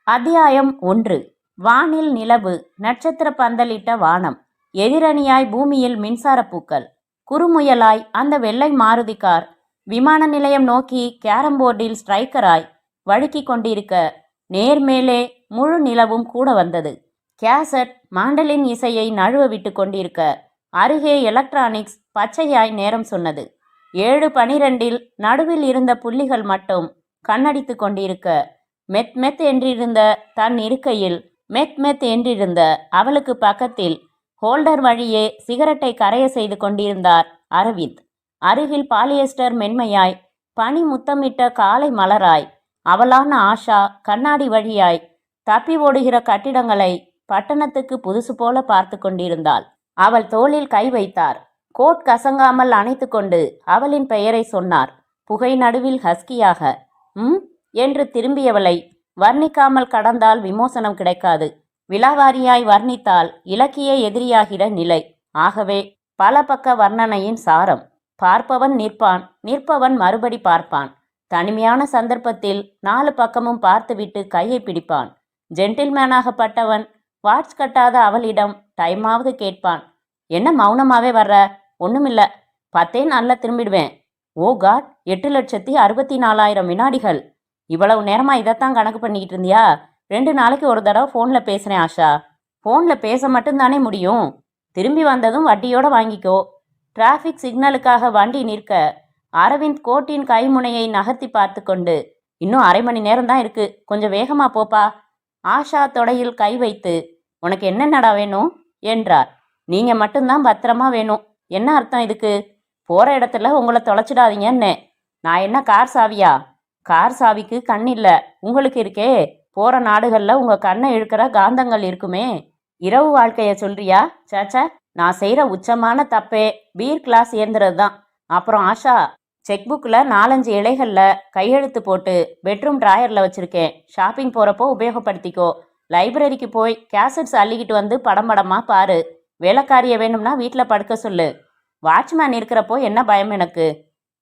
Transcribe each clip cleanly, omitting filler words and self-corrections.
அத்தியாயம் 1. வானில் நிலவு, நட்சத்திர பந்தலிட்ட வானம், எதிரணியாய் பூமியில் மின்சார பூக்கள். குறுமுயலாய் அந்த வெள்ளை மாருதி கார் விமான நிலையம் நோக்கி கேரம்போர்டில் ஸ்ட்ரைக்கராய் வழுக்கிக் கொண்டிருக்க, நேர்மேலே முழு நிலவும் கூட வந்தது. கேசட் மாண்டலின் இசையை நழுவ விட்டு கொண்டிருக்க, அருகே எலக்ட்ரானிக்ஸ் பச்சையாய் நேரம் சொன்னது. 7:12 நடுவில் இருந்த புள்ளிகள் மட்டும் கண்ணடித்து கொண்டிருக்க, மெத் மெத் என்றிருந்த தன் இருக்கையில் மெத் மெத் என்றிருந்த அவளுக்கு பக்கத்தில் ஹோல்டர் வழியே சிகரெட்டை கரைய செய்து கொண்டிருந்தார் அரவிந்த். அருகில் பாலியஸ்டர் மென்மையாய் பனி முத்தமிட்ட காலை மலராய் அவளான ஆஷா கண்ணாடி வழியாய் தப்பி ஓடுகிற கட்டிடங்களை பட்டணத்துக்கு புதுசு போல பார்த்து கொண்டிருந்தாள். அவள் தோளில் கை வைத்தார். கோட் கசங்காமல் அணைத்து கொண்டு அவளின் பெயரை சொன்னார். புகை நடுவில் ஹஸ்கியாக என்று திரும்பியவளை வர்ணிக்காமல் கடந்தால் விமோசனம் கிடைக்காது. விலாவாரியாய் வர்ணித்தால் இலக்கிய எதிரியாகிற நிலை. ஆகவே பல பக்க வர்ணனையின் சாரம். பார்ப்பவன் நிற்பான், நிற்பவன் மறுபடி பார்ப்பான். தனிமையான சந்தர்ப்பத்தில் 4 பக்கமும் பார்த்துவிட்டு கையை பிடிப்பான். ஜென்டில்மேனாகப்பட்டவன் வாட்ச் கட்டாத அவளிடம் டைமாவது கேட்பான். என்ன மௌனமாவே வர்ற? ஒண்ணுமில்ல, 10 நாளில் திரும்பிடுவேன். ஓ காட், 8,64,000 வினாடிகள். இவ்வளவு நேரமா இதைத்தான் கணக்கு பண்ணிக்கிட்டு இருந்தியா? 2 நாளைக்கு ஒரு தடவை ஃபோனில் பேசுகிறேன் ஆஷா. ஃபோனில் பேச மட்டும்தானே முடியும். திரும்பி வந்ததும் வட்டியோடு வாங்கிக்கோ. டிராஃபிக் சிக்னலுக்காக வண்டி நிற்க, அரவிந்த் கோட்டின் கைமுனையை நகர்த்தி பார்த்து கொண்டு, இன்னும் 1/2 மணி நேரம் தான் இருக்கு, கொஞ்சம் வேகமா போப்பா. ஆஷா தொடையில் கை வைத்து, உனக்கு என்னென்னடா வேணும் என்றார். நீங்கள் மட்டும்தான் பத்திரமா வேணும். என்ன அர்த்தம் இதுக்கு? போகிற இடத்துல உங்களை தொலைச்சிடாதீங்கன்னு. நான் என்ன கார் சாவியா? கார் சாவிக்கு கண் இல்லை, உங்களுக்கு இருக்கே. போகிற நாடுகளில் உங்கள் கண்ணை இழுக்கிற காந்தங்கள் இருக்குமே. இரவு வாழ்க்கையை சொல்றியா? சாச்சா, நான் செய்கிற உச்சமான தப்பே பீர் கிளாஸ் ஏந்துறது தான். அப்புறம் ஆஷா, செக் புக்கில் 4-5 இலைகளில் கையெழுத்து போட்டு பெட்ரூம் ட்ராயரில் வச்சுருக்கேன். ஷாப்பிங் போகிறப்போ உபயோகப்படுத்திக்கோ. லைப்ரரிக்கு போய் கேசட்ஸ் அள்ளிக்கிட்டு வந்து படம் படமாக பாரு. வேலைக்காரியை வேணும்னா வீட்டில் படுக்க சொல்லு. வாட்ச்மேன் இருக்கிறப்போ என்ன பயம் எனக்கு?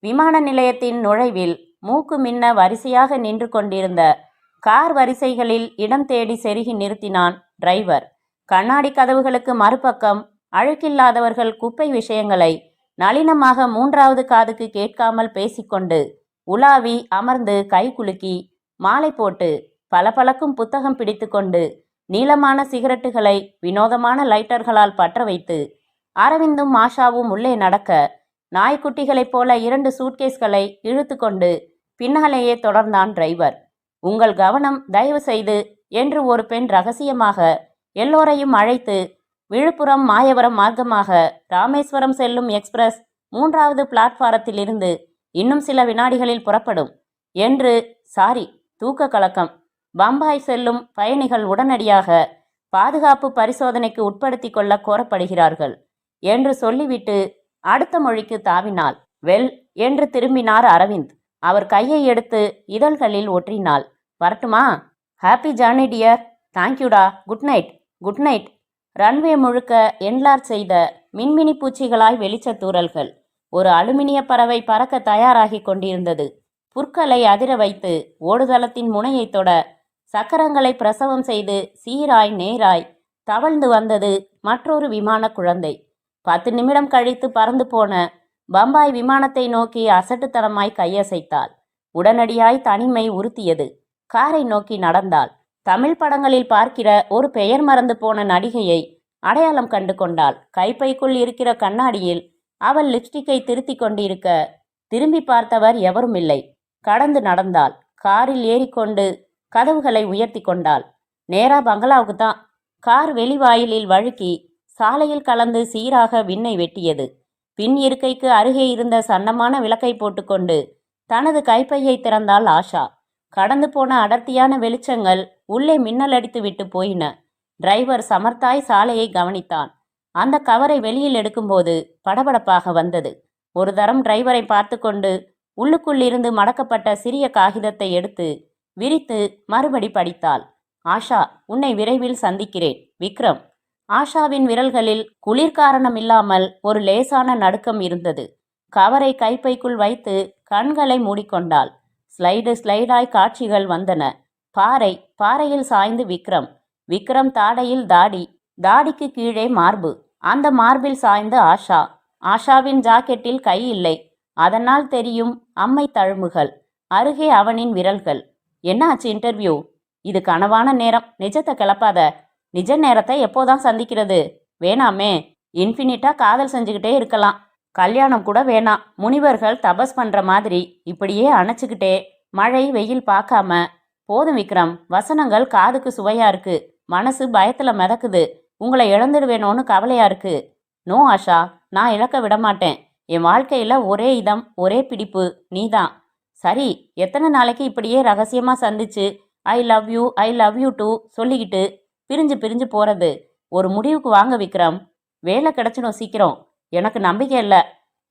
விமான நிலையத்தின் நுழைவில் மூக்கு மின்ன வரிசையாக நின்று கொண்டிருந்த கார் வரிசைகளில் இடம் தேடி செருகி நிறுத்தினான் டிரைவர். கண்ணாடி கதவுகளுக்கு மறுபக்கம் அழுக்கில்லாதவர்கள் குப்பை விஷயங்களை நளினமாக 3வது காதுக்கு கேட்காமல் பேசிக்கொண்டு உலாவி அமர்ந்து கை குலுக்கி மாலை போட்டு பளபளக்கும் புத்தகம் பிடித்து கொண்டு நீளமான சிகரெட்டுகளை வினோதமான லைட்டர்களால் பற்ற வைத்து அரவிந்தும் ஆஷாவும் உள்ளே நடக்க, நாய்க்குட்டிகளைப் போல 2 சூட்கேஸ்களை இழுத்து கொண்டு பின்னாலேயே தொடர்ந்தான் டிரைவர். உங்கள் கவனம் தயவு செய்து என்று ஒரு பெண் ரகசியமாக எல்லோரையும் அழைத்து, விழுப்புரம் மாயவரம் மார்க்கமாக ராமேஸ்வரம் செல்லும் எக்ஸ்பிரஸ் 3வது பிளாட்பாரத்திலிருந்து இன்னும் சில வினாடிகளில் புறப்படும் என்று. சாரி, தூக்க கலக்கம். பம்பாய் செல்லும் பயணிகள் உடனடியாக பாதுகாப்பு பரிசோதனைக்கு உட்படுத்தி கொள்ள கோரப்படுகிறார்கள் என்று சொல்லிவிட்டு அடுத்த மொழிக்கு தாவினாள். வெல் என்று திரும்பினார் அரவிந்த். அவர் கையை எடுத்து இதழ்களில் ஒற்றினாள். வரட்டுமா? Happy journey dear. தேங்க்யூடா. Good night. Good night. Runway முழுக்க என்லார்ஜ் செய்த மின்மினி பூச்சிகளாய் வெளிச்ச தூறல்கள். ஒரு அலுமினிய பறவை பறக்க தயாராகி கொண்டிருந்தது. புற்களை அதிர வைத்து ஓடுதளத்தின் முனையை தொட, சக்கரங்களை பிரசவம் செய்து சீராய் நேராய் தவழ்ந்து வந்தது மற்றொரு விமான குழந்தை. 10 நிமிடம் கழித்து பறந்து போன பம்பாய் விமானத்தை நோக்கி அசட்டுத்தனமாய் கையசைத்தாள். உடனடியாய் தனிமை உறுத்தியது. காரை நோக்கி நடந்தாள். தமிழ் படங்களில் பார்க்கிற ஒரு பெயர் மறந்து போன நடிகையை அடையாளம் கண்டு கொண்டாள். கைப்பைக்குள் இருக்கிற கண்ணாடியில் அவள் லிப்ஸ்டிக்கை திருத்தி கொண்டிருக்க, திரும்பி பார்த்தவர் எவரும் இல்லை. கடந்து நடந்தாள். காரில் ஏறிக்கொண்டு கதவுகளை உயர்த்தி கொண்டாள். நேரா பங்களாவுக்கு தான். கார் வெளிவாயிலில் வழுக்கி சாலையில் கலந்து சீராக விண்ணை வெட்டியது. பின் இருக்கைக்கு அருகே இருந்த சன்னமான விளக்கை போட்டுக்கொண்டு தனது கைப்பையை திறந்தாள் ஆஷா. கடந்து போன அடர்த்தியான வெளிச்சங்கள் உள்ளே மின்னல் அடித்து விட்டு போயின. டிரைவர் சமர்த்தாய் சாலையை கவனித்தான். அந்த கவரை வெளியில் எடுக்கும்போது படபடப்பாக வந்தது. ஒரு தரம் டிரைவரை பார்த்து கொண்டு உள்ளுக்குள்ளிருந்து மடக்கப்பட்ட சிறிய காகிதத்தை எடுத்து விரித்து மறுபடி படித்தாள். ஆஷா, உன்னை விரைவில் சந்திக்கிறேன். விக்ரம். ஆஷாவின் விரல்களில் குளிர் காரணமில்லாமல் ஒரு லேசான நடுக்கம் இருந்தது. கவரை கைப்பைக்குள் வைத்து கண்களை மூடிக்கொண்டாள். ஸ்லைடாய் காட்சிகள் வந்தன. பாறை, பாறையில் சாய்ந்து விக்ரம். விக்ரம் தாடையில் தாடி, தாடிக்கு கீழே மார்பு. அந்த மார்பில் சாய்ந்து ஆஷா. ஆஷாவின் ஜாக்கெட்டில் கை இல்லை. அதனால் தெரியும் அம்மை தழும்புகள். அருகே அவனின் விரல்கள். என்ன ஆச்சு இன்டர்வியூ? இது கனவான நேரம், நிஜத்தை கிளப்பாத. நிஜ நேரத்தை எப்போதான் சந்திக்கிறது? வேணாமே, இன்ஃபினிட்டா காதல் செஞ்சுக்கிட்டே இருக்கலாம். கல்யாணம் கூட வேணாம். முனிவர்கள் தபஸ் பண்ற மாதிரி இப்படியே அணைச்சிக்கிட்டே மழை வெயில் பார்க்காம. போதும் விக்ரம், வசனங்கள் காதுக்கு சுவையா இருக்கு, மனசு பயத்துல மிதக்குது. உங்களை இழந்துடுவேணும்னு கவலையா இருக்கு. நோ ஆஷா, நான் இழக்க விடமாட்டேன். என் வாழ்க்கையில ஒரே இதம், ஒரே பிடிப்பு நீதான். சரி, எத்தனை நாளைக்கு இப்படியே ரகசியமா சந்திச்சு ஐ லவ் யூ டூ சொல்லிக்கிட்டு பிரிஞ்சு பிரிஞ்சு போறது? ஒரு முடிவுக்கு வாங்க விக்ரம். வேலை கிடைச்சிடும் சீக்கிரம். எனக்கு நம்பிக்கை இல்லை.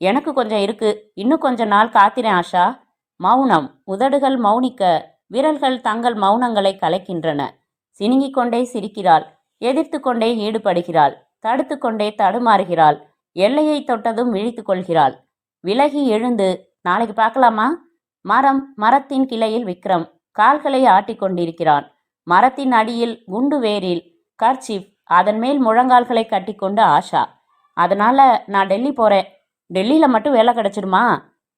எனக்கு கொஞ்சம் இருக்கு. இன்னும் கொஞ்ச நாள் காத்திரேன் ஆஷா. மௌனம். உதடுகள் மௌனிக்க, விரல்கள் தங்கள் மௌனங்களை கலைக்கின்றன. சினுங்கிக் கொண்டே சிரிக்கிறாள். எதிர்த்து கொண்டே ஈடுபடுகிறாள். தடுத்து கொண்டே தடுமாறுகிறாள். எல்லையை தொட்டதும் விழித்து கொள்கிறாள். விலகி எழுந்து, நாளைக்கு பார்க்கலாமா? மரத்தின் கிளையில் விக்ரம் கால்களை ஆட்டிக் கொண்டிருக்கிறான். மரத்தின் அடியில் குண்டு வேரில் கர்ச்சிப், அதன் மேல் முழங்கால்களை கட்டிக்கொண்டு ஆஷா. அதனால நான் டெல்லி போறேன். டெல்லியில மட்டும் வேலை கிடைச்சிடுமா?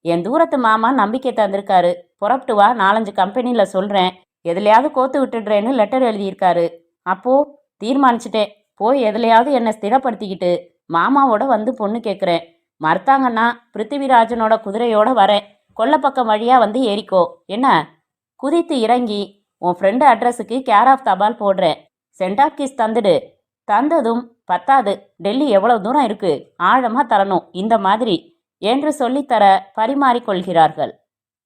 என் தூரத்து மாமா நம்பிக்கை தந்திருக்காரு. புறப்பட்டு வா, 4-5 கம்பெனியில் சொல்கிறேன், எதுலையாவது கோத்து விட்டுடுறேன்னு லெட்டர் எழுதியிருக்காரு. அப்போ தீர்மானிச்சிட்டேன். போய் எதுலையாவது என்னை ஸ்திரப்படுத்திக்கிட்டு மாமாவோட வந்து பொண்ணு கேட்குறேன். மறுத்தாங்கன்னா பிருத்திவிராஜனோட குதிரையோட வரேன். கொல்லப்பக்கம் வழியாக வந்து ஏறிக்கோ. என்ன? குதித்து இறங்கி உன் ஃப்ரெண்டு அட்ரஸுக்கு கேர் ஆஃப் தபால் போடுறேன். சென்ட் ஆஃப் கீஸ் தந்துடு. தந்ததும் பத்தாது, டெல்லி எவ்வளோ தூரம் இருக்கு, ஆழமாக தரணும் இந்த மாதிரி என்று சொல்லித்தர பரிமாறிக்கொள்கிறார்கள்.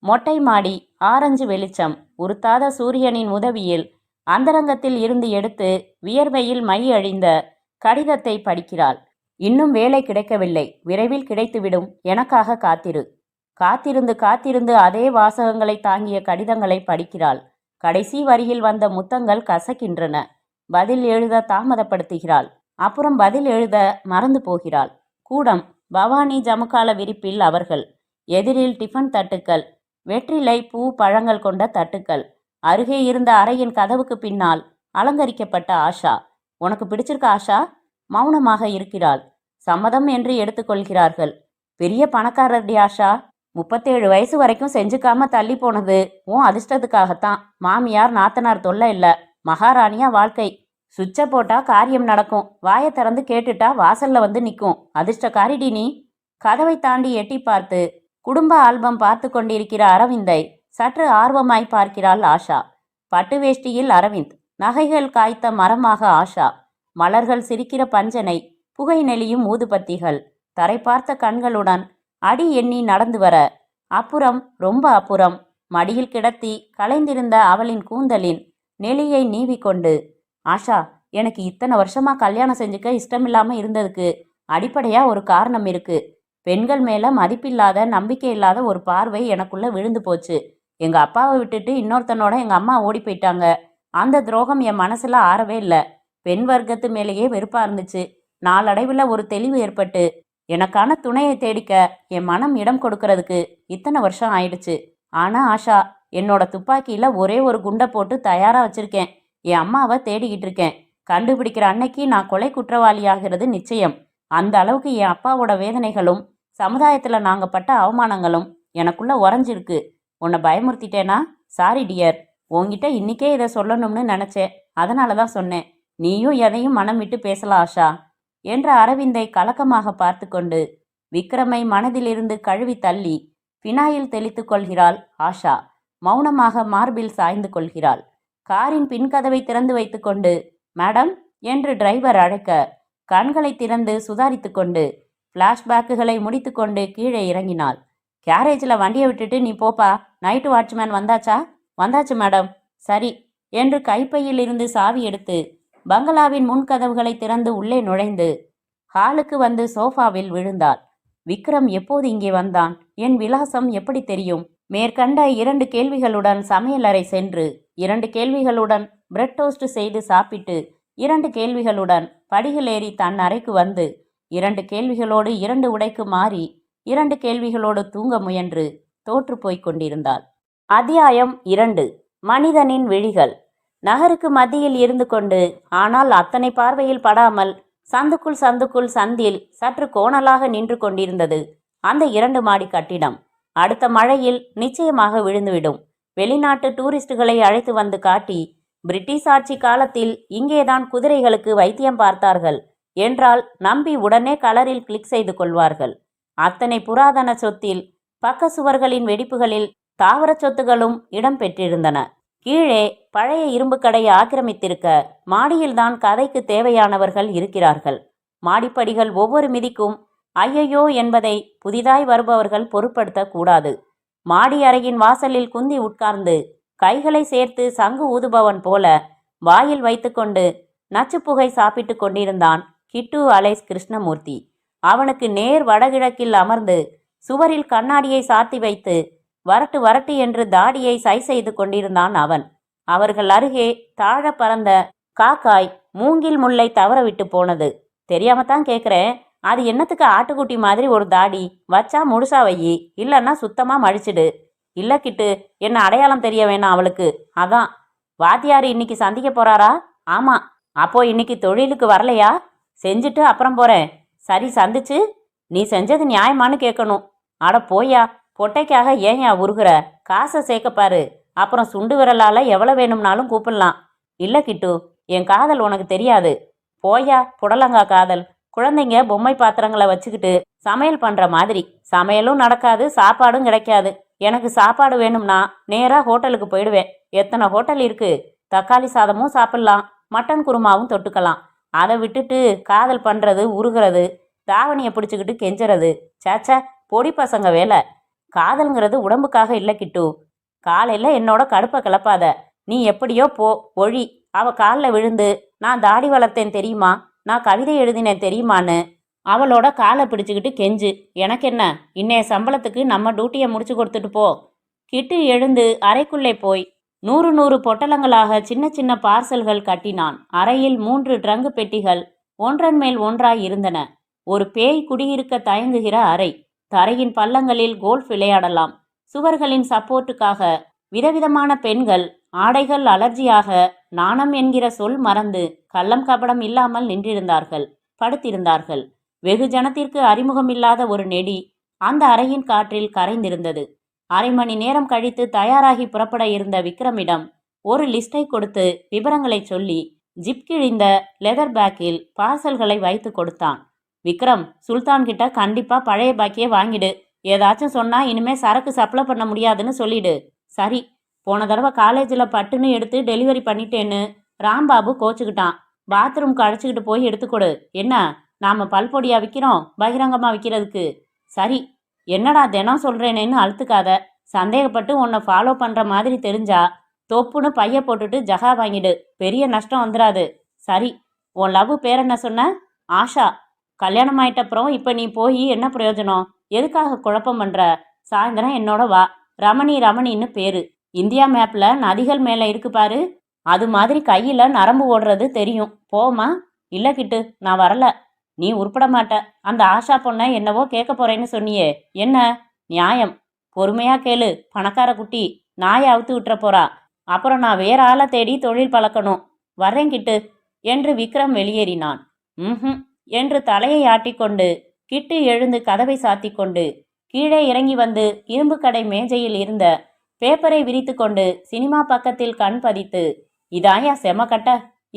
மொட்டை மாடி, ஆரஞ்சு வெளிச்சம். உறுத்தாத சூரியனின் உதவியில் அந்தரங்கத்தில் இருந்து எடுத்து வியர்வையில் மை அழிந்த கடிதத்தை படிக்கிறாள். இன்னும் வேலை கிடைக்கவில்லை, விரைவில் கிடைத்துவிடும், எனக்காக காத்திரு. காத்திருந்து காத்திருந்து அதே வாசகங்களை தாங்கிய கடிதங்களை படிக்கிறாள். கடைசி வரியில் வந்த முத்தங்கள் கசக்கின்றன. பதில் எழுத தாமதப்படுத்துகிறாள். அப்புறம் பதில் எழுத மறந்து போகிறாள். கூடம். பவானி ஜமுக்கால விரிப்பில் அவர்கள். எதிரில் டிஃபன் தட்டுக்கள், வெற்றிலை பூ பழங்கள் கொண்ட தட்டுக்கள். அருகே இருந்த அறையின் கதவுக்கு பின்னால் அலங்கரிக்கப்பட்ட ஆஷா. உனக்கு பிடிச்சிருக்க ஆஷா? மௌனமாக இருக்கிறாள். சம்மதம் என்று எடுத்துக்கொள்கிறார்கள். பெரிய பணக்காரர்டி ஆஷா. 37 வயசு வரைக்கும் செஞ்சுக்காம தள்ளி போனது உன் அதிர்ஷ்டத்துக்காகத்தான். மாமியார் நாத்தனார் தொல்லை இல்லை, மகாராணியா வாழ்க்கை. சுவிட்சை போட்டா காரியம் நடக்கும். வாயை திறந்து கேட்டுட்டா வாசல்ல வந்து நிற்கும். அதிர்ஷ்டக்காரிடி நீ. கதவை தாண்டி எட்டி பார்த்து குடும்ப ஆல்பம் பார்த்து கொண்டிருக்கிற அரவிந்தை சற்று ஆர்வமாய் பார்க்கிறாள் ஆஷா. பட்டு வேஷ்டியில் அரவிந்த், நகைகள் காய்த்த மரமாக ஆஷா. மலர்கள் சிரிக்கிற பஞ்சனை, புகை நெளியும் ஊதுபத்திகள். தரை பார்த்த கண்களுடன் அடி எண்ணி நடந்து வர, அப்புறம் ரொம்ப அப்புறம் மடியில் கிடத்தி கலைந்திருந்த அவளின் கூந்தலின் நெளியை நீவிக்கொண்டு, ஆஷா, எனக்கு இத்தனை வருஷமா கல்யாணம் செஞ்சுக்க இஷ்டமில்லாம இருந்ததுக்கு அடிப்படையா ஒரு காரணம் இருக்கு. பெண்கள் மேல மதிப்பில்லாத, நம்பிக்கை இல்லாத ஒரு பார்வை எனக்குள்ள விழுந்து போச்சு. எங்க அப்பாவை விட்டுட்டு இன்னொருத்தனோட எங்க அம்மா ஓடி போயிட்டாங்க. அந்த துரோகம் என் மனசுல ஆறவே இல்லை. பெண் வர்க்கத்து மேலேயே வெறுப்பா இருந்துச்சு. நாளடைவில் ஒரு தெளிவு ஏற்பட்டு எனக்கான துணையை தேடிக்க என் மனம் இடம் கொடுக்கறதுக்கு இத்தனை வருஷம் ஆயிடுச்சு. ஆனா ஆஷா, என்னோட துப்பாக்கியில ஒரே ஒரு குண்டை போட்டு தயாரா வச்சிருக்கேன். என் அம்மாவை தேடிக்கிட்டு இருக்கேன். கண்டுபிடிக்கிற அன்னைக்கு நான் கொலை குற்றவாளியாகிறது நிச்சயம். அந்த அளவுக்கு என் அப்பாவோட வேதனைகளும் சமுதாயத்துல நாங்க பட்ட அவமானங்களும் எனக்குள்ள உறைஞ்சிருக்கு. உன்னை பயமுறுத்திட்டேனா? Sorry dear. உன்கிட்ட இன்னைக்கே இதை சொல்லணும்னு நினைச்சேன். அதனால தான் சொன்னேன். நீயும் எதையும் மனம் விட்டு பேசலாம் ஆஷா என்ற அரவிந்தை கலக்கமாக பார்த்து கொண்டு விக்ரமை மனதிலிருந்து கழுவி தள்ளி பினாயில் தெளித்து கொள்கிறாள் ஆஷா. மௌனமாக மார்பில் சாய்ந்து கொள்கிறாள். காரின் பின்கதவை திறந்து வைத்துக்கொண்டு மேடம் என்று டிரைவர் அழைக்க கண்களை திறந்து சுதாரித்து கொண்டு ஃப்ளாஷ்பேக்குகளை முடித்து கொண்டு கீழே இறங்கினாள். கேரேஜில் வண்டியை விட்டுட்டு நீ போப்பா. நைட்டு வாட்ச்மேன் வந்தாச்சா? வந்தாச்சு மேடம். சரி என்று கைப்பையில் இருந்து சாவி எடுத்து பங்களாவின் முன்கதவுகளை திறந்து உள்ளே நுழைந்து ஹாலுக்கு வந்து சோஃபாவில் விழுந்தாள். விக்ரம் எப்போது இங்கே வந்தான்? என் விலாசம் எப்படி தெரியும்? மேற்கண்ட 2 கேள்விகளுடன் சமையலறை சென்று 2 கேள்விகளுடன் பிரெட் டோஸ்ட் செய்து சாப்பிட்டு 2 கேள்விகளுடன் படிகளேறி தன் அறைக்கு வந்து 2 கேள்விகளோடு 2 உடைக்கு மாறி 2 கேள்விகளோடு தூங்க முயன்று தோற்று போய்க் கொண்டிருந்தாள். அத்தியாயம் 2. மனிதனின் விழிகள் நகருக்கு மத்தியில் இருந்து கொண்டு, ஆனால் அத்தனை பார்வையில் படாமல் சந்துக்குள் சந்துக்குள் சந்தில் சற்று கோணலாக நின்று கொண்டிருந்தது அந்த 2 மாடி கட்டிடம். அடுத்த மழையில் நிச்சயமாக விழுந்துவிடும். வெளிநாட்டு டூரிஸ்டுகளை அழைத்து வந்து காட்டி, பிரிட்டிஷ் ஆட்சி காலத்தில் இங்கேதான் குதிரைகளுக்கு வைத்தியம் பார்த்தார்கள் என்றால் நம்பி உடனே கலரில் கிளிக் செய்து கொள்வார்கள். அத்தனை புராதன சொத்தில் பக்க சுவர்களின் வெடிப்புகளில் தாவர சொத்துகளும் இடம் பெற்றிருந்தன. கீழே பழைய இரும்பு கடையை ஆக்கிரமித்திருக்க மாடியில்தான் கதைக்கு தேவையானவர்கள் இருக்கிறார்கள். மாடிப்படிகள் ஒவ்வொரு மிதிக்கும் ஐயையோ என்பதை புதிதாய் வருபவர்கள் பொருட்படுத்த கூடாது. மாடி அறையின் வாசலில் குந்தி உட்கார்ந்து கைகளை சேர்த்து சங்கு ஊதுபவன் போல வாயில் வைத்துக்கொண்டு நச்சுப்புகை சாப்பிட்டு கொண்டிருந்தான் கிட்டு அலைஸ் கிருஷ்ணமூர்த்தி. அவனுக்கு நேர் வடகிழக்கில் அமர்ந்து சுவரில் கண்ணாடியை சாத்தி வைத்து வரட்டு வரட்டு என்று தாடியை சை செய்து கொண்டிருந்தான் அவன். அவர்கள் அருகே தாழ பறந்த காக்காய் மூங்கில் முல்லை தவற விட்டு போனது. தெரியாமத்தான் கேட்குறேன், அது என்னத்துக்கு ஆட்டுக்குட்டி மாதிரி ஒரு தாடி வச்சா முழுசா வையி, இல்லைன்னா சுத்தமா மழிச்சிடு. இல்ல கிட்டு, என்ன அடையாளம் தெரிய வேணாம் அவளுக்கு. அதான். வாத்தியார் இன்னைக்கு சந்திக்க போறாரா? ஆமா. அப்போ இன்னைக்கு தொழிலுக்கு வரலையா? செஞ்சுட்டு அப்புறம் போறேன். சரி, சந்திச்சு நீ செஞ்சது நியாயமானு கேட்கணும். அட போயா, பொட்டைக்காக ஏன்யா உருகுற? காசை சேர்க்கப்பாரு, அப்புறம் சுண்டு விரலால எவ்வளோ வேணும்னாலும் கூப்பிடலாம். இல்லை கிட்டு, என் காதல் உனக்கு தெரியாது. போயா புடலங்கா காதல். குழந்தைங்க பொம்மை பாத்திரங்களை வச்சுக்கிட்டு சமையல் பண்ணுற மாதிரி. சமையலும் நடக்காது, சாப்பாடும் கிடைக்காது. எனக்கு சாப்பாடு வேணும்னா நேராக ஹோட்டலுக்கு போயிடுவேன். எத்தனை ஹோட்டல் இருக்கு. தக்காளி சாதமும் சாப்பிட்லாம், மட்டன் குருமாவும் தொட்டுக்கலாம். அதை விட்டுட்டு காதல் பண்ணுறது, உருகிறது, தாவணியை பிடிச்சிக்கிட்டு கெஞ்சுறது, சேச்சா பொடி பசங்க வேலை. காதல்ங்கிறது உடம்புக்காக இல்லை கிட்டு. காலையில் என்னோட கடுப்பை கிளப்பாத. நீ எப்படியோ போ, ஒழி. அவ காலில் விழுந்து நான் தாடி வளர்த்தேன் தெரியுமா, நான் கவிதை எழுதினேன் தெரியுமான்னு அவளோட காலை பிடிச்சிக்கிட்டு கெஞ்சு. எனக்கு என்ன, இன்னைய சம்பளத்துக்கு நம்ம டியூட்டியை முடிச்சு கொடுத்துட்டு போ. கிட்டு எழுந்து அறைக்குள்ளே போய் 100 பொட்டலங்களாக சின்ன சின்ன பார்சல்கள் கட்டினான். அறையில் 3 ட்ரங்கு பெட்டிகள் ஒன்றன் மேல் ஒன்றாய் இருந்தன. ஒரு பேய் குடியிருக்க தயங்குகிற அறை. தரையின் பள்ளங்களில் கோல்ஃப் விளையாடலாம். சுவர்களின் சப்போர்ட்டுக்காக விதவிதமான பெண்கள். ஆடைகள் அலர்ஜியாக நாணம் என்கிற சொல் மறந்து கள்ளம் கபடம் இல்லாமல் நின்றிருந்தார்கள், படுத்திருந்தார்கள். வெகு ஜனத்திற்கு அறிமுகமில்லாத ஒரு நெடி அந்த அறையின் காற்றில் கரைந்திருந்தது. அரை மணி நேரம் கழித்து தயாராகி புறப்பட இருந்த விக்ரமிடம் ஒரு லிஸ்டை கொடுத்து விவரங்களை சொல்லி ஜிப் கிழிந்த லெதர் பேக்கில் பார்சல்களை வைத்து கொடுத்தான். விக்ரம், சுல்தான் கிட்ட கண்டிப்பா பழைய பாக்கியை வாங்கிடு. ஏதாச்சும் சொன்னா இனிமே சரக்கு சப்ளை பண்ண முடியாதுன்னு சொல்லிடு. சரி. போன தடவை காலேஜில் பட்டுன்னு எடுத்து டெலிவரி பண்ணிட்டேன்னு ராம்பாபு கோச்சுக்கிட்டான். பாத்ரூம்க்கு அழைச்சிக்கிட்டு போய் எடுத்துக்கொடு. என்ன, நாம பல்பொடியா விற்கிறோம், பகிரங்கமாக விற்கிறதுக்கு? சரி. என்னடா தினம் சொல்கிறேனேன்னு அழுத்துக்காத. சந்தேகப்பட்டு உன்னை ஃபாலோ பண்ணுற மாதிரி தெரிஞ்சா தொப்புன்னு பைய போட்டுட்டு ஜகா வாங்கிடு. பெரிய நஷ்டம் வந்துடாது. சரி. உன் லவ் பேர் என்ன சொன்ன? ஆஷா. கல்யாணம் ஆயிட்டப்புறம் இப்போ நீ போய் என்ன பிரயோஜனம்? எதுக்காக குழப்பம் பண்ணுற? சாயந்தரம் என்னோட வா. ரமணின்னு பேரு. இந்தியா மேப்பில் நதிகள் மேலே இருக்கு பாரு, அது மாதிரி கையில் நரம்பு ஓடுறது தெரியும். போமா? இல்லை கிட்டு, நான் வரல. நீ உருப்பட மாட்ட. அந்த ஆஷா பொண்ணை என்னவோ கேட்க போறேன்னு சொன்னியே, என்ன நியாயம்? பொறுமையா கேளு. பணக்கார குட்டி நாயை அவுத்து விட்டுற போறா. அப்புறம் நான் வேற ஆளை தேடி தொழில் பழக்கணும். வர்றேன் கிட்டு என்று விக்ரம் வெளியேறினான். என்று தலையை ஆட்டிக்கொண்டு கிட்டு எழுந்து கதவை சாத்தி கொண்டு கீழே இறங்கி வந்து இரும்பு கடை மேஜையில் இருந்த பேப்பரை விரித்து கொண்டு சினிமா பக்கத்தில் கண் பதித்து, இதாயா செமக்கட்ட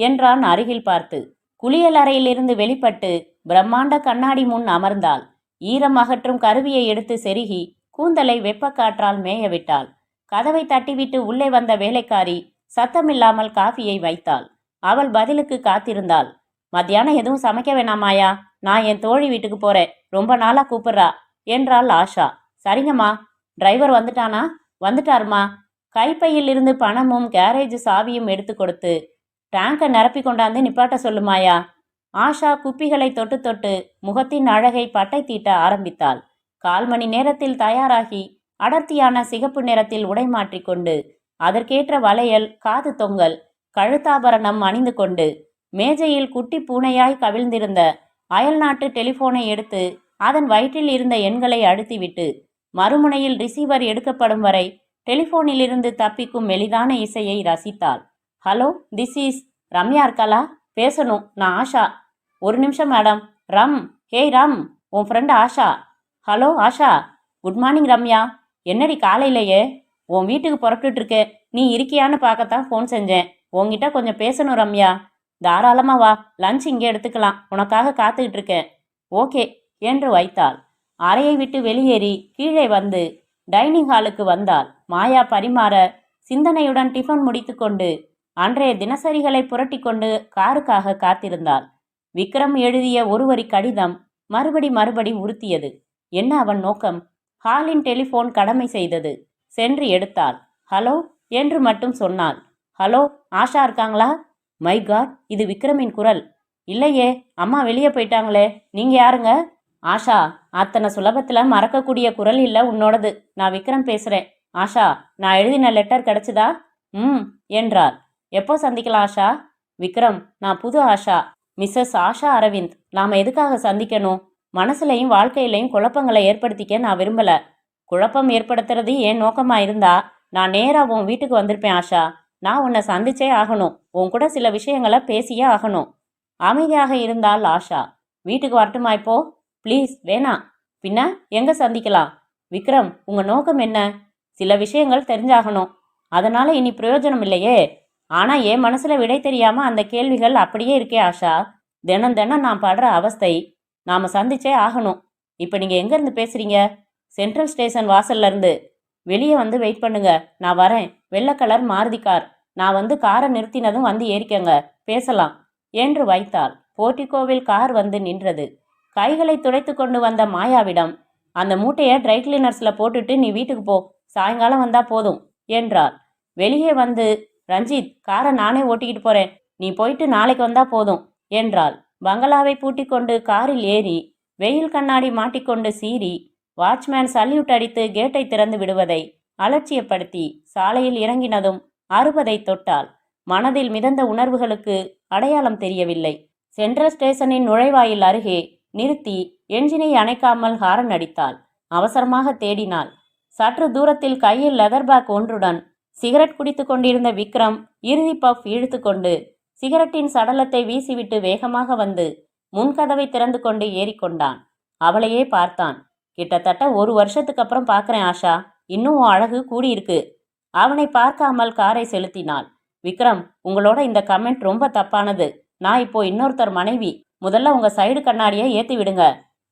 என்றான் அருகில் பார்த்து. குளியல் அறையிலிருந்து வெளிப்பட்டு பிரம்மாண்ட கண்ணாடி முன் அமர்ந்தாள். ஈரம் அகற்றும் கருவியை எடுத்து செருகி கூந்தலை வெப்பக்காற்றால் மேயவிட்டாள். கதவை தட்டிவிட்டு உள்ளே வந்த வேலைக்காரி சத்தமில்லாமல் காஃபியை வைத்தாள். அவள் பதிலுக்கு காத்திருந்தாள். மத்தியானம் எதுவும் சமைக்க வேணாமாயா, நான் என் தோழி வீட்டுக்கு போறேன், ரொம்ப நாளா கூப்பிட்றா என்றாள் ஆஷா. சரிங்கம்மா. டிரைவர் வந்துட்டானா? வந்துட்டாருமா. கைப்பையில் இருந்து பணமும் கேரேஜ் சாவியும் எடுத்து கொடுத்து டேங்கை நிரப்பி கொண்டாந்து நிப்பாட்ட சொல்லுமாயா. ஆஷா குப்பிகளை தொட்டு தொட்டு முகத்தின் அழகை பட்டை தீட்ட ஆரம்பித்தாள். 1/4 மணி நேரத்தில் தயாராகி அடர்த்தியான சிகப்பு நிறத்தில் உடை மாற்றிக்கொண்டு அதற்கேற்ற வளையல், காது தொங்கல், கழுத்தாபரணம் அணிந்து கொண்டு மேஜையில் குட்டி பூனையாய் கவிழ்ந்திருந்த அயல்நாட்டு டெலிஃபோனை எடுத்து அதன் வயிற்றில் இருந்த எண்களை அழுத்திவிட்டு மறுமுனையில் ரிசீவர் எடுக்கப்படும் வரை டெலிஃபோனிலிருந்து தப்பிக்கும் மெலிதான இசையை ரசித்தாள். ஹலோ, திஸ் இஸ் ரம்யா இருக்காளா? பேசணும், நான் ஆஷா. ஒரு நிமிஷம் மேடம். ரம், ஹேய் ரம், உன் friend Asha. Hello Asha. Good morning Ramya. என்னடி காலையிலேயே? உன் வீட்டுக்கு புறப்பட்டுட்டு இருக்கேன். நீ இருக்கியான்னு பார்க்கத்தான் ஃபோன் செஞ்சேன். உன்கிட்ட கொஞ்சம் பேசணும் ரம்யா. தாராளமா வா, லஞ்ச் இங்கே எடுத்துக்கலாம். உனக்காக காத்துக்கிட்டு இருக்கேன். ஓகே என்று வைத்தாள். அறையை விட்டு வெளியேறி கீழே வந்து டைனிங் ஹாலுக்கு வந்தாள். மாயா பரிமாற சிந்தனையுடன் டிஃபன் முடித்து கொண்டு அன்றைய தினசரிகளை புரட்டி கொண்டு காருக்காக காத்திருந்தாள். விக்ரம் எழுதிய ஒரு வரி கடிதம் மறுபடி உறுத்தியது. என்ன அவன் நோக்கம்? ஹாலின் டெலிஃபோன் கடமை செய்தது. சென்று எடுத்தாள். ஹலோ என்று மட்டும் சொன்னாள். ஹலோ, ஆஷா இருக்காங்களா? மை காட், இது விக்ரமின் குரல். இல்லையே, அம்மா வெளியே போயிட்டாங்களே. நீங்க யாருங்க? ஆஷா, அத்தனை சுலபத்தில் மறக்கக்கூடிய குரல் இல்லை உன்னோடது. நான் விக்ரம் பேசுகிறேன். ஆஷா, நான் எழுதின லெட்டர் கிடைச்சதா? என்றார். எப்போ சந்திக்கலாம் ஆஷா? விக்ரம், நான் புது ஆஷா, மிஸ்ஸஸ் ஆஷா அரவிந்த். நாம் எதுக்காக சந்திக்கணும்? மனசுலையும் வாழ்க்கையிலையும் குழப்பங்களை ஏற்படுத்திக்க நான் விரும்பலை. குழப்பம் ஏற்படுத்துறது ஏன் நோக்கமாக இருந்தா நான் நேராக உன் வீட்டுக்கு வந்திருப்பேன் ஆஷா. நான் உன்னை சந்திச்சே ஆகணும். உன் கூட சில விஷயங்களை பேசியே ஆகணும். அமைதியாக இருந்தாள் ஆஷா. வீட்டுக்கு வரட்டுமா இப்போ? ப்ளீஸ் வேணாம். பின்ன எங்கே சந்திக்கலாம்? விக்ரம், உங்கள் நோக்கம் என்ன? சில விஷயங்கள் தெரிஞ்சாகணும். அதனால் இனி பிரயோஜனம் இல்லையே. ஆனால் என் மனசில் விடை தெரியாமல் அந்த கேள்விகள் அப்படியே இருக்கே ஆஷா. தினம் தினம் நான் படுற அவஸ்தை. நாம் சந்திச்சே ஆகணும். இப்போ நீங்கள் எங்கேருந்து பேசுகிறீங்க? சென்ட்ரல் ஸ்டேஷன் வாசல்லேருந்து. வெளியே வந்து வெயிட் பண்ணுங்க, நான் வரேன். வெள்ளை கலர் மாருதி கார். நான் வந்து காரை நிறுத்தினதும் வந்து ஏறிக்கங்க, பேசலாம் என்று வைத்தாள். போர்ட்டிகோவில் கார் வந்து நின்றது. கைகளை துடைத்து கொண்டு வந்த மாயாவிடம், அந்த மூட்டையை ட்ரை கிளீனர்ஸில் போட்டுட்டு நீ வீட்டுக்கு போ, சாயங்காலம் வந்தா போதும் என்றாள். வெளியே வந்து, ரஞ்சித், காரை நானே ஓட்டிக்கிட்டு போறேன், நீ போயிட்டு நாளைக்கு வந்தா போதும் என்றாள். பங்களாவை பூட்டி கொண்டு காரில் ஏறி வெயில் கண்ணாடி மாட்டிக்கொண்டு சீறி வாட்ச்மேன் சல்யூட் அடித்து கேட்டை திறந்து விடுவதை அலட்சியப்படுத்தி சாலையில் இறங்கினதும் 60 தொட்டாள். மனதில் மிதந்த உணர்வுகளுக்கு அடையாளம் தெரியவில்லை. சென்ட்ரல் ஸ்டேஷனின் நுழைவாயில் அருகே நிறுத்தி என்ஜினை அணைக்காமல் ஹாரன் அடித்தாள். அவசரமாக தேடினாள். சற்று தூரத்தில் கையில் லெதர் பேக் ஒன்றுடன் சிகரெட் குடித்து கொண்டிருந்த விக்ரம் இறுதி பஃப் இழுத்து கொண்டு சிகரெட்டின் சடலத்தை வீசிவிட்டு வேகமாக வந்து முன்கதவை திறந்து கொண்டு ஏறிக்கொண்டான். அவளையே பார்த்தான். கிட்டத்தட்ட 1 வருஷத்துக்கு அப்புறம் பார்க்குறேன் ஆஷா, இன்னும் உன் அழகு கூடியிருக்கு. அவனை பார்க்காமல் காரை செலுத்தினாள். விக்ரம், உங்களோட இந்த கமெண்ட் ரொம்ப தப்பானது. நான் இப்போ இன்னொருத்தர் மனைவி. முதல்ல உங்க சைடு கண்ணாடியை ஏற்றி விடுங்க.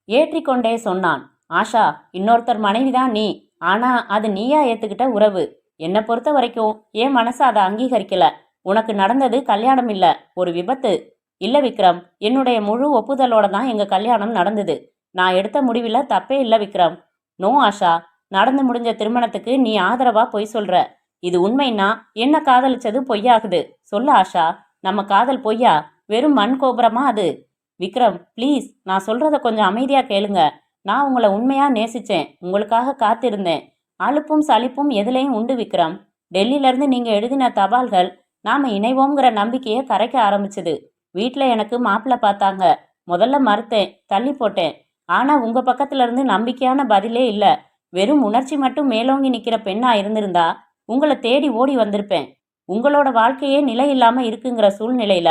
ஏற்றிக்கொண்டே சொன்னான். ஆஷா, இன்னொருத்தர் மனைவிதான் நீ. ஆனா அது நீயா ஏத்துக்கிட்ட உறவு. என்னை பொறுத்த வரைக்கும் என் மனசு அதை அங்கீகரிக்கல. உனக்கு நடந்தது கல்யாணம் இல்ல, ஒரு விபத்து. இல்ல விக்ரம், என்னுடைய முழு ஒப்புதலோட தான் எங்க கல்யாணம் நடந்தது. நான் எடுத்த முடிவில் தப்பே இல்லை விக்ரம். நோ ஆஷா, நடந்து முடிஞ்ச திருமணத்துக்கு நீ ஆதரவா பொய் சொல்ற. இது உண்மைன்னா என்ன காதலிச்சது பொய்யாகுது. சொல்ல ஆஷா, நம்ம காதல் பொய்யா, வெறும் மண் கோபுரமா அது? விக்ரம் ப்ளீஸ், நான் சொல்றத கொஞ்சம் அமைதியா கேளுங்க. நான் உங்களை உண்மையா நேசிச்சேன், உங்களுக்காக காத்திருந்தேன். அலுப்பும் சலிப்பும் எதுலையும் உண்டு விக்ரம். டெல்லியிலேருந்து நீங்கள் எழுதின தபால்கள் நாம இணைவோங்கிற நம்பிக்கையை கரைக்க ஆரம்பிச்சுது. வீட்டில் எனக்கு மாப்பிள்ளை பார்த்தாங்க. முதல்ல மறுத்தேன், தள்ளி போட்டேன். ஆனால் உங்கள் பக்கத்துலேருந்து நம்பிக்கையான பதிலே இல்லை. வெறும் உணர்ச்சி மட்டும் மேலோங்கி நிற்கிற பெண்ணா இருந்திருந்தா உங்களை தேடி ஓடி வந்திருப்பேன். உங்களோட வாழ்க்கையே நிலை இல்லாமல் இருக்குங்கிற சூழ்நிலையில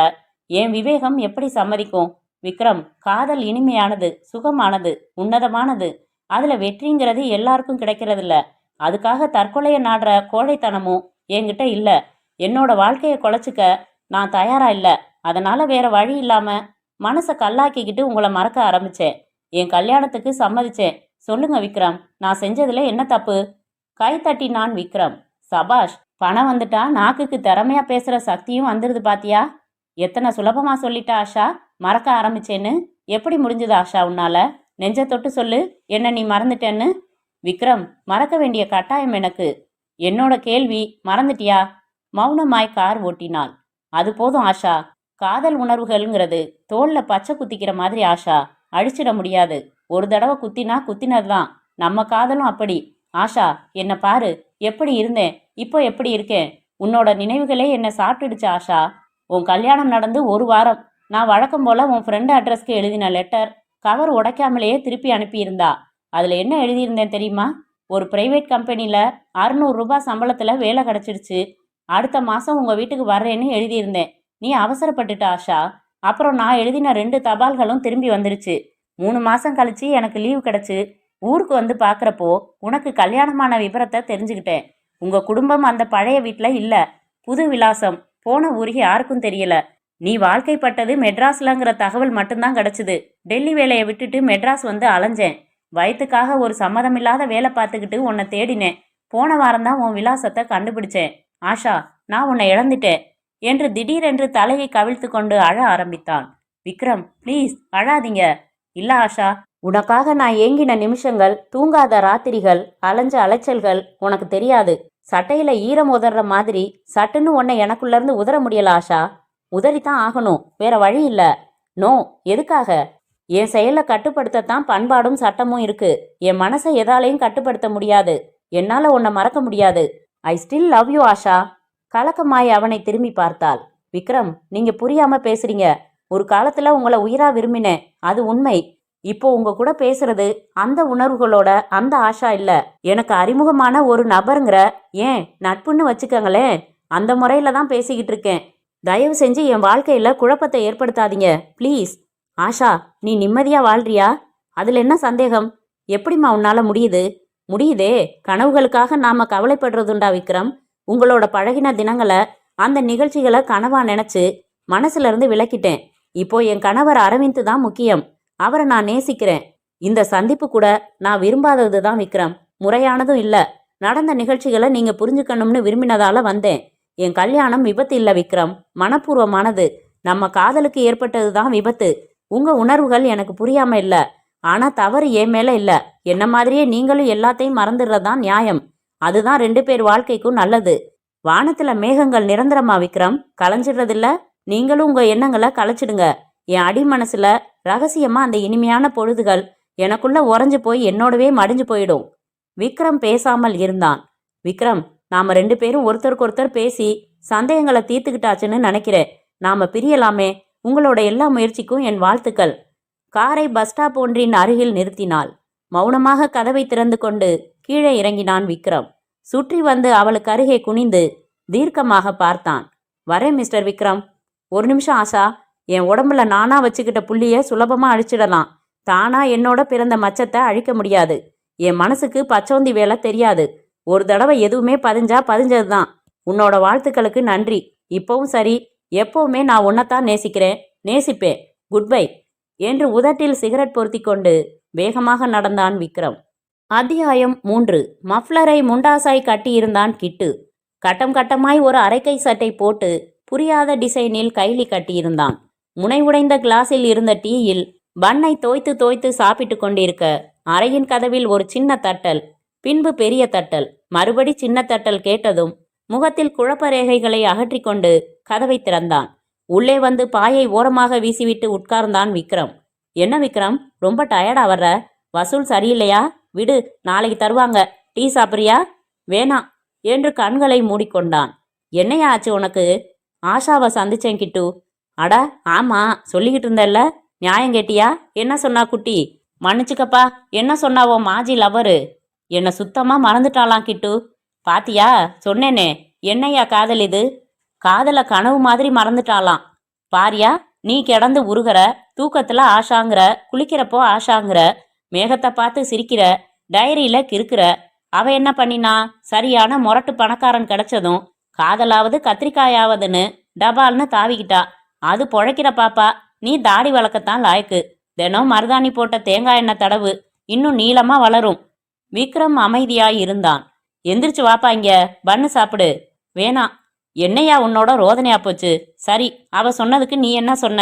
என் விவேகம் எப்படி சம்மதிக்கும்? விக்ரம், காதல் இனிமையானது, சுகமானது, உன்னதமானது. அதில் வெற்றிங்கிறது எல்லாருக்கும் கிடைக்கிறதில்ல. அதுக்காக தற்கொலையை நாடுற கோழைத்தனமும் என்கிட்ட இல்லை. என்னோட வாழ்க்கையை குலைச்சிக்க நான் தயாரா இல்லை. அதனால வேற வழி இல்லாமல் மனசை கல்லாக்கிக்கிட்டு உங்களை மறக்க ஆரம்பித்தேன். என் கல்யாணத்துக்கு சம்மதிச்சேன். சொல்லுங்க விக்ரம், நான் செஞ்சதுல என்ன தப்பு? கை தட்டினான் விக்ரம். சபாஷ், பணம் வந்துட்டா நாக்குக்கு திறமையா பேசுற சக்தியும் வந்துருது பாத்தியா? எத்தனை சுலபமா சொல்லிட்டா ஆஷா, மறக்க ஆரம்பிச்சேன்னு. எப்படி முடிஞ்சது ஆஷா உன்னால? நெஞ்ச தொட்டு சொல்லு, என்ன நீ மறந்துட்டேன்னு. விக்ரம், மறக்க வேண்டிய கட்டாயம் எனக்கு. என்னோட கேள்வி, மறந்துட்டியா? மௌனமாய் கார் ஓட்டினாள். அது போதும் ஆஷா. காதல் உணர்வுகள்ங்கிறது தோல்ல பச்சை குத்திக்கிற மாதிரி ஆஷா, அழிச்சிட முடியாது. ஒரு தடவை குத்தினா குத்தினதுதான். நம்ம காதலும் அப்படி. ஆஷா, என்னை பாரு, எப்படி இருந்தேன், இப்போ எப்படி இருக்கேன். உன்னோட நினைவுகளே என்னை சாப்பிட்டுடுச்சு ஆஷா. உன் கல்யாணம் நடந்து 1 வாரம் நான் வழக்கம் போல உன் ஃப்ரெண்டு அட்ரஸ்க்கு எழுதின லெட்டர் கவர் உடைக்காமலேயே திருப்பி அனுப்பியிருந்தா. அதில் என்ன எழுதியிருந்தேன் தெரியுமா? ஒரு பிரைவேட் கம்பெனியில் 600 ரூபாய் சம்பளத்தில் வேலை கிடச்சிடுச்சு. அடுத்த மாதம் உங்கள் வீட்டுக்கு வர்றேன்னு எழுதியிருந்தேன். நீ அவசரப்பட்டுட்ட ஆஷா. அப்புறம் நான் எழுதின 2 தபால்களும் திரும்பி வந்துருச்சு. 3 மாதம் கழிச்சு எனக்கு லீவு கிடச்சி ஊருக்கு வந்து பார்க்குறப்போ உனக்கு கல்யாணமான விபரத்தை தெரிஞ்சுக்கிட்டேன். உங்கள் குடும்பம் அந்த பழைய வீட்டில் இல்லை. புது விலாசம். போன ஊருக்கு யாருக்கும் தெரியல. நீ வாழ்க்கைப்பட்டது மெட்ராஸ்லங்கிற தகவல் மட்டும்தான் கிடச்சிது. டெல்லி வேலையை விட்டுட்டு மெட்ராஸ் வந்து அலைஞ்சேன். வயிற்றுக்காக ஒரு சம்மதமில்லாத வேலை பார்த்துக்கிட்டு உன்னை தேடினேன். போன வாரம்தான் உன் விலாசத்தை கண்டுபிடிச்சேன். ஆஷா, நான் உன்னை இழந்துட்டேன் என்று திடீரென்று தலையை கவிழ்த்து கொண்டு அழ ஆரம்பித்தான். விக்ரம், ப்ளீஸ் அழாதீங்க. இல்ல ஆஷா, உனக்காக நான் ஏங்கின நிமிஷங்கள், தூங்காத ராத்திரிகள், அலைஞ்ச அலைச்சல்கள் உனக்கு தெரியாது. சட்டையில ஈரம் உதற மாதிரி சட்டுன்னு உன்னை எனக்குள்ளேருந்து உதற முடியல ஆஷா. உதறித்தான் ஆகணும், வேற வழி இல்ல. நோ, எதுக்காக? என் செயலை கட்டுப்படுத்தத்தான் பண்பாடும் சட்டமும் இருக்கு. என் மனசை எதாலையும் கட்டுப்படுத்த முடியாது. என்னால உன்னை மறக்க முடியாது. I still love you Asha. கலக்கமாய் அவனை திரும்பி பார்த்தாள். விக்ரம், நீங்க புரியாம பேசுறீங்க. ஒரு காலத்துல உங்களை உயிரா விரும்பினேன், அது உண்மை. இப்போ உங்க கூட பேசுறது அந்த உணர்வுகளோட அந்த ஆஷா இல்ல. எனக்கு அறிமுகமான ஒரு நபருங்கிற, ஏன் நட்புன்னு வச்சுக்கங்களேன், அந்த முறையில தான் பேசிக்கிட்டு இருக்கேன். தயவு செஞ்சு என் வாழ்க்கையில குழப்பத்தை ஏற்படுத்தாதீங்க ப்ளீஸ். ஆஷா, நீ நிம்மதியா வாழ்றியா? அதுல என்ன சந்தேகம்? எப்படிம்மா உன்னால முடியுது? முடியுதே. கனவுகளுக்காக நாம கவலைப்படுறதுண்டா விக்ரம்? உங்களோட பழகின தினங்களை, அந்த நிகழ்ச்சிகளை கனவா நினைச்சு மனசுல இருந்து விலக்கிட்டேன். இப்போ என் கணவர் அரவிந்த் தான் முக்கியம். அவரை நான் நேசிக்கிறேன். இந்த சந்திப்பு கூட நான் விரும்பாதது தான் விக்ரம். முறையானதும் இல்ல. நடந்த நிகழ்ச்சிகளை நீங்க புரிஞ்சுக்கணும்னு விரும்பினதால வந்தேன். என் கல்யாணம் விபத்து இல்ல விக்ரம், மனப்பூர்வமானது. நம்ம காதலுக்கு ஏற்பட்டது தான் விபத்து. உங்க உணர்வுகள் எனக்கு புரியாம இல்ல. ஆனா தவறு என் மேல இல்ல. என்ன மாதிரியே நீங்களும் எல்லாத்தையும் மறந்துடுறதான் நியாயம். அதுதான் 2 பேர் வாழ்க்கைக்கும் நல்லது. வானத்துல மேகங்கள் நிரந்தரமா விக்ரம், கலைஞ்சிடுறதில்ல. நீங்களும் உங்க எண்ணங்களை கலைச்சிடுங்க. என் அடி மனசுல ரகசியமா அந்த இனிமையான பொழுதுகள் எனக்குள்ள உறைஞ்சு போய் என்னோடவே மடிஞ்சு போயிடும். விக்ரம் பேசாமல் இருந்தான். விக்ரம், நாம 2 பேரும் ஒருத்தருக்கொருத்தர் பேசி சந்தேகங்களை தீர்த்துக்கிட்டாச்சுன்னு நினைக்கிறேன். நாம பிரியலாமே. உங்களோட எல்லா முயற்சிக்கும் என் வாழ்த்துக்கள். காரை பஸ் ஸ்டாப் ஒன்றின் அருகில் நிறுத்தினாள். மௌனமாக கதவை திறந்து கொண்டு கீழே இறங்கினான் விக்ரம். சுற்றி வந்து அவளுக்கு அருகே குனிந்து தீர்க்கமாக பார்த்தான். வரேன் மிஸ்டர் விக்ரம். ஒரு நிமிஷம் ஆஷா. என் உடம்புல நானா வச்சுக்கிட்ட புள்ளிய சுலபமா அழிச்சிடலாம். தானா என்னோட பிறந்த மச்சத்தை அழிக்க முடியாது. என் மனசுக்கு பச்சோந்தி வேலை தெரியாது. ஒரு தடவை எதுவுமே பதிஞ்சா பதிஞ்சதுதான். உன்னோட வாழ்த்துக்களுக்கு நன்றி. இப்பவும் சரி, எப்பவுமே நான் உன்னைத்தான் நேசிக்கிறேன், நேசிப்பேன். குட் பை என்று உதட்டில் சிகரெட் பொருத்தி கொண்டு வேகமாக நடந்தான் விக்ரம். அத்தியாயம் 3. மஃப்ளரை முண்டாசாய் கட்டியிருந்தான் கிட்டு. கட்டம் கட்டமாய் ஒரு அரைக்கை சட்டை போட்டு புரியாத டிசைனில் கைலி கட்டியிருந்தான். முனை உடைந்த கிளாஸில் இருந்த டீயில் பண்ணை தோய்த்து தோய்த்து சாப்பிட்டு கொண்டிருக்க அறையின் கதவில் ஒரு சின்ன தட்டல், பின்பு பெரிய தட்டல், மறுபடி சின்ன தட்டல் கேட்டதும் முகத்தில் குழப்ப ரேகைகளை அகற்றி கொண்டு கதவை திறந்தான். உள்ளே வந்து பாயை ஓரமாக வீசிவிட்டு உட்கார்ந்தான் விக்ரம். என்ன விக்ரம், ரொம்ப டயர்டா வர்ற? வசூல் சரியில்லையா? விடு, நாளைக்கு தருவாங்க. டீ சாப்பிட்றியா? வேணாம் என்று கண்களை மூடிக்கொண்டான். என்னையா ஆச்சு உனக்கு? ஆஷாவை சந்திச்சேன் கிட்டு. அட ஆமா, சொல்லிக்கிட்டு இருந்தல்ல, நியாயம் கேட்டியா? என்ன சொன்னா குட்டி? மன்னிச்சுக்கப்பா, என்ன சொன்னாவோ மாஜி லவரு? என்னை சுத்தமா மறந்துட்டாலாம் கிட்டு. பாத்தியா, சொன்னேனே. என்னையா காதல் இது? காதல கனவு மாதிரி மறந்துட்டாலாம். பாரியா, நீ கிடந்து உருகிற, தூக்கத்துல ஆஷாங்கிற, குளிக்கிறப்போ ஆஷாங்கிற, மேகத்தை பார்த்து சிரிக்கிற, டைரியில கிறுக்கிற. அவ என்ன பண்ணினா? சரியான முரட்டு பணக்காரன் கிடைச்சதும் காதலாவது கத்திரிக்காயாவதுன்னு டபால்னு தாவிக்கிட்டா. அது பொழைக்கிற பாப்பா. நீ தாடி வளர்க்கத்தான் லாய்க்கு. தினம் மருதாணி போட்ட தேங்காய் எண்ணெய் தடவு, இன்னும் நீளமா வளரும். விக்ரம் அமைதியாய் இருந்தான். எந்திரிச்சு வாப்பா, இங்க பண்ணு சாப்பிடு. வேணாம். என்னையா உன்னோட ரோதனையா போச்சு? சரி, அவ சொன்னதுக்கு நீ என்ன சொன்ன?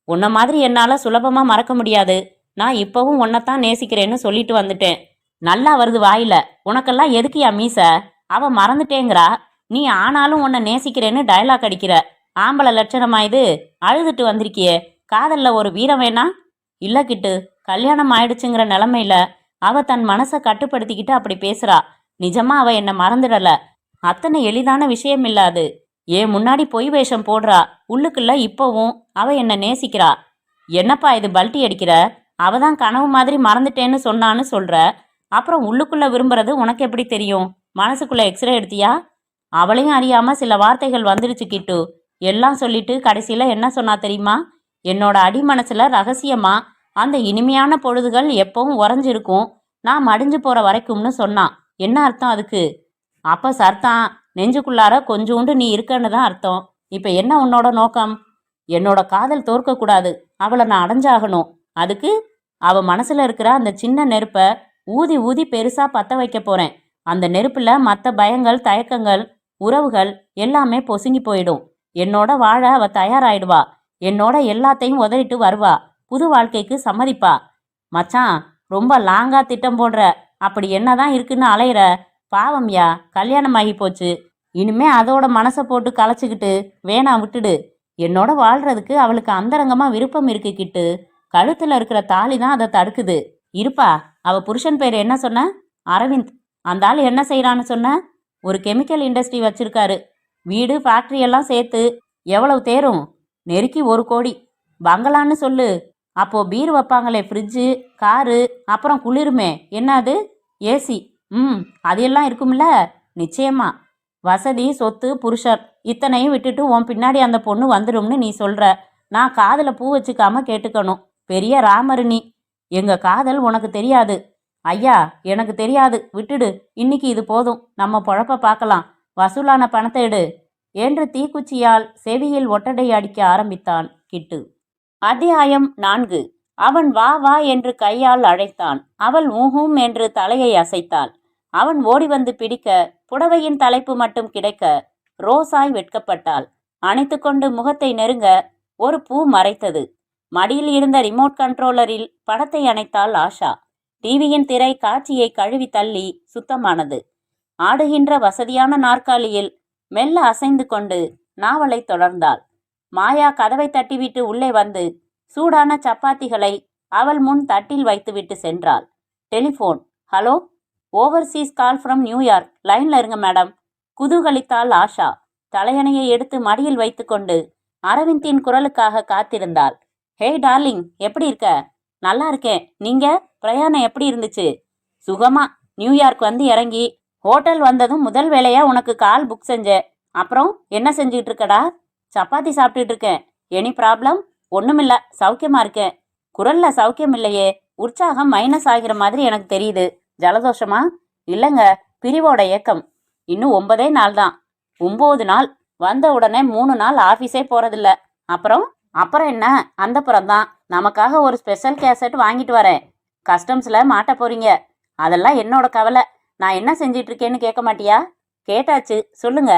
உன்ன மாதிரி என்னால சுலபமா மறக்க முடியாது. நான் இப்பவும் உன்னைத்தான் நேசிக்கிறேன்னு சொல்லிட்டு வந்துட்டேன். நல்லா வருது வாயில. உனக்கெல்லாம் எதுக்குயா மீச? அவ மறந்துட்டேங்கிறா. நீ ஆனாலும் உன்னை நேசிக்கிறேன்னு டயலாக் அடிக்கிற. ஆம்பளை லட்சணமா இது? அழுதுட்டு வந்திருக்கியே. காதல்ல ஒரு வீரம் வேணா? இல்ல கிட்டு, கல்யாணம் ஆயிடுச்சுங்கிற நிலைமையில அவ தன் மனசை கட்டுப்படுத்திக்கிட்டு அப்படி பேசுறா. நிஜமா அவ என்ன மறந்துடல. அத்தனை எளிதான விஷயம் இல்லாது. ஏன் முன்னாடி பொய் வேஷம் போடுறா. உள்ளுக்குள்ள இப்பவும் அவ என்ன நேசிக்கிறா. என்னப்பா இது பல்ட்டி அடிக்கிற? அவதான் கனவு மாதிரி மறந்துட்டேன்னு சொன்னான்னு சொல்ற. அப்புறம் உள்ளுக்குள்ள விரும்புறது உனக்கு எப்படி தெரியும்? மனசுக்குள்ள எக்ஸ்ரே எடுத்தியா? அவளையும் அறியாம சில வார்த்தைகள் வந்துடுச்சு கிட்டு. எல்லாம் சொல்லிட்டு கடைசியில என்ன சொன்னா தெரியுமா? என்னோட அடி மனசுல ரகசியமா அந்த இனிமையான பொழுதுகள் எப்பவும் உறைஞ்சிருக்கும், நான் மடிஞ்சு போற வரைக்கும்னு சொன்னான். என்ன அர்த்தம் அதுக்கு? அப்ப சர்தான் நெஞ்சுக்குள்ளார கொஞ்சோண்டு நீ இருக்கன்னு தான் அர்த்தம். இப்ப என்ன உன்னோட நோக்கம்? என்னோட காதல் தோற்கக்கூடாது, அவளை நான் அடைஞ்சாகணும். அதுக்கு அவ மனசுல இருக்கிற அந்த சின்ன நெருப்ப ஊதி ஊதி பெருசா பத்த வைக்க போறேன். அந்த நெருப்புல மற்ற பயங்கள், தயக்கங்கள், உறவுகள் எல்லாமே பொசுங்கி போயிடும். என்னோட வாழ அவ தயாராயிடுவா. என்னோட எல்லாத்தையும் உதறிட்டு வருவா. புது வாழ்க்கைக்கு சம்மதிப்பா. மச்சான், ரொம்ப லாங்கா திட்டம் போடுற. அப்படி என்னதான் இருக்குன்னு அலையிற? பாவம்யா, கல்யாணம் ஆகி போச்சு. இனிமே அதோட மனசை போட்டு களைச்சிக்கிட்டு வேணாம், விட்டுடு. என்னோட வாழ்றதுக்கு அவளுக்கு அந்தரங்கமா விருப்பம் இருக்கு கிட்டு. கழுத்துல இருக்கிற தாலி தான் அதை தடுக்குது. இருப்பா. அவ புருஷன் பேர் என்ன சொன்ன? அரவிந்த். அந்த ஆள் என்ன செய்யறான்னு சொன்ன? ஒரு கெமிக்கல் இண்டஸ்ட்ரி வச்சிருக்காரு. வீடு, ஃபேக்டரி எல்லாம் சேர்த்து எவ்வளவு தேரும்? நெருக்கி 1 கோடி. பங்களான்னு சொல்லு. அப்போ பீர் வைப்பாங்களே, ஃப்ரிட்ஜு, காரு, அப்புறம் குளிருமே, என்ன அது? ஏசி. அது எல்லாம் இருக்கும்ல? நிச்சயமா. வசதி, சொத்து, புருஷர் இத்தனையும் விட்டுட்டு உன் பின்னாடி அந்த பொண்ணு வந்துடும்னு நீ சொல்ற. நான் காதில் பூ வச்சுக்காம கேட்டுக்கணும். பெரிய ராமரு நீ. எங்க காதல் உனக்கு தெரியாது. ஐயா, எனக்கு தெரியாது, விட்டுடு. இன்னைக்கு இது போதும், நம்ம பொழப்ப பார்க்கலாம். வசூலான பணத்தை எடு என்று தீக்குச்சியால் செவியில் ஒட்டடை அடிக்க ஆரம்பித்தான் கிட்டு. அத்தியாயம் 4. அவன் வா வா என்று கையால் அழைத்தான். அவள் ஊஹூம் என்று தலையை அசைத்தாள். அவன் ஓடி வந்து பிடிக்க, புடவையின் தலைப்பு மட்டும் கிடைக்க ரோசாய் வெட்கப்பட்டாள். அணைத்து கொண்டு முகத்தை நெருங்க ஒரு பூ மறைத்தது. மடியில் இருந்த ரிமோட் கண்ட்ரோலரில் படத்தை அணைத்தாள் ஆஷா. டிவியின் திரை காட்சியை கழுவி தள்ளி சுத்தமானது. ஆடுகின்ற வசதியான நாற்காலியில் மெல்ல அசைந்து கொண்டு நாவலை தொடர்ந்தாள். மாயா கதவை தட்டிவிட்டு உள்ளே வந்து சூடான சப்பாத்திகளை அவள் முன் தட்டில் வைத்துவிட்டு சென்றாள். Telephone. Hello, Overseas call from New York. லைன்ல இருங்க மேடம். குதூகலித்தாள் ஆஷா. தலையணையை எடுத்து மடியில் வைத்துக்கொண்டு அரவிந்தின் குரலுக்காக காத்திருந்தாள். ஹேய் டார்லிங், எப்படி இருக்க? நல்லா இருக்கேன். நீங்க? பிரயாணம் எப்படி இருந்துச்சு? சுகமா. நியூயார்க் வந்து இறங்கி ஹோட்டல் வந்ததும் முதல் வேலையா உனக்கு கால் புக் செஞ்சேன். அப்புறம் என்ன செஞ்சுட்டு இருக்கடா? சப்பாத்தி சாப்பிட்டுட்டு இருக்கேன். Any problem? ஒண்ணுமில்ல, சௌக்கியமா இருக்கேன். குரல்ல சௌக்கியம் இல்லையே. உற்சாகம் மைனஸ் ஆகிற மாதிரி எனக்கு தெரியுது. ஜலதோஷமா? இல்லைங்க, பிரிவோட ஏக்கம். இன்னும் 9 நாள் தான். 9 நாள். வந்த உடனே 3 நாள் ஆஃபீஸே போறதில்ல. அப்புறம் என்ன? அந்த புறம்தான். நமக்காக ஒரு ஸ்பெஷல் கேசட் வாங்கிட்டு வரேன். கஸ்டம்ஸ்ல மாட்ட போறீங்க. அதெல்லாம் என்னோட கவலை. நான் என்ன செஞ்சிட்டு இருக்கேன்னு கேட்க மாட்டியா? கேட்டாச்சு, சொல்லுங்க.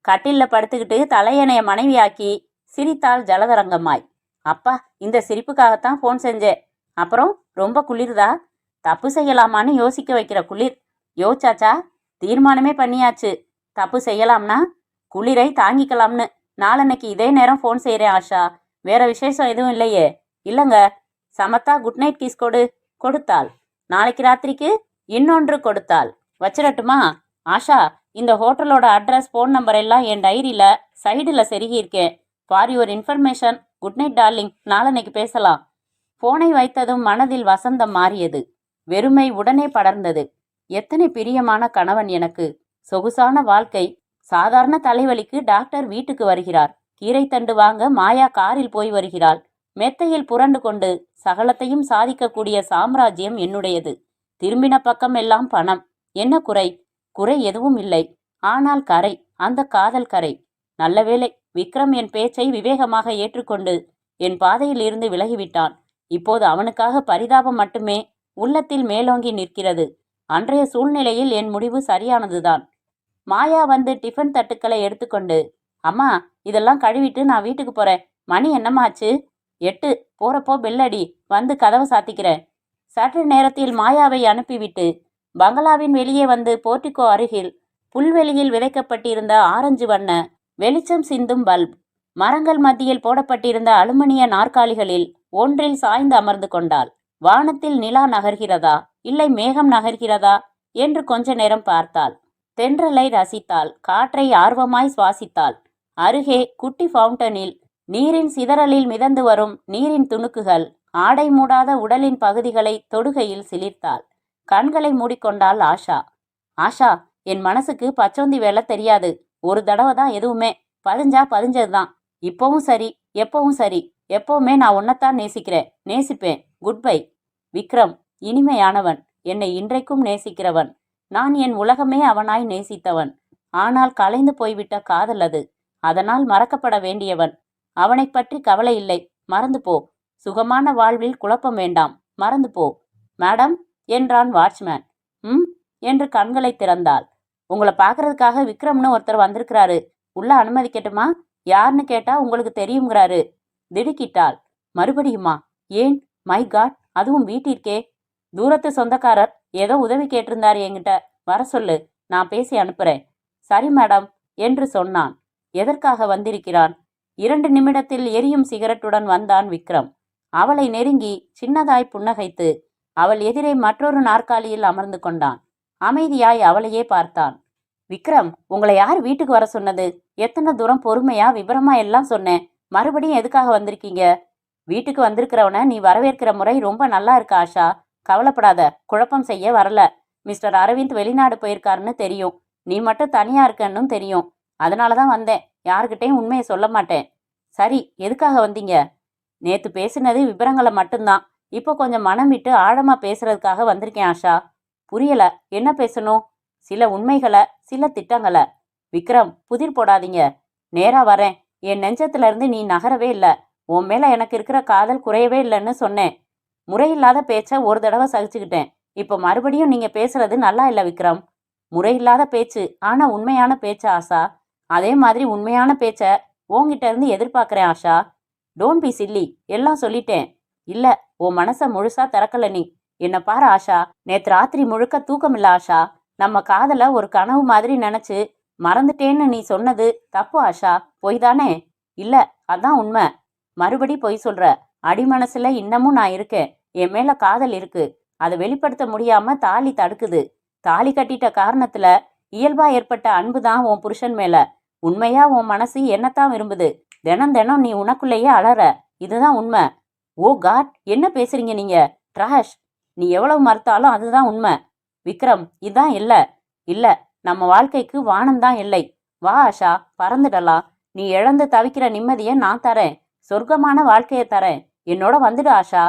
கட்டில்ல படுத்துக்கிட்டு தலையணைய மனைவியாக்கி சிரித்தாள் ஜலதரங்கம்மாய். அப்பா, இந்த சிரிப்புக்காகத்தான் ஃபோன் செஞ்சேன். அப்புறம் ரொம்ப குளிர்தா? தப்பு செய்யலாமான்னு யோசிக்க வைக்கிற குளிர். யோசிச்சாச்சா? தீர்மானமே பண்ணியாச்சு. தப்பு செய்யலாம்னா குளிரை தாங்கிக்கலாம்னு. நாளன்னைக்கு இதே நேரம் ஃபோன் செய்கிறேன் ஆஷா. வேற விசேஷம் எதுவும் இல்லையே? இல்லைங்க. சமத்தா குட் நைட் கிஸ் கொடு. கொடுத்தாள். நாளைக்கு ராத்திரிக்கு இன்னொன்று கொடுத்தாள். வச்சிடட்டுமா? ஆஷா, இந்த ஹோட்டலோட அட்ரஸ், ஃபோன் நம்பர் எல்லாம் என் டைரியில சைடில் செருகியிருக்கேன். For your information. Good night darling. நாளன்னைக்கு பேசலாம். போனை வைத்ததும் மனதில் வசந்தம் மாறியது. வெறுமை உடனே படர்ந்தது. எத்தனை பிரியமான கணவன் எனக்கு. சொகுசான வாழ்க்கை. சாதாரண தலைவலிக்கு டாக்டர் வீட்டுக்கு வருகிறார். கீரைத்தண்டு வாங்க மாயா காரில் போய் வருகிறாள். மெத்தையில் புரண்டு கொண்டு சகலத்தையும் சாதிக்கக்கூடிய சாம்ராஜ்யம் என்னுடையது. திரும்பின பக்கம் எல்லாம் பணம். என்ன குறை? குறை எதுவும் இல்லை. ஆனால் கரை, அந்த காதல் கரை. நல்லவேளை விக்ரம் என் பேச்சை விவேகமாக ஏற்றுக்கொண்டு என் பாதையில் இருந்து விலகிவிட்டான். இப்போது அவனுக்காக பரிதாபம் மட்டுமே உள்ளத்தில் மேலோங்கி நிற்கிறது. அன்றைய சூழ்நிலையில் என் முடிவு சரியானதுதான். மாயா வந்து டிஃபன் தட்டுக்களை எடுத்துக்கொண்டு, அம்மா, இதெல்லாம் கழுவிட்டு நான் வீட்டுக்கு போறேன். மணி என்னமாச்சு? 8. போறப்போ பெல்லடி. வந்து கதவை சாத்திக்கிறேன். சற்று நேரத்தில் மாயாவை அனுப்பிவிட்டு பங்களாவின் வெளியே வந்து போர்ட்டிகோ அருகில் புல்வெளியில் விதைக்கப்பட்டிருந்த ஆரஞ்சு வண்ண வெளிச்சம் சிந்தும் பல்ப், மரங்கள் மத்தியில் போடப்பட்டிருந்த அலுமினிய நாற்காலிகளில் ஒன்றில் சாய்ந்து அமர்ந்து கொண்டாள். வானத்தில் நிலா நகர்கிறதா, இல்லை மேகம் நகர்கிறதா என்று கொஞ்ச நேரம் பார்த்தாள். தென்றலை ரசித்தாள். காற்றை ஆர்வமாய் சுவாசித்தாள். அருகே குட்டி ஃபவுண்டனில் நீரின் சிதறலில் மிதந்து வரும் நீரின் துணுக்குகள் ஆடை மூடாத உடலின் பகுதிகளை தொடுகையில் சிலிர்த்தாள். கண்களை மூடிக்கொண்டாள் ஆஷா. ஆஷா, என் மனசுக்கு பச்சோந்தி வேலை தெரியாது. ஒரு தடவை தான் எதுவுமே. பதிஞ்சா பதிஞ்சதுதான். இப்பவும் சரி, எப்பவும் சரி. எப்பவுமே நான் உன்னைத்தான் நேசிக்கிறேன், நேசிப்பேன். Goodbye. விக்ரம் இனிமையானவன், என்னை இன்றைக்கும் நேசிக்கிறவன். நான் என் உலகமே அவனாய் நேசித்தவன். ஆனால் கலைந்து போய்விட்ட காதல் அது. அதனால் மறக்கப்பட வேண்டியவன். அவனை பற்றி கவலை இல்லை, மறந்து போ. சுகமான வாழ்வில் குழப்பம் வேண்டாம், மறந்து போ. மேடம் என்றான் வாட்ச்மேன். ம் என்று கண்களை திறந்தாள். உங்களை பார்க்கறதுக்காக விக்ரம்னு ஒருத்தர் வந்திருக்கிறாரு. உள்ள அனுமதிக்கட்டுமா? யாருன்னு கேட்டா உங்களுக்கு தெரியுங்கிறாரு. திடுக்கிட்டாள். மறுபடியுமா? ஏன்? மை காட், அதுவும் வீட்டிற்கே. தூரத்து சொந்தக்காரர். ஏதோ உதவி கேட்டிருந்தாரு என்கிட்ட. வர சொல்லு, நான் பேசி அனுப்புறேன். சரி மேடம் என்று சொன்னான். எதற்காக வந்திருக்கிறான்? 2 நிமிடத்தில் எரியும் சிகரெட்டுடன் வந்தான் விக்ரம். அவளை நெருங்கி சின்னதாய் புன்னகைத்து அவள் எதிரே மற்றொரு நாற்காலியில் அமர்ந்து கொண்டான். அமைதியாய் அவளையே பார்த்தான். விக்ரம், உங்களை யார் வீட்டுக்கு வர சொன்னது? எத்தனை தூரம் பொறுமையா விவரமா எல்லாம் சொன்னேன். மறுபடியும் எதுக்காக வந்திருக்கீங்க? வீட்டுக்கு வந்திருக்கிறவனை நீ வரவேற்கிற முறை ரொம்ப நல்லா இருக்கு ஆஷா. கவலைப்படாத, குழப்பம் செய்ய வரல. மிஸ்டர் அரவிந்த் வெளிநாடு போயிருக்காருன்னு தெரியும். நீ மட்டும் தனியா இருக்கன்னும் தெரியும். அதனாலதான் வந்தேன். யாருக்கிட்டையும் உண்மையை சொல்ல மாட்டேன். சரி, எதுக்காக வந்தீங்க? நேத்து பேசினது விவரங்களை மட்டும்தான். இப்போ கொஞ்சம் மனம் விட்டு ஆழமா பேசுறதுக்காக வந்திருக்கேன் ஆஷா. புரியல, என்ன பேசணும்? சில உண்மைகளை, சில திட்டங்களை. விக்ரம், புதிர் போடாதீங்க. நேரா வரேன். என் நெஞ்சத்துல இருந்து நீ நகரவே இல்லை. உன் மேல எனக்கு இருக்கிற காதல் குறையவே இல்லைன்னு சொன்னேன். முறையில்லாத பேச்ச ஒரு தடவை சகிச்சுக்கிட்டேன். இப்போ மறுபடியும் நீங்க பேசுறது நல்லா இல்லை விக்ரம். முறையில்லாத பேச்சு, ஆனா உண்மையான பேச்ச ஆஷா. அதே மாதிரி உண்மையான பேச்ச உன்கிட்ட இருந்து எதிர்பார்க்கிறேன் ஆஷா. டோன்ட் பி சில்லி, எல்லாம் சொல்லிட்டேன். இல்ல, உன் மனச முழுசா திறக்கல நீ. என்ன பாரு ஆஷா, நேத்து ராத்திரி முழுக்க தூக்கம் இல்ல ஆஷா. நம்ம காதல ஒரு கனவு மாதிரி நினைச்சு மறந்துட்டேன்னு நீ சொன்னது தப்பு ஆஷா. பொய் தானே? இல்ல, அதான் உண்மை. மறுபடி பொய் சொல்ற. அடிமனசுல இன்னமும் நான் இருக்கேன். என் மேல காதல் இருக்கு. அதை வெளிப்படுத்த முடியாம தாலி தடுக்குது. தாலி கட்டிட்ட காரணத்துல இயல்பா ஏற்பட்ட அன்பு தான் உன் புருஷன் மேல. உண்மையா உன் மனசு என்னத்தான் விரும்புது. தினம் தினம் நீ உனக்குள்ளேயே அலற. இதுதான் உண்மை. ஓ காட், என்ன பேசுறீங்க நீங்க? ட்ராஷ். நீ எவ்வளவு மறுத்தாலும் அதுதான் உண்மை. விக்ரம், இதான் இல்ல. இல்ல, நம்ம வாழ்க்கைக்கு வானம்தான் இல்லை. வா ஆஷா, பறந்துடலாம். நீ இழந்து தவிக்கிற நிம்மதியை நான் தரேன். சொர்க்கமான வாழ்க்கையை தரேன். என்னோட வந்துடு ஆஷா.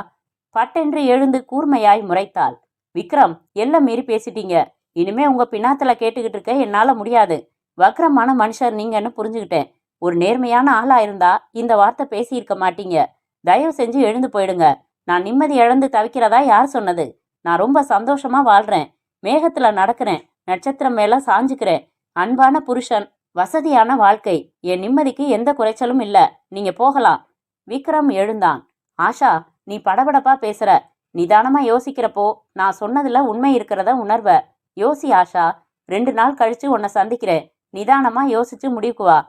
பட்டென்று எழுந்து கூர்மையாய் முறைத்தாள். விக்ரம், எல்லாம் மீறி பேசிட்டீங்க. இனிமே உங்க பின்னாத்துல கேட்டுக்கிட்டு இருக்க என்னால முடியாது. வக்ரமான மனுஷர் நீங்கன்னு புரிஞ்சுக்கிட்டேன். ஒரு நேர்மையான ஆளா இருந்தா இந்த வார்த்தை பேசியிருக்க மாட்டீங்க. தயவு செஞ்சு எழுந்து போயிடுங்க. நான் நிம்மதி இழந்து தவிக்கிறதா யார் சொன்னது? நான் ரொம்ப சந்தோஷமா வாழ்றேன். மேகத்துல நடக்கிறேன். நட்சத்திரம் மேல சாஞ்சுக்கிறேன். அன்பான புருஷன், வசதியான வாழ்க்கை. என் நிம்மதிக்கு எந்த குறைச்சலும் இல்ல. நீங்க போகலாம். விக்ரம் எழுந்தான். ஆஷா, நீ படபடப்பா பேசுற. நிதானமா யோசிக்கிறப்போ நான் சொன்னதுல உண்மை இருக்கிறத உணர்வ. யோசி ஆஷா. 2 நாள் கழிச்சு உன்னை சந்திக்கிறேன். நிதானமா யோசிச்சு முடிவுக்கு வா.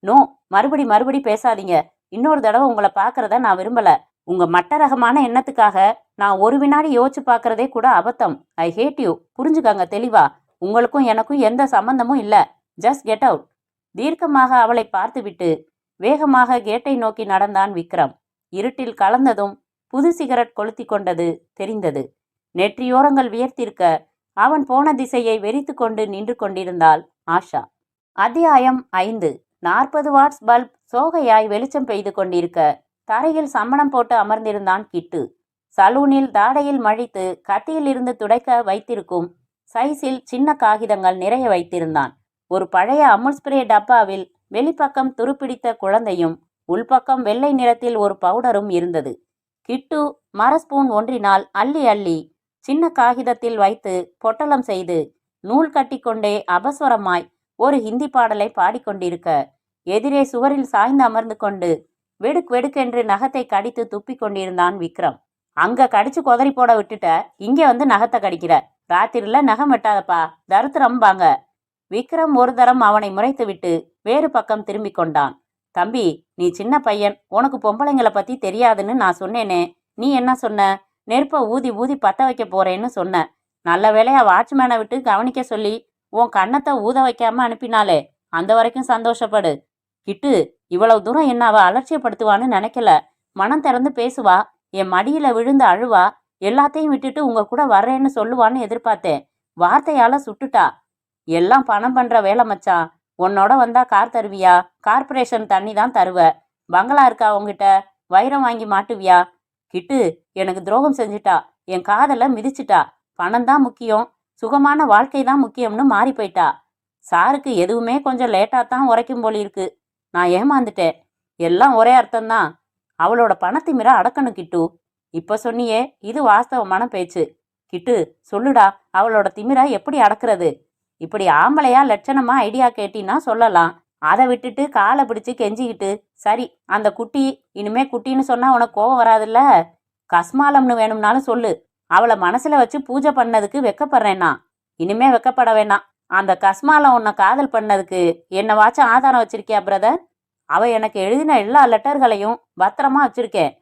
நோ, மறுபடி பேசாதீங்க. இன்னொரு தடவை உங்களை பார்க்கறத நான் விரும்பல. உங்க மட்ட ரகமான எண்ணத்துக்காக நான் ஒரு வினாடி யோசிச்சு பார்க்கறதே கூட அபத்தம். ஐ ஹேட் யூ. புரிஞ்சுக்கங்க தெளிவா. உங்களுக்கும் எனக்கும் எந்த சம்பந்தமும் இல்ல. Just get out. தீர்க்கமாக அவளை பார்த்துவிட்டு வேகமாக கேட்டை நோக்கி நடந்தான் விக்ரம். இருட்டில் கலந்ததும் புது சிகரெட் கொளுத்தி கொண்டது தெரிந்தது. நெற்றியோரங்கள் வியர்த்திருக்க அவன் போன திசையை வெறித்து கொண்டு நின்று கொண்டிருந்தாள் ஆஷா. அத்தியாயம் 5. 40 வாட்ஸ் பல்ப் சோகையாய் வெளிச்சம் பெய்து கொண்டிருக்க தரையில் சம்மணம் போட்டு அமர்ந்திருந்தான் கிட்டு. சலூனில் தாடையில் மழித்து கத்தியில் இருந்து துடைக்க வைத்திருக்கும் சைஸில் சின்ன காகிதங்கள் நிறைய வைத்திருந்தான். ஒரு பழைய அமுல் ஸ்ப்ரே டப்பாவில் வெளிப்பக்கம் துருப்பிடித்த குழந்தையும் உள்பக்கம் வெள்ளை நிறத்தில் ஒரு பவுடரும் இருந்தது. கிட்டு மரஸ்பூன் ஒன்றினால் அள்ளி அள்ளி சின்ன காகிதத்தில் வைத்து பொட்டலம் செய்து நூல் கட்டிக்கொண்டே அபஸ்வரமாய் ஒரு ஹிந்தி பாடலை பாடிக்கொண்டிருக்க எதிரே சுவரில் சாய்ந்து அமர்ந்து கொண்டு வெடுக் வெடுக்கென்று நகத்தை கடித்து துப்பி கொண்டிருந்தான் விக்ரம். அங்க கடிச்சு கொதறி போட விட்டுட்ட, இங்க வந்து நகத்தை கடிக்கிற. ராத்திரில நகம் வெட்டாதப்பா, தருத்திரம்பாங்க. விக்ரம் ஒரு தரம் அவனை முறைத்து விட்டு வேறு பக்கம் திரும்பி கொண்டான். தம்பி, நீ சின்ன பையன், உனக்கு பொம்பளைங்களை பத்தி தெரியாதுன்னு நான் சொன்னேனே. நீ என்ன சொன்ன? நெருப்ப ஊதி ஊதி பத்த வைக்க போறேன்னு சொன்ன. நல்ல வேலையா வாட்ச்மேனை விட்டு கவனிக்க சொல்லி உன் கண்ணத்தை ஊத வைக்காம அனுப்பினாலே, அந்த வரைக்கும் சந்தோஷப்படு. கிட்டு, இவ்வளவு தூரம் என்ன அவ அலட்சியப்படுத்துவான்னு நினைக்கல. மனம் திறந்து பேசுவா. என் மடியில விழுந்து அழுவா. எல்லாத்தையும் விட்டுட்டு உங்க கூட வர்றேன்னு சொல்லுவான்னு எதிர்பார்த்தேன். வார்த்தையால சுட்டுட்டா. எல்லாம் பணம் பண்ற வேலை மச்சான். உன்னோட வந்தா கார் தருவியா? கார்ப்பரேஷன் தண்ணி தான் தருவ. பங்களா இருக்கா உங்ககிட்ட? வைரம் வாங்கி மாட்டுவியா? கிட்டு எனக்கு துரோகம் செஞ்சுட்டா. என் காதல மிதிச்சிட்டா. பணம் தான் முக்கியம், சுகமான வாழ்க்கை தான் முக்கியம்னு மாறி போயிட்டா. சாருக்கு எதுவுமே கொஞ்சம் லேட்டா தான் உரைக்கும் போல இருக்கு. நான் ஏமாந்துட்டேன். எல்லாம் ஒரே அர்த்தம்தான். அவளோட பணத்திமிர அடக்கணும் கிட்டு. இப்ப சொன்னியே, இது வாஸ்தவமான பேச்சு. கிட்டு சொல்லுடா, அவளோட திமிர எப்படி அடக்குறது? இப்படி ஆம்பளையா லட்சணமா ஐடியா கேட்டினா சொல்லலாம். அதை விட்டுட்டு காலை பிடிச்சு கெஞ்சிக்கிட்டு, சரி அந்த குட்டி, இனிமே குட்டின்னு சொன்னா உனக்கு கோவம் வராதுல்ல? கஸ்மாலம்னு வேணும்னாலும் சொல்லு. அவளை மனசுல வச்சு பூஜை பண்ணதுக்கு வெக்கப்படுறேன்னா. இனிமே வெக்கப்பட வேணாம். அந்த கஸ்மாலம் உன்னை காதல் பண்ணதுக்கு என்னவாச்சும் ஆதாரம் வச்சிருக்கியா பிரதர்? அவ எனக்கு எழுதின எல்லா லெட்டர்களையும் பத்திரமா வச்சிருக்கேன்.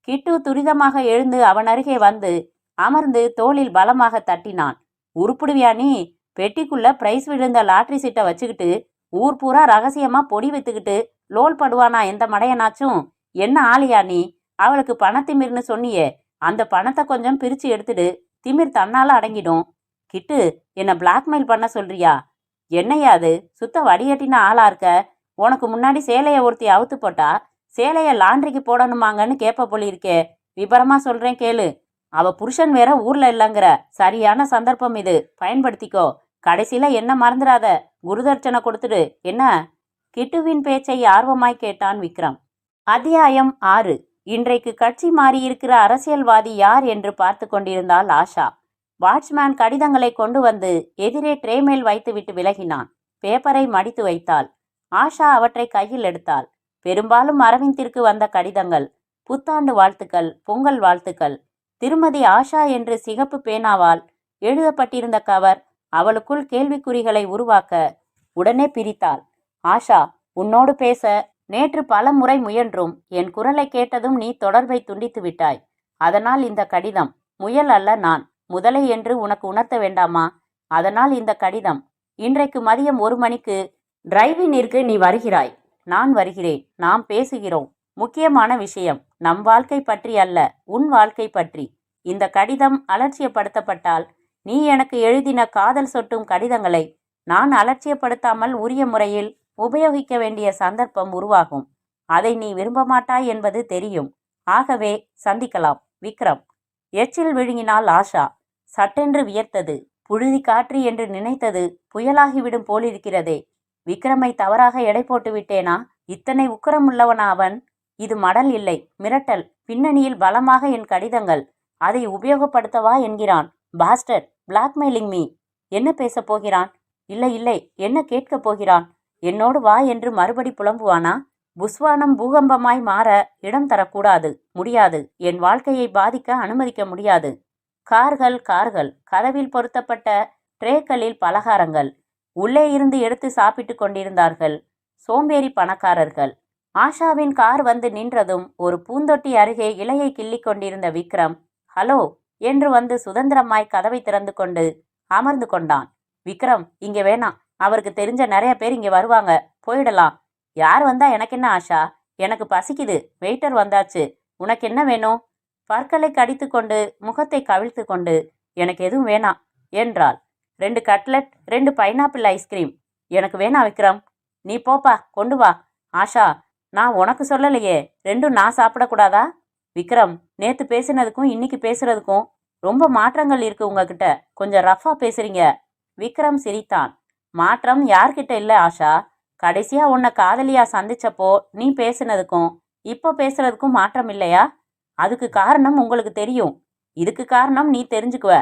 கிட்டு துரிதமாக எழுந்து அவன் அருகே வந்து அமர்ந்து தோளில் பலமாக தட்டினான். உருப்பிடுவியா நீ? பெட்டிக்குள்ள பிரைஸ் விழுந்த லாட்ரி சீட்டை வச்சுக்கிட்டு ஊர் பூரா ரகசியமா பொடி வித்துக்கிட்டு லோல் படுவானா எந்த மடையனாச்சும்? என்ன ஆளியா நீ? அவளுக்கு பணத்திமிர்னு சொன்னியே, அந்த பணத்தை கொஞ்சம் பிரிச்சு எடுத்துடு. திமிர் தன்னால அடங்கிடும். கிட்டு என்ன பிளாக்மெயில் பண்ண சொல்றியா? என்னையா அது? சுத்த வடிகட்டின ஆளா இருக்க. உனக்கு முன்னாடி சேலையை ஒருத்தி அவுத்து போட்டா சேலையை லாண்ட்ரிக்கு போடணுமாங்கன்னு கேட்ப போலி இருக்கே. விபரமா சொல்றேன் கேளு. அவ புருஷன் வேற ஊர்ல இல்லைங்கிற. சரியான சந்தர்ப்பம் இது, பயன்படுத்திக்கோ. கடைசியில என்ன மறந்துடாத. குருதர்ச்சனை கொடுத்துடு என்ன? கிட்டுவின் பேச்சை ஆர்வமாய் கேட்டான் விக்ரம். அத்தியாயம் 6. இன்றைக்கு கட்சி மாறியிருக்கிற அரசியல்வாதி யார் என்று பார்த்து கொண்டிருந்தாள் ஆஷா. வாட்ச்மேன் கடிதங்களை கொண்டு வந்து எதிரே ட்ரே மேல் வைத்துவிட்டு விலகினான். பேப்பரை மடித்து வைத்தாள். ஆஷா அவற்றை கையில் எடுத்தாள். பெரும்பாலும் அரவிந்திற்கு வந்த கடிதங்கள். புத்தாண்டு வாழ்த்துக்கள், பொங்கல் வாழ்த்துக்கள். திருமதி ஆஷா என்று சிகப்பு பேனாவால் எழுதப்பட்டிருந்த கவர் அவளுக்குள் கேள்விக்குறிகளை உருவாக்க உடனே பிரித்தாள். ஆஷா, உன்னோடு பேச நேற்று பல முறை முயன்றும் என் குரலை கேட்டதும் நீ தொடர்பை துண்டித்து விட்டாய். அதனால் இந்த கடிதம். முயல் அல்ல நான், முதலை என்று உனக்கு உணர்த்த வேண்டாமா? அதனால் இந்த கடிதம். இன்றைக்கு மதியம் 1 மணிக்கு டிரைவினிற்கு நீ வருகிறாய். நான் வருகிறேன். நாம் பேசுகிறோம். முக்கியமான விஷயம். நம் வாழ்க்கை பற்றி அல்ல, உன் வாழ்க்கை பற்றி. இந்த கடிதம் அலட்சியப்படுத்தப்பட்டால் நீ எனக்கு எழுதின காதல் சொட்டும் கடிதங்களை நான் அலட்சியப்படுத்தாமல் உரிய முறையில் உபயோகிக்க வேண்டிய சந்தர்ப்பம் உருவாகும். அதை நீ விரும்ப மாட்டாய் என்பது தெரியும். ஆகவே சந்திக்கலாம். விக்ரம். எச்சில் விழுங்கினாள் ஆஷா. சட்டென்று வியர்த்தது. புழுதி காற்று என்று நினைத்தது புயலாகிவிடும் போலிருக்கிறதே. விக்ரமை தவறாக எடை போட்டு விட்டேனா? இத்தனை உக்கரமுள்ளவனா அவன்? இது மடல் இல்லை, மிரட்டல். பின்னணியில் பலமாக என் கடிதங்கள். அதை உபயோகப்படுத்தவா என்கிறான். Pastor, blackmailing me. என்ன பேசப் போகிறான்? இல்லை இல்லை, என்ன கேட்கப் போகிறான்? என்னோடு வா என்று மறுபடி புலம்புவானா? புஸ்வானம் பூகம்பமாய் மாற இடம் தரக்கூடாது. முடியாது. என் வாழ்க்கையை பாதிக்க அனுமதிக்க முடியாது. கார்கள் கார்கள், கதவில் பொருத்தப்பட்ட ட்ரேக்களில் பலகாரங்கள். உள்ளே இருந்து எடுத்து சாப்பிட்டு கொண்டிருந்தார்கள் சோம்பேறி பணக்காரர்கள். ஆஷாவின் கார் வந்து நின்றதும் ஒரு பூந்தொட்டி அருகே இலையை கிள்ளி கொண்டிருந்த விக்ரம் ஹலோ என்று வந்து சுதந்திரமாய் கதவை திறந்து கொண்டு அமர்ந்து கொண்டான். விக்ரம், இங்க வேணாம். அவருக்கு தெரிஞ்ச நிறைய பேர் இங்க வருவாங்க. போயிடலாம். யார் வந்தா எனக்கு என்ன ஆஷா? எனக்கு பசிக்குது. வெயிட்டர் வந்தாச்சு. உனக்கு என்ன வேணும்? பற்களை கடித்து கொண்டு முகத்தை கவிழ்த்து கொண்டு எனக்கு எதுவும் வேணாம் என்றாள். 2 கட்லெட், 2 பைனாப்பிள் ஐஸ்கிரீம். எனக்கு வேணாம் விக்ரம். நீ போப்பா, கொண்டு வா. ஆஷா, நான் உனக்கு சொல்லலையே. 2ம் நான் சாப்பிடக்கூடாதா? விக்ரம், நேத்து பேசினதுக்கும் இன்னைக்கு பேசுறதுக்கும் ரொம்ப மாற்றங்கள் இருக்கு உங்ககிட்ட. கொஞ்சம் ரஃபா பேசுறீங்க. விக்ரம் சிரித்தான். மாற்றம் யார்கிட்ட இல்லை ஆஷா. கடைசியா உன்னை காதலியா சந்திச்சப்போ நீ பேசினதுக்கும் இப்போ பேசுறதுக்கும் மாற்றம் இல்லையா? அதுக்கு காரணம் உங்களுக்கு தெரியும். இதுக்கு காரணம் நீ தெரிஞ்சுக்குவ.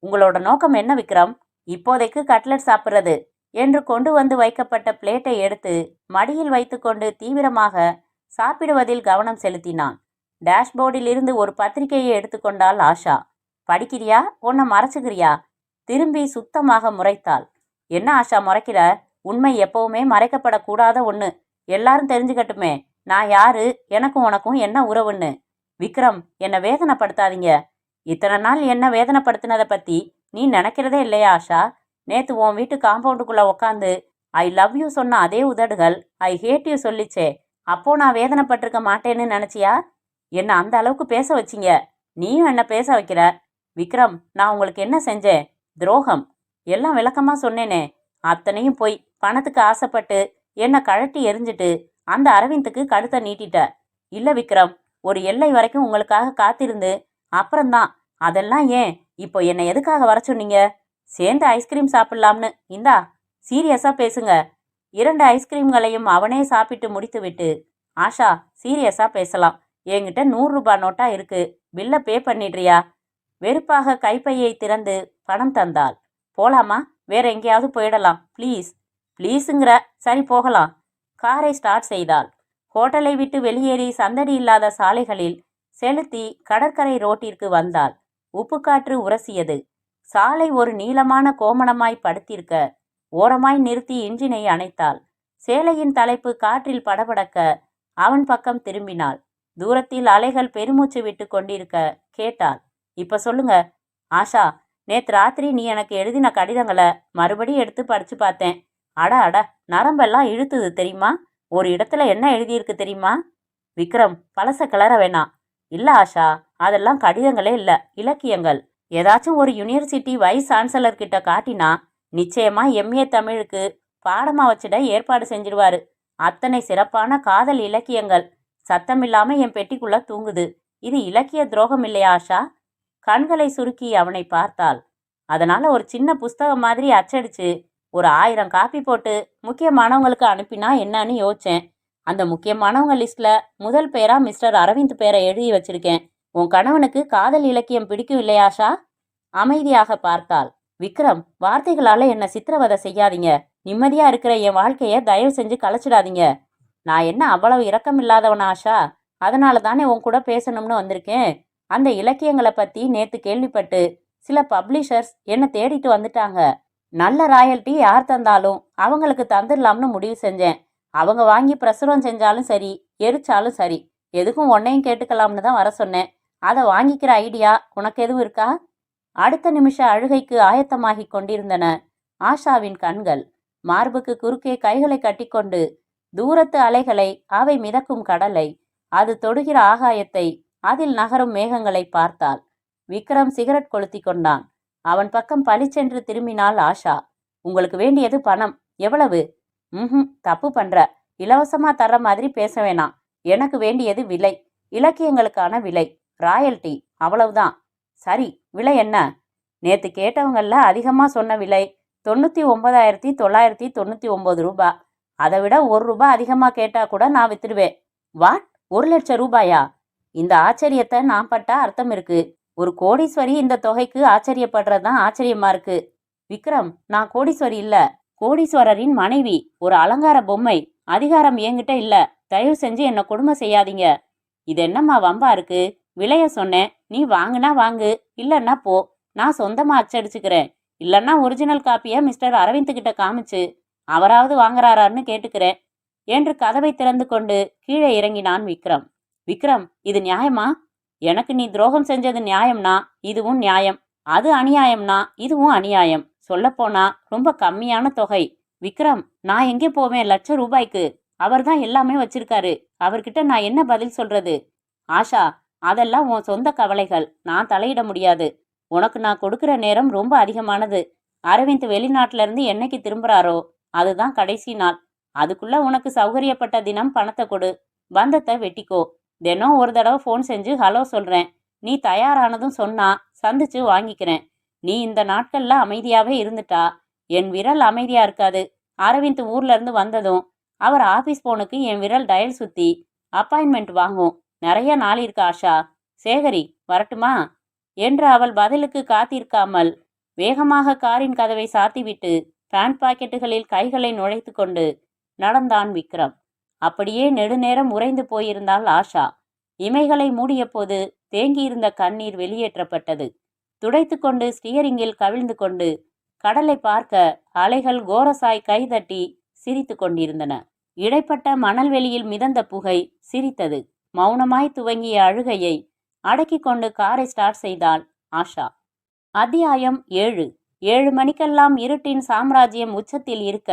உங்களோட நோக்கம் என்ன விக்ரம்? இப்போதைக்கு கட்லெட் சாப்பிட்றது என்று கொண்டு வந்து வைக்கப்பட்ட பிளேட்டை எடுத்து மடியில் வைத்துக்கொண்டு தீவிரமாக சாப்பிடுவதில் கவனம் செலுத்தினான். டேஷ்போர்டில் இருந்து ஒரு பத்திரிகையை எடுத்துக்கொண்டாள் ஆஷா. படிக்கிறியா? உன்னை மறைச்சுக்கிறியா? திரும்பி சுத்தமாக முறைத்தாள். என்ன ஆஷா முறைக்கிற? உண்மை எப்பவுமே மறைக்கப்படக்கூடாத ஒன்று. எல்லாரும் தெரிஞ்சுக்கட்டுமே நான் யாரு, எனக்கும் உனக்கும் என்ன உறவுன்னு. விக்ரம், என்னை வேதனைப்படுத்தாதீங்க. இத்தனை நாள் என்ன வேதனைப்படுத்தினதை பற்றி நீ நினைக்கிறதே இல்லையா ஆஷா? நேற்று உன் வீட்டு காம்பவுண்டுக்குள்ளே உக்காந்து ஐ லவ் யூ சொன்ன அதே உதடுகள் ஐ ஹேட் யூ சொல்லிச்சே, அப்போ நான் வேதனைப்பட்டிருக்க மாட்டேன்னு நினச்சியா? என்னை அந்த அளவுக்கு பேச வச்சிங்க. நீயும் என்ன பேச வைக்கிற? விக்ரம், நான் உங்களுக்கு என்ன செஞ்சேன்? துரோகம். எல்லாம் விளக்கமா சொன்னேனே. அத்தனையும் போய் பணத்துக்கு ஆசைப்பட்டு என்னை கழட்டி எரிஞ்சிட்டு அந்த அரவிந்துக்கு கழுத்தை நீட்டிட்ட. இல்ல விக்ரம், ஒரு எல்லை வரைக்கும் உங்களுக்காக காத்திருந்து அப்புறம்தான். அதெல்லாம் ஏன் இப்போ என்னை எதுக்காக வர சொன்னீங்க? சேர்ந்து ஐஸ்கிரீம் சாப்பிடலாம்னு. இந்தா, சீரியஸா பேசுங்க. 2 ஐஸ்கிரீம்களையும் அவனே சாப்பிட்டு முடித்துவிட்டு, ஆஷா, சீரியஸா பேசலாம். என்கிட்ட 100 ரூபாய் நோட்டா இருக்கு. பில்லை பே பண்ணிடுறியா? வெறுப்பாக கைப்பையை திறந்து பணம் தந்தாள். போலாமா? வேற எங்கேயாவது போயிடலாம். ப்ளீஸ். ப்ளீஸுங்கிற. சரி, போகலாம். காரை ஸ்டார்ட் செய்தாள். ஹோட்டலை விட்டு வெளியேறி சந்தடி இல்லாத சாலைகளில் செலுத்தி கடற்கரை ரோட்டிற்கு வந்தாள். உப்புக்காற்று உரசியது. சாலை ஒரு நீளமான கோமணமாய் படுத்திருக்க ஓரமாய் நிறுத்தி இன்ஜினை அணைத்தாள். சேலையின் தலைப்பு காற்றில் படபடக்க அவன் பக்கம் திரும்பினாள். தூரத்தில் அலைகள் பெருமூச்சு விட்டு கொண்டிருக்க கேட்டாள். இப்ப சொல்லுங்க ஆஷா, நேத்து ராத்திரி நீ எனக்கு எழுதின கடிதங்களை மறுபடியும் எடுத்து படிச்சு பார்த்தேன். அட அட, நரம்பெல்லாம் இழுத்துது தெரியுமா? ஒரு இடத்துல என்ன எழுதியிருக்கு தெரியுமா? விக்ரம், பழச கிளற வேணாம். இல்ல ஆஷா, அதெல்லாம் கடிதங்களே இல்ல, இலக்கியங்கள். ஏதாச்சும் ஒரு யூனிவர்சிட்டி வைஸ் சான்சலர் கிட்ட காட்டினா நிச்சயமா எம்ஏ தமிழுக்கு பாடமா வச்சிட ஏற்பாடு செஞ்சிருவாரு. அத்தனை சிறப்பான காதல் இலக்கியங்கள் சத்தமில்லாம என் பெட்டிக்குள்ள தூங்குது. இது இலக்கிய துரோகம் இல்லையா ஆஷா? கண்களை சுருக்கி அவனை பார்த்தாள். அதனால ஒரு சின்ன புஸ்தகம் மாதிரி அச்சடிச்சு ஒரு 1000 காப்பி போட்டு முக்கியமானவங்களுக்கு அனுப்பினா என்னன்னு யோசிச்சேன். அந்த முக்கியமானவங்க லிஸ்ட்ல முதல் பேரா மிஸ்டர் அரவிந்த் பேரை எழுதி வச்சிருக்கேன். உன் கணவனுக்கு காதல் இலக்கியம் பிடிக்கும் இல்லையாஷா? அமைதியாக பார்த்தாள். விக்ரம், வார்த்தைகளால என்ன சித்திரவதை செய்யாதீங்க. நிம்மதியா இருக்கிற என் வாழ்க்கைய தயவு செஞ்சு கலைச்சிடாதீங்க. நான் என்ன அவ்வளவு இரக்கம் இல்லாதவனா ஆஷா? அதனால தானே உன் கூட பேசணும்னு வந்திருக்கேன். அந்த இலக்கியங்களை பத்தி நேத்து கேள்விப்பட்டு சில பப்ளிஷர்ஸ் என்ன தேடிட்டு வந்துட்டாங்க. நல்ல ராயல்ட்டி யார் தந்தாலும் அவங்களுக்கு தந்துடலாம்னு முடிவு செஞ்சேன். அவங்க வாங்கி பிரசுரம் செஞ்சாலும் சரி, எரிச்சாலும் சரி, எதுக்கும் உன்னையும் கேட்டுக்கலாம்னு தான் வர சொன்னேன். அதை வாங்கிக்கிற ஐடியா உனக்கு எதுவும் இருக்கா? அடுத்த நிமிஷ அழுகைக்கு ஆயத்தமாகி கொண்டிருந்தன ஆஷாவின் கண்கள். மார்புக்கு குறுக்கே கைகளை கட்டிக்கொண்டு தூரத்து அலைகளை, அவை மிதக்கும் கடலை, அது தொடுகிற ஆகாயத்தை, அதில் நகரும் மேகங்களை பார்த்தாள். விக்ரம் சிகரெட் கொளுத்தி கொண்டான். அவன் பக்கம் பளிச்சென்று திரும்பினாள் ஆஷா. உங்களுக்கு வேண்டியது பணம். எவ்வளவு? தப்பு பண்ற. இலவசமா தர்ற மாதிரி பேச வேணாம். எனக்கு வேண்டியது விலை, இலக்கியங்களுக்கான விலை, ராயல்ட்டி, அவ்வளவுதான். சரி, விலை என்ன? நேத்து கேட்டவங்கள அதிகமா சொன்ன விலை 99,999 ரூபாய். அதை விட 1 ரூபாய் அதிகமா கேட்டா கூட நான் வித்துடுவேன். வாட்? 1 லட்சம் ரூபாயா? இந்த ஆச்சரியத்தை நான் பட்டா அர்த்தம் இருக்கு. ஒரு கோடீஸ்வரி இந்த தொகைக்கு ஆச்சரியப்படுறதுதான் ஆச்சரியமா இருக்கு. விக்ரம், நான் கோடீஸ்வரி இல்ல, கோடீஸ்வரரின் மனைவி. ஒரு அலங்கார பொம்மை. அதிகாரம் என்கிட்ட இல்ல. தயவு செஞ்சு என்ன கொடுமை செய்யாதீங்க. இது என்னம்மா வம்பா இருக்கு? விலைய சொன்னேன், நீ வாங்குனா வாங்கு, இல்லன்னா போ. நான் சொந்தமா அச்சடிச்சுக்கிறேன். இல்லன்னா ஒரிஜினல் காப்பிய மிஸ்டர் அரவிந்த் கிட்ட காமிச்சு அவராவது வாங்குறாரான்னு கேட்டுக்கிறேன் என்று கதவை திறந்து கொண்டு கீழே இறங்கினான் விக்ரம். விக்ரம், இது நியாயமா? எனக்கு நீ துரோகம் செஞ்சது நியாயம்னா இதுவும் நியாயம். அது அநியாயம்னா இதுவும் அநியாயம். சொல்லப்போனா ரொம்ப கம்மியான தொகை. விக்ரம், நான் எங்கே போவேன் லட்சம் ரூபாய்க்கு? அவர் தான் எல்லாமே வச்சிருக்காரு. அவர்கிட்ட நான் என்ன பதில் சொல்றது? ஆஷா, அதெல்லாம் உன் சொந்த கவலைகள். நான் தலையிட முடியாது. உனக்கு நான் கொடுக்கிற நேரம் ரொம்ப அதிகமானது. அரவிந்த் வெளிநாட்டுல இருந்து என்னைக்கு திரும்புறாரோ அதுதான் கடைசி நாள். அதுக்குள்ள உனக்கு சௌகரியப்பட்ட தினம் பணத்தை கொடு, பந்தத்தை வெட்டிக்கோ. தினம் ஒரு தடவை ஃபோன் செஞ்சு ஹலோ சொல்றேன். நீ தயாரானதும் சொன்னா சந்திச்சு வாங்கிக்கிறேன். நீ இந்த நாட்கள்ல அமைதியாவே இருந்துட்டா என் விரல் அமைதியா இருக்காது. அரவிந்த் ஊர்ல இருந்து வந்ததும் அவர் ஆபீஸ் போனுக்கு என் விரல் டயல் சுத்தி அப்பாயின்மெண்ட் வாங்கும். நிறைய நாள் இருக்கு ஆஷா. சேகரி, வரட்டுமா என்று அவள் பதிலுக்கு காத்திருக்காமல் வேகமாக காரின் கதவை சாத்திவிட்டு பேண்ட் பாக்கெட்டுகளில் கைகளை நுழைத்து கொண்டு நடந்தான் விக்ரம். அப்படியே நெடுநேரம் உறைந்து போயிருந்தாள் ஆஷா. இமைகளை மூடிய போது தேங்கியிருந்த கண்ணீர் வெளியேற்றப்பட்டது. துடைத்து கொண்டு ஸ்டியரிங்கில் கவிழ்ந்து கொண்டு கடலை பார்க்க அலைகள் கோரசாய் கைதட்டி சிரித்து கொண்டிருந்தன. இடைப்பட்ட மணல் வெளியில் மிதந்த புகை சிரித்தது. மௌனமாய் துவங்கிய அழுகையை அடக்கி கொண்டு காரை ஸ்டார்ட் செய்தாள் ஆஷா. அத்தியாயம் 7. 7 மணிக்கெல்லாம் இருட்டின் சாம்ராஜ்யம் உச்சத்தில் இருக்க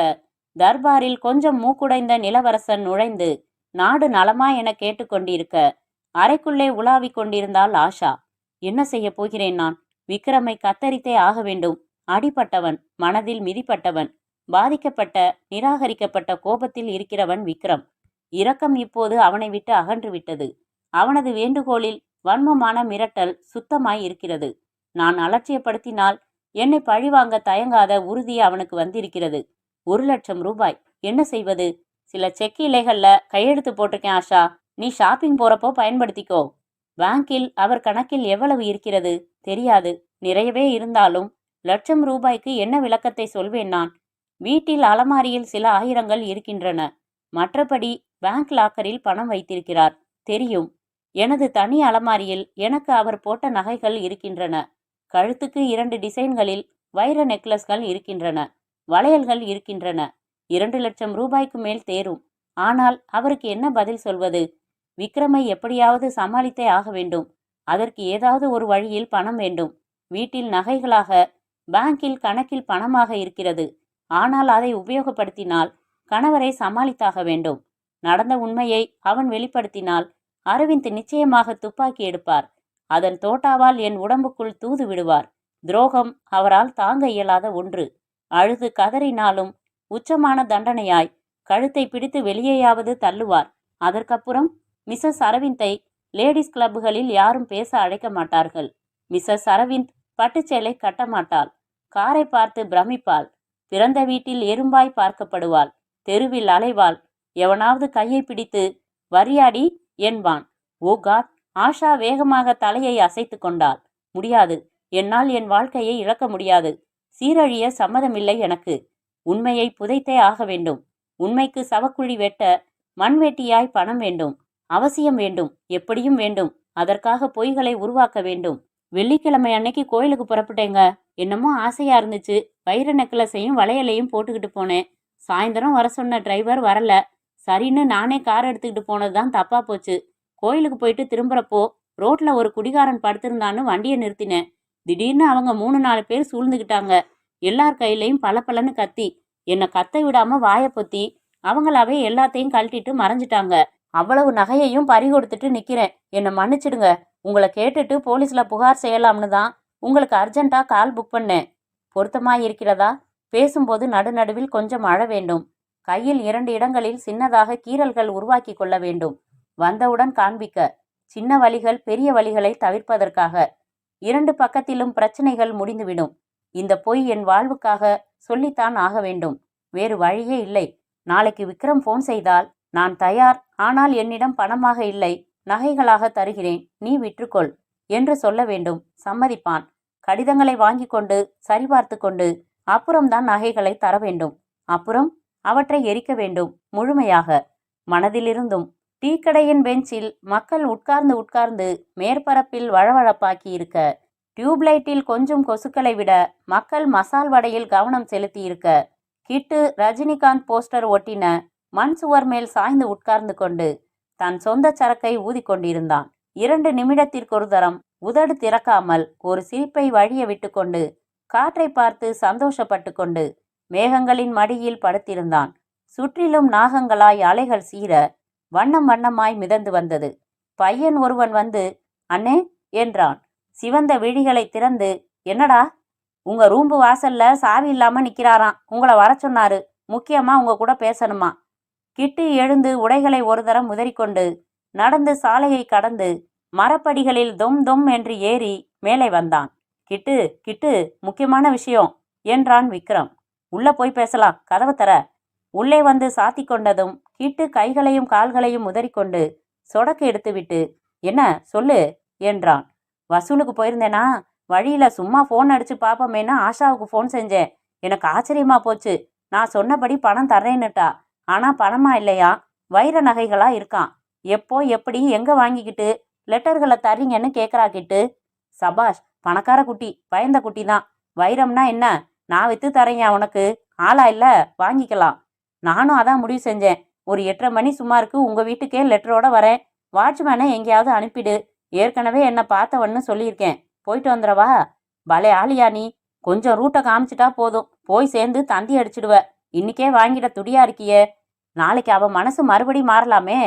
தர்பாரில் கொஞ்சம் மூக்குடைந்த நிலவரசன் நுழைந்து நாடு நலமா என கேட்டுக்கொண்டிருக்க அறைக்குள்ளே உலாவிக் கொண்டிருந்தாள் ஆஷா. என்ன செய்ய போகிறேன் நான்? விக்ரமை கத்தரித்தே ஆக வேண்டும். அடிபட்டவன், மனதில் மிதிப்பட்டவன், பாதிக்கப்பட்ட, நிராகரிக்கப்பட்ட கோபத்தில் இருக்கிறவன் விக்ரம். இரக்கம் இப்போது அவனை விட்டு அகன்று விட்டது. அவனது வேண்டுகோளில் வன்மமான மிரட்டல் சுத்தமாய் இருக்கிறது. நான் அலட்சியப்படுத்தினால் என்னை பழிவாங்க தயங்காத உறுதி அவனுக்கு வந்திருக்கிறது. 1,00,000 ரூபாய். என்ன செய்வது? சில செக் இலைகள்ல கையெழுத்து போட்டிருக்கேன் ஆஷா. நீ ஷாப்பிங் போறப்போ பயன்படுத்திக்கோ. பேங்கில் அவர் கணக்கில் எவ்வளவு இருக்கிறது தெரியாது. நிறையவே இருந்தாலும் 1,00,000 ரூபாய்க்கு என்ன விளக்கத்தை சொல்வேன் நான்? வீட்டில் அலமாரியில் சில ஆயிரங்கள் இருக்கின்றன. மற்றபடி பேங்க் லாக்கரில் பணம் வைத்திருக்கிறார். தெரியும். எனது தனி அலமாரியில் எனக்கு அவர் போட்ட நகைகள் இருக்கின்றன. கழுத்துக்கு 2 டிசைன்களில் வைர நெக்லஸ்கள் இருக்கின்றன. வளையல்கள் இருக்கின்றன. 2,00,000 ரூபாய்க்கு மேல் தேரும். ஆனால் அவருக்கு என்ன பதில் சொல்வது? விக்ரமை எப்படியாவது சமாளித்தே ஆக வேண்டும். அதற்கு ஏதாவது ஒரு வழியில் பணம் வேண்டும். வீட்டில் நகைகளாக, பேங்கில் கணக்கில் பணமாக இருக்கிறது. ஆனால் அதை உபயோகப்படுத்தினால் கணவரை சமாளித்தாக வேண்டும். நடந்த உண்மையை அவன் வெளிப்படுத்தினால் அரவிந்த் நிச்சயமாக துப்பாக்கி எடுப்பார். அதன் தோட்டாவால் என் உடம்புக்குள் தூது விடுவார். துரோகம் அவரால் தாங்க இயலாத ஒன்று. அழுது கதறினாலும் உச்சமான தண்டனையாய் கழுத்தை பிடித்து வெளியேயாவது தள்ளுவார். அதற்கப்புறம் மிஸ்ஸஸ் அரவிந்தை லேடிஸ் கிளப்புகளில் யாரும் பேச அழைக்க மாட்டார்கள். மிஸ்ஸஸ் அரவிந்த் பட்டுச்சேலை கட்ட மாட்டாள். காரை பார்த்து பிரமிப்பாள். பிறந்த வீட்டில் எறும்பாய் பார்க்கப்படுவாள். தெருவில் அலைவாள். எவனாவது கையை பிடித்து வரியாடி என்பான். ஓ காட்! ஆஷா வேகமாக தலையை அசைத்து கொண்டாள். முடியாது. என்னால் என் வாழ்க்கையை இழக்க முடியாது. சீரழிய சம்மதமில்லை எனக்கு. உண்மையை புதைத்தே ஆக வேண்டும். உண்மைக்கு சவக்குழி வெட்ட மண்வெட்டியாய் பணம் வேண்டும். அவசியம் வேண்டும். எப்படியும் வேண்டும். அதற்காக பொய்களை உருவாக்க வேண்டும். வெள்ளிக்கிழமை அன்னைக்கு கோயிலுக்கு புறப்பட்டேங்க. என்னமோ ஆசையா இருந்துச்சு. வைர நெக்லஸையும் வளையலையும் போட்டுக்கிட்டு போனேன். சாயந்தரம் வர சொன்ன டிரைவர் வரல. சரின்னு நானே கார் எடுத்துக்கிட்டு போனதுதான் தப்பா போச்சு. கோயிலுக்கு போயிட்டு திரும்புறப்போ ரோட்ல ஒரு குடிகாரன் படுத்திருந்தான்னு வண்டியை நிறுத்தினேன். திடீர்னு அவங்க 3-4 பேர் சூழ்ந்துக்கிட்டாங்க. எல்லார் கையிலையும் பலப்பலன்னு கத்தி. என்னை கத்த விடாம வாயை பொத்தி அவங்களாவே எல்லாத்தையும் கழட்டிட்டு மறைஞ்சிட்டாங்க. அவ்வளவு நகையையும் பறி கொடுத்துட்டு நிக்கிறேன். என்னை மன்னிச்சிடுங்க. உங்களை கேட்டுட்டு போலீஸ்ல புகார் செய்யலாம்னு தான் உங்களுக்கு அர்ஜென்ட்டா கால் புக் பண்ணேன். பொருத்தமா இருக்கிறதா? பேசும்போது நடுநடுவில் கொஞ்சம் அழ வேண்டும். கையில் 2 இடங்களில் சின்னதாக கீறல்கள் உருவாக்கி கொள்ள வேண்டும். வந்தவுடன் காண்பிக்க. சின்ன வலிகள் பெரிய வலிகளை தவிர்ப்பதற்காக. 2 பக்கத்திலும் பிரச்சனைகள் முடிந்துவிடும். இந்த பொய் என் வாழ்வுக்காக சொல்லித்தான் ஆக வேண்டும். வேறு வழியே இல்லை. நாளைக்கு விக்ரம் போன் செய்தால் நான் தயார். ஆனால் என்னிடம் பணமாக இல்லை. நகைகளாக தருகிறேன். நீ விற்றுக்கொள் என்று சொல்ல வேண்டும். சம்மதிப்பான். கடிதங்களை வாங்கி கொண்டு சரிபார்த்து கொண்டு அப்புறம்தான் நகைகளை தர வேண்டும். அப்புறம் அவற்றை எரிக்க வேண்டும். முழுமையாக. மனதிலிருந்தும். டீக்கடையின் பெஞ்சில் மக்கள் உட்கார்ந்து உட்கார்ந்து மேற்பரப்பில் வழவழப்பாக்கி இருக்க, டியூப்லைட்டில் கொஞ்சம் கொசுக்களை விட மக்கள் மசால் வடையில் கவனம் செலுத்தி இருக்க, கிட்டு ரஜினிகாந்த் போஸ்டர் ஒட்டின மண் சுவர் மேல் சாய்ந்து உட்கார்ந்து கொண்டு தன் சொந்த சரக்கை ஊதிக்கொண்டிருந்தான். 2 நிமிடத்திற்கொரு தரம் உதடு திறக்காமல் ஒரு சிரிப்பை வழிய விட்டுக்கொண்டு காற்றை பார்த்து சந்தோஷப்பட்டு கொண்டு மேகங்களின் மடியில் படுத்திருந்தான். சுற்றிலும் நாகங்களாய் அலைகள் சீர வண்ணம் வண்ணமாய் மிதந்து வந்தது. பையன் ஒருவன் வந்து அண்ணே என்றான். சிவந்த விழிகளை திறந்து, என்னடா? உங்க ரூம்பு வாசல்ல சாவி இல்லாம நிக்கிறாராம். உங்களை வர சொன்னாரு. முக்கியமா உங்க கூட பேசணுமா? கிட்டு எழுந்து உடைகளை ஒரு தரம் உதறிக்கொண்டு நடந்து சாலையை கடந்து மரப்படிகளில் தொம் தொம் என்று ஏறி மேலே வந்தான். கிட்டு கிட்டு முக்கியமான விஷயம் என்றான் விக்ரம். உள்ள போய் பேசலாம். கதவை தர. உள்ளே வந்து சாத்தி கொண்டதும் கிட்டு கைகளையும் கால்களையும் உதறிக்கொண்டு சொடக்கு எடுத்துவிட்டு, என்ன சொல்லு என்றான். வசூலுக்கு போயிருந்தேனா? வழியில சும்மா ஃபோன் அடிச்சு பாப்பமேனா ஆஷாவுக்கு ஃபோன் செஞ்சேன். எனக்கு ஆச்சரியமா போச்சு. நான் சொன்னபடி பணம் தர்றேன்னுட்டா. ஆனா பணமா இல்லையா, வைர நகைகளா இருக்கான். எப்போ எப்படி எங்க வாங்கிக்கிட்டு லெட்டர்களை தர்றீங்கன்னு கேட்குறா கிட்டு. சபாஷ், பணக்கார குட்டி, பயந்த குட்டி தான். வைரம்னா என்ன? நான் வித்து தரேன். உனக்கு ஆளா இல்ல, வாங்கிக்கலாம். நானும் அதான் முடிவு செஞ்சேன். ஒரு 8:30 மணி சுமாருக்கு உங்க வீட்டுக்கே லெட்டரோட வரேன். வாட்ச்மேனை எங்கேயாவது அனுப்பிடு. ஏற்கனவே என்னை பார்த்தவன்னு சொல்லியிருக்கேன். போயிட்டு வந்துடவா? பலே ஆலியா நீ. கொஞ்சம் ரூட்டை காமிச்சிட்டா போதும். போய் சேர்ந்து தந்தி அடிச்சிடுவ. இன்னைக்கே வாங்கிட துடியா இருக்கியே. நாளைக்கு அவ மனசு மறுபடி மாறலாமே.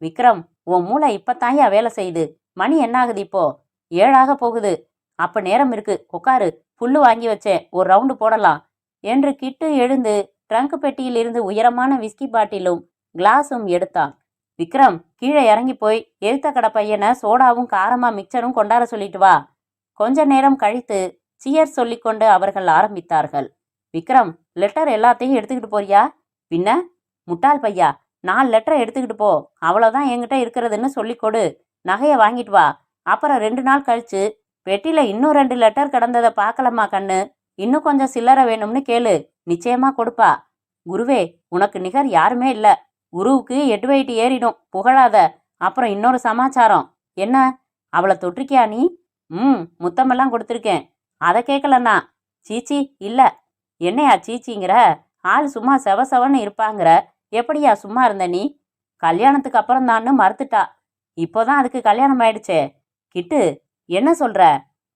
விக்ரம், உன் மூளை இப்பத்தாயா வேலை செய்யுது. மணி என்ன ஆகுது இப்போ? 7 போகுது. அப்ப நேரம் இருக்கு, உட்காரு. புல்லு வாங்கி வச்சேன், ஒரு ரவுண்டு போடலாம் என்று கிட்டு எழுந்து ட்ரங்க் பெட்டியில் இருந்து உயரமான விஸ்கி பாட்டிலும் கிளாஸும் எடுத்தான். விக்ரம், கீழே இறங்கி போய் எழுத்த கடை பையனை சோடாவும் காரமா மிக்சரும் கொண்டாட சொல்லிட்டு வா. கொஞ்ச நேரம் கழித்து சியர் சொல்லிக்கொண்டு அவர்கள் ஆரம்பித்தார்கள். விக்ரம், லெட்டர் எல்லாத்தையும் எடுத்துக்கிட்டு போறியா? பின்ன, முட்டாள் பையா, 4 லெட்டரை எடுத்துக்கிட்டு போ. அவ்வளோதான் என்கிட்ட இருக்கிறதுன்னு சொல்லிக் கொடு. நகையை வாங்கிட்டு வா. அப்புறம் 2 நாள் கழிச்சு பெட்டியில இன்னும் 2 லெட்டர் கிடந்ததை பார்க்கலம்மா கண்ணு. இன்னும் கொஞ்சம் சில்லறை வேணும்னு கேளு, நிச்சயமா கொடுப்பா. குருவே, உனக்கு நிகர் யாருமே இல்ல. குருவுக்கு 8 வெயிட் ஏறிடும், புகழாத. அப்புறம் இன்னொரு சமாச்சாரம். என்ன? அவளை தொட்டிருக்கியா நீ? முத்தமெல்லாம் கொடுத்துருக்கேன். அதை கேட்கலண்ணா. சீச்சி இல்ல. என்னையா சீச்சிங்கிற? ஆள் சும்மா செவன்னு இருப்பாங்கிற. எப்படியா சும்மா இருந்த நீ? கல்யாணத்துக்கு அப்புறம் தான்னு மறுத்துட்டா. இப்போதான் அதுக்கு கல்யாணம் ஆயிடுச்சே. கிட்டு, என்ன சொல்ற?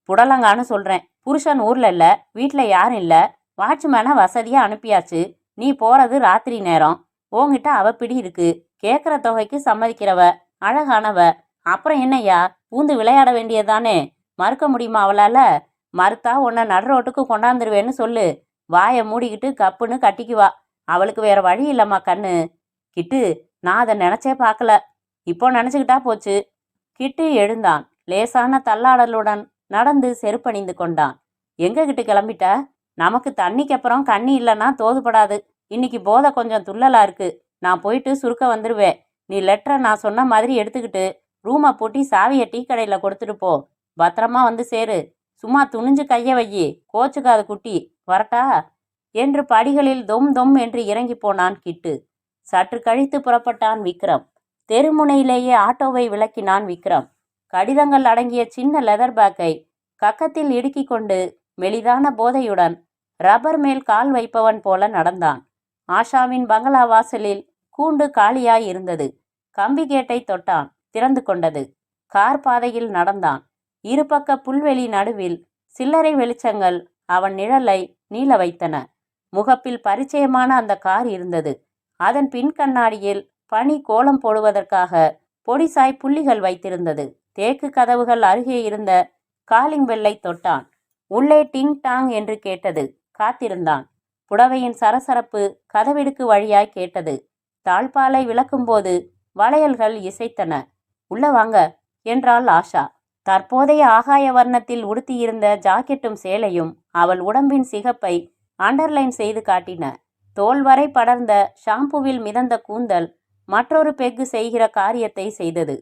புடலங்கான்னு சொல்றேன். புருஷன் ஊர்ல இல்ல, வீட்டில் யாரும் இல்ல. வாட்ச்மேனை வசதியா அனுப்பியாச்சு. நீ போறது ராத்திரி நேரம். உன்கிட்ட அவ பிடி இருக்கு. கேட்குற தொகைக்கு சம்மதிக்கிறவ, அழகானவ. அப்புறம் என்னையா, பூந்து விளையாட வேண்டியதானே? மறுக்க முடியுமா அவளால? மறுத்தா உன்னை நடுரோட்டுக்கு கொண்டாந்துருவேன்னு சொல்லு. வாயை மூடிக்கிட்டு கப்புன்னு கட்டிக்குவா. அவளுக்கு வேற வழி இல்லம்மா கண்ணு. கிட்டு, நான் அதை நினைச்சே பார்க்கல. இப்போ நினைச்சுக்கிட்டா போச்சு. கிட்டு எழுந்தான். லேசான தள்ளாடலுடன் நடந்து செருப்பணிந்து கொண்டான். எங்க கிட்டு கிளம்பிட்ட? நமக்கு தண்ணிக்கு அப்புறம் கண்ணி இல்லைன்னா தோதுபடாது. இன்னைக்கு போதை கொஞ்சம் துள்ளலா இருக்கு. நான் போயிட்டு சுருக்க வந்துருவேன். நீ லெட்டரை நான் சொன்ன மாதிரி எடுத்துக்கிட்டு ரூமை பூட்டி சாவியை டீ கடையில் கொடுத்துட்டு போ. பத்திரமா வந்து சேரு. சும்மா துணிஞ்சு கைய வையி, கோச்சுக்காது குட்டி. வரட்டா என்று படிகளில் தொம் தொம் என்று இறங்கி போனான் கிட்டு. சற்று கழித்து புறப்பட்டான் விக்ரம். தெருமுனையிலேயே ஆட்டோவை விளக்கினான் விக்ரம். கடிதங்கள் அடங்கிய சின்ன லெதர் பேக்கை கக்கத்தில் இடுக்கிக் கொண்டு மெலிதான போதையுடன் ரப்பர் மேல் கால் வைப்பவன் போல நடந்தான். ஆஷாவின் பங்களா வாசலில் கூண்டு காலியாய் இருந்தது. கம்பி கேட்டை தொட்டான். திறந்து கொண்டது. கார் பாதையில் நடந்தான். இருபக்க புல்வெளி நடுவில் சில்லறை வெளிச்சங்கள் அவன் நிழலை நீள வைத்தன. முகப்பில் பரிச்சயமான அந்த கார் இருந்தது. அதன் பின் கண்ணாடியில் பனி கோலம் போடுவதற்காக பொடிசாய் புள்ளிகள் வைத்திருந்தது. தேக்கு கதவுகள் அருகே இருந்த காலிங் பெல்லை தொட்டான். உள்ளே டிங் டாங் என்று கேட்டது. காத்திருந்தான். புடவையின் சரசரப்பு கதவிடுக்கு வழியாய் கேட்டது. தாழ்பாலை விளக்கும்போது வளையல்கள் இசைத்தன. உள்ள வாங்க என்றாள் ஆஷா. தற்போதைய ஆகாய வர்ணத்தில் உடுத்தியிருந்த ஜாக்கெட்டும் சேலையும் அவள் உடம்பின் சிகப்பை அண்டர்லைன் செய்து காட்டின. தோல் வரை படர்ந்த ஷாம்புவில் மிதந்த கூந்தல் மற்றொரு பெக்கு செய்கிற காரியத்தை செய்தது.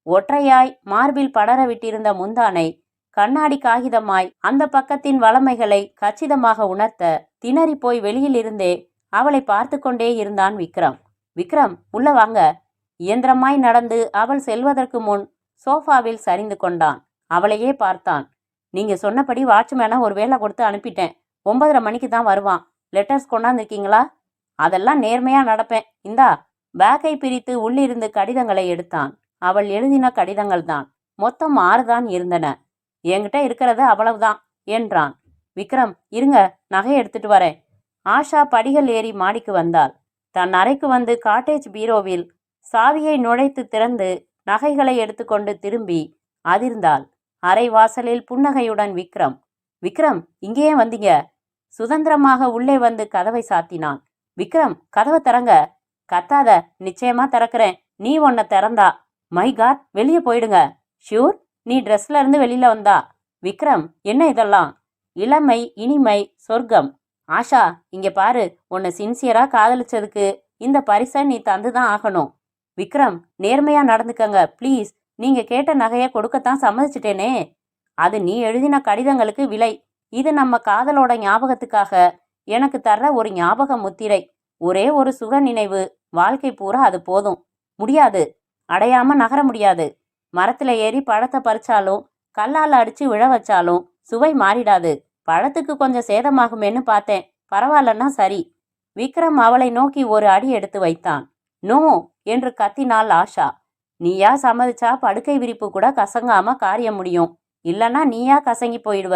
ஒற்றையாய் மார்பில் படர விட்டிருந்த முந்தானை கண்ணாடி காகிதமாய் அந்த பக்கத்தின் வளமைகளை கச்சிதமாக உணர்த்த திணறி போய் வெளியிலிருந்தே அவளை பார்த்து கொண்டே இருந்தான் விக்ரம். விக்ரம், உள்ள வாங்க. இயந்திரமாய் நடந்து அவள் செல்வதற்கு முன் சோஃபாவில் சரிந்து கொண்டான். அவளையே பார்த்தான். நீங்க சொன்னபடி வாட்ச்மேனை ஒரு வேலை கொடுத்து அனுப்பிட்டேன். 9:30 மணிக்கு தான் வருவான். லெட்டர்ஸ் கொண்டாந்துருக்கீங்களா? அதெல்லாம் நேர்மையா நடப்பேன். இந்தா. பேக்கை பிரித்து உள்ளிருந்து கடிதங்களை எடுத்தான். அவள் எழுதின கடிதங்கள் தான். மொத்தம் 6 தான் இருந்தன. என்கிட்ட இருக்கிறது அவ்வளவுதான் என்றான். விக்ரம், இருங்க, நகை எடுத்துட்டு வரேன். ஆஷா படிகள் ஏறி மாடிக்கு வந்தாள். தன் அறைக்கு வந்து காட்டேஜ் பீரோவில் சாவியை நுழைத்து திறந்து நகைகளை எடுத்துக்கொண்டு திரும்பி அதிர்ந்தாள். அறை வாசலில் புன்னகையுடன் விக்ரம். விக்ரம், இங்கேயே வந்தீங்க? சுதந்திரமாக உள்ளே வந்து கதவை சாத்தினான். விக்ரம், கதவை திறங்க. கத்தாத, நிச்சயமா திறக்கிறேன். நீ ஒன்ன திறந்தா. மை காட், வெளியே போயிடுங்க. ஷூர்? நீ ட்ரெஸ்ல இருந்து வெளியில வந்தா. விக்ரம், என்ன இதெல்லாம்? இளமை, இனிமை, சொர்க்கம். ஆஷா, இங்க பாரு, உன்னை சின்சியரா காதலிச்சதுக்கு இந்த பரிசை நீ தந்துதான் ஆகணும். விக்ரம், நேர்மையா நடந்துக்கங்க ப்ளீஸ். நீங்க கேட்ட நகையை கொடுக்கத்தான் சம்மதிச்சிட்டேனே. அது நீ எழுதின கடிதங்களுக்கு விலை. இது நம்ம காதலோட ஞாபகத்துக்காக எனக்கு தர்ற ஒரு ஞாபக முத்திரை. ஒரே ஒரு சுக நினைவு. வாழ்க்கை பூரா அது போதும். முடியாது, அடையாம நகர முடியாது. மரத்துல ஏறி பழத்தை பறிச்சாலும் கல்லால் அடிச்சு விழ வச்சாலும் சுவை மாறிடாது. பழத்துக்கு கொஞ்சம் சேதமாகுமேன்னு பார்த்தேன். பரவாயில்லன்னா சரி. விக்ரம் அவளை நோக்கி ஒரு அடி எடுத்து வைத்தான். நோ என்று கத்தினாள் ஆஷா. நீயா சம்மதிச்சா படுக்கை விரிப்பு கூட கசங்காம காரியம் முடியும். இல்லன்னா நீயா கசங்கி போயிடுவ.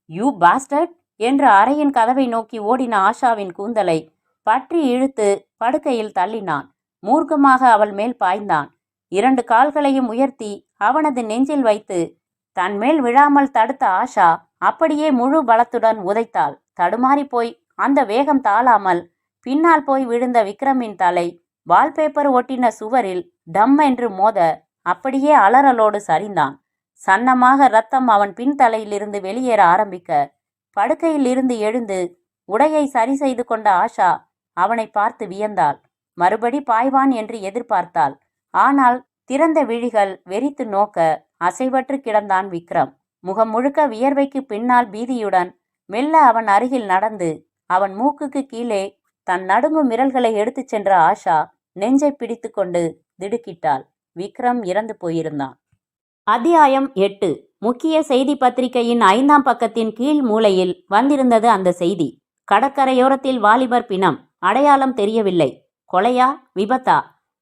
யூ பாஸ்டர்ட் என்று அறையின் கதவை நோக்கி ஓடின ஆஷாவின் கூந்தலை பற்றி இழுத்து படுக்கையில் தள்ளினான். மூர்க்கமாக அவள் மேல் பாய்ந்தான். 2 கால்களையும் உயர்த்தி அவனது நெஞ்சில் வைத்து தன் மேல் விழாமல் தடுத்த ஆஷா அப்படியே முழு பலத்துடன் உதைத்தாள். தடுமாறி போய் அந்த வேகம் தாழாமல் பின்னால் போய் விழுந்த விக்ரமின் தலை வால்பேப்பர் ஒட்டின சுவரில் டம் என்று மோத அப்படியே அலறலோடு சரிந்தான். சன்னமாக ரத்தம் அவன் பின்தலையிலிருந்து வெளியேற ஆரம்பிக்க படுக்கையில் இருந்து எழுந்து உடையை சரி செய்து கொண்ட ஆஷா அவனை பார்த்து வியந்தாள். மறுபடி பாய்வான் என்று எதிர்பார்த்தாள். ஆனால் திறந்த விழிகள் வெறித்து நோக்க அசைவற்று கிடந்தான் விக்ரம். முகம் முழுக்க வியர்வைக்கு பின்னால் பீதியுடன் மெல்ல அவன் அருகில் நடந்து அவன் மூக்குக்கு கீழே தன் நடுங்கும் விரல்களை எடுத்துச் சென்ற ஆஷா நெஞ்சை பிடித்து கொண்டு திடுக்கிட்டாள். விக்ரம் இறந்து போயிருந்தான். அத்தியாயம் 8. முக்கிய செய்தி பத்திரிகையின் 5ஆம் பக்கத்தின் கீழ் மூலையில் வந்திருந்தது அந்த செய்தி. கடற்கரையோரத்தில் வாலிபர் பிணம், அடையாளம் தெரியவில்லை. கொலையா விபத்தா?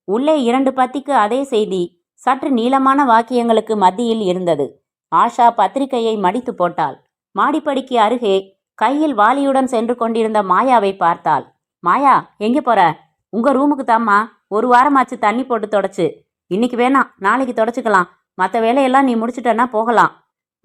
உள்ளே 2 பத்திக்கு அதே செய்தி சற்று நீளமான வாக்கியங்களுக்கு மத்தியில் இருந்தது. ஆஷா பத்திரிகையை மடித்து போட்டாள். மாடிப்படிக்கு அருகே கையில் வாளியுடன் சென்று கொண்டிருந்த மாயாவை பார்த்தாள். மாயா, எங்கே போற? உங்க ரூமுக்கு தாம்மா. 1 வாரமாச்சு தண்ணி போட்டு தொடச்சு. இன்னைக்கு வேணாம், நாளைக்கு தொடச்சுக்கலாம். மற்ற வேலையெல்லாம் நீ முடிச்சிட்டன்னா போகலாம்.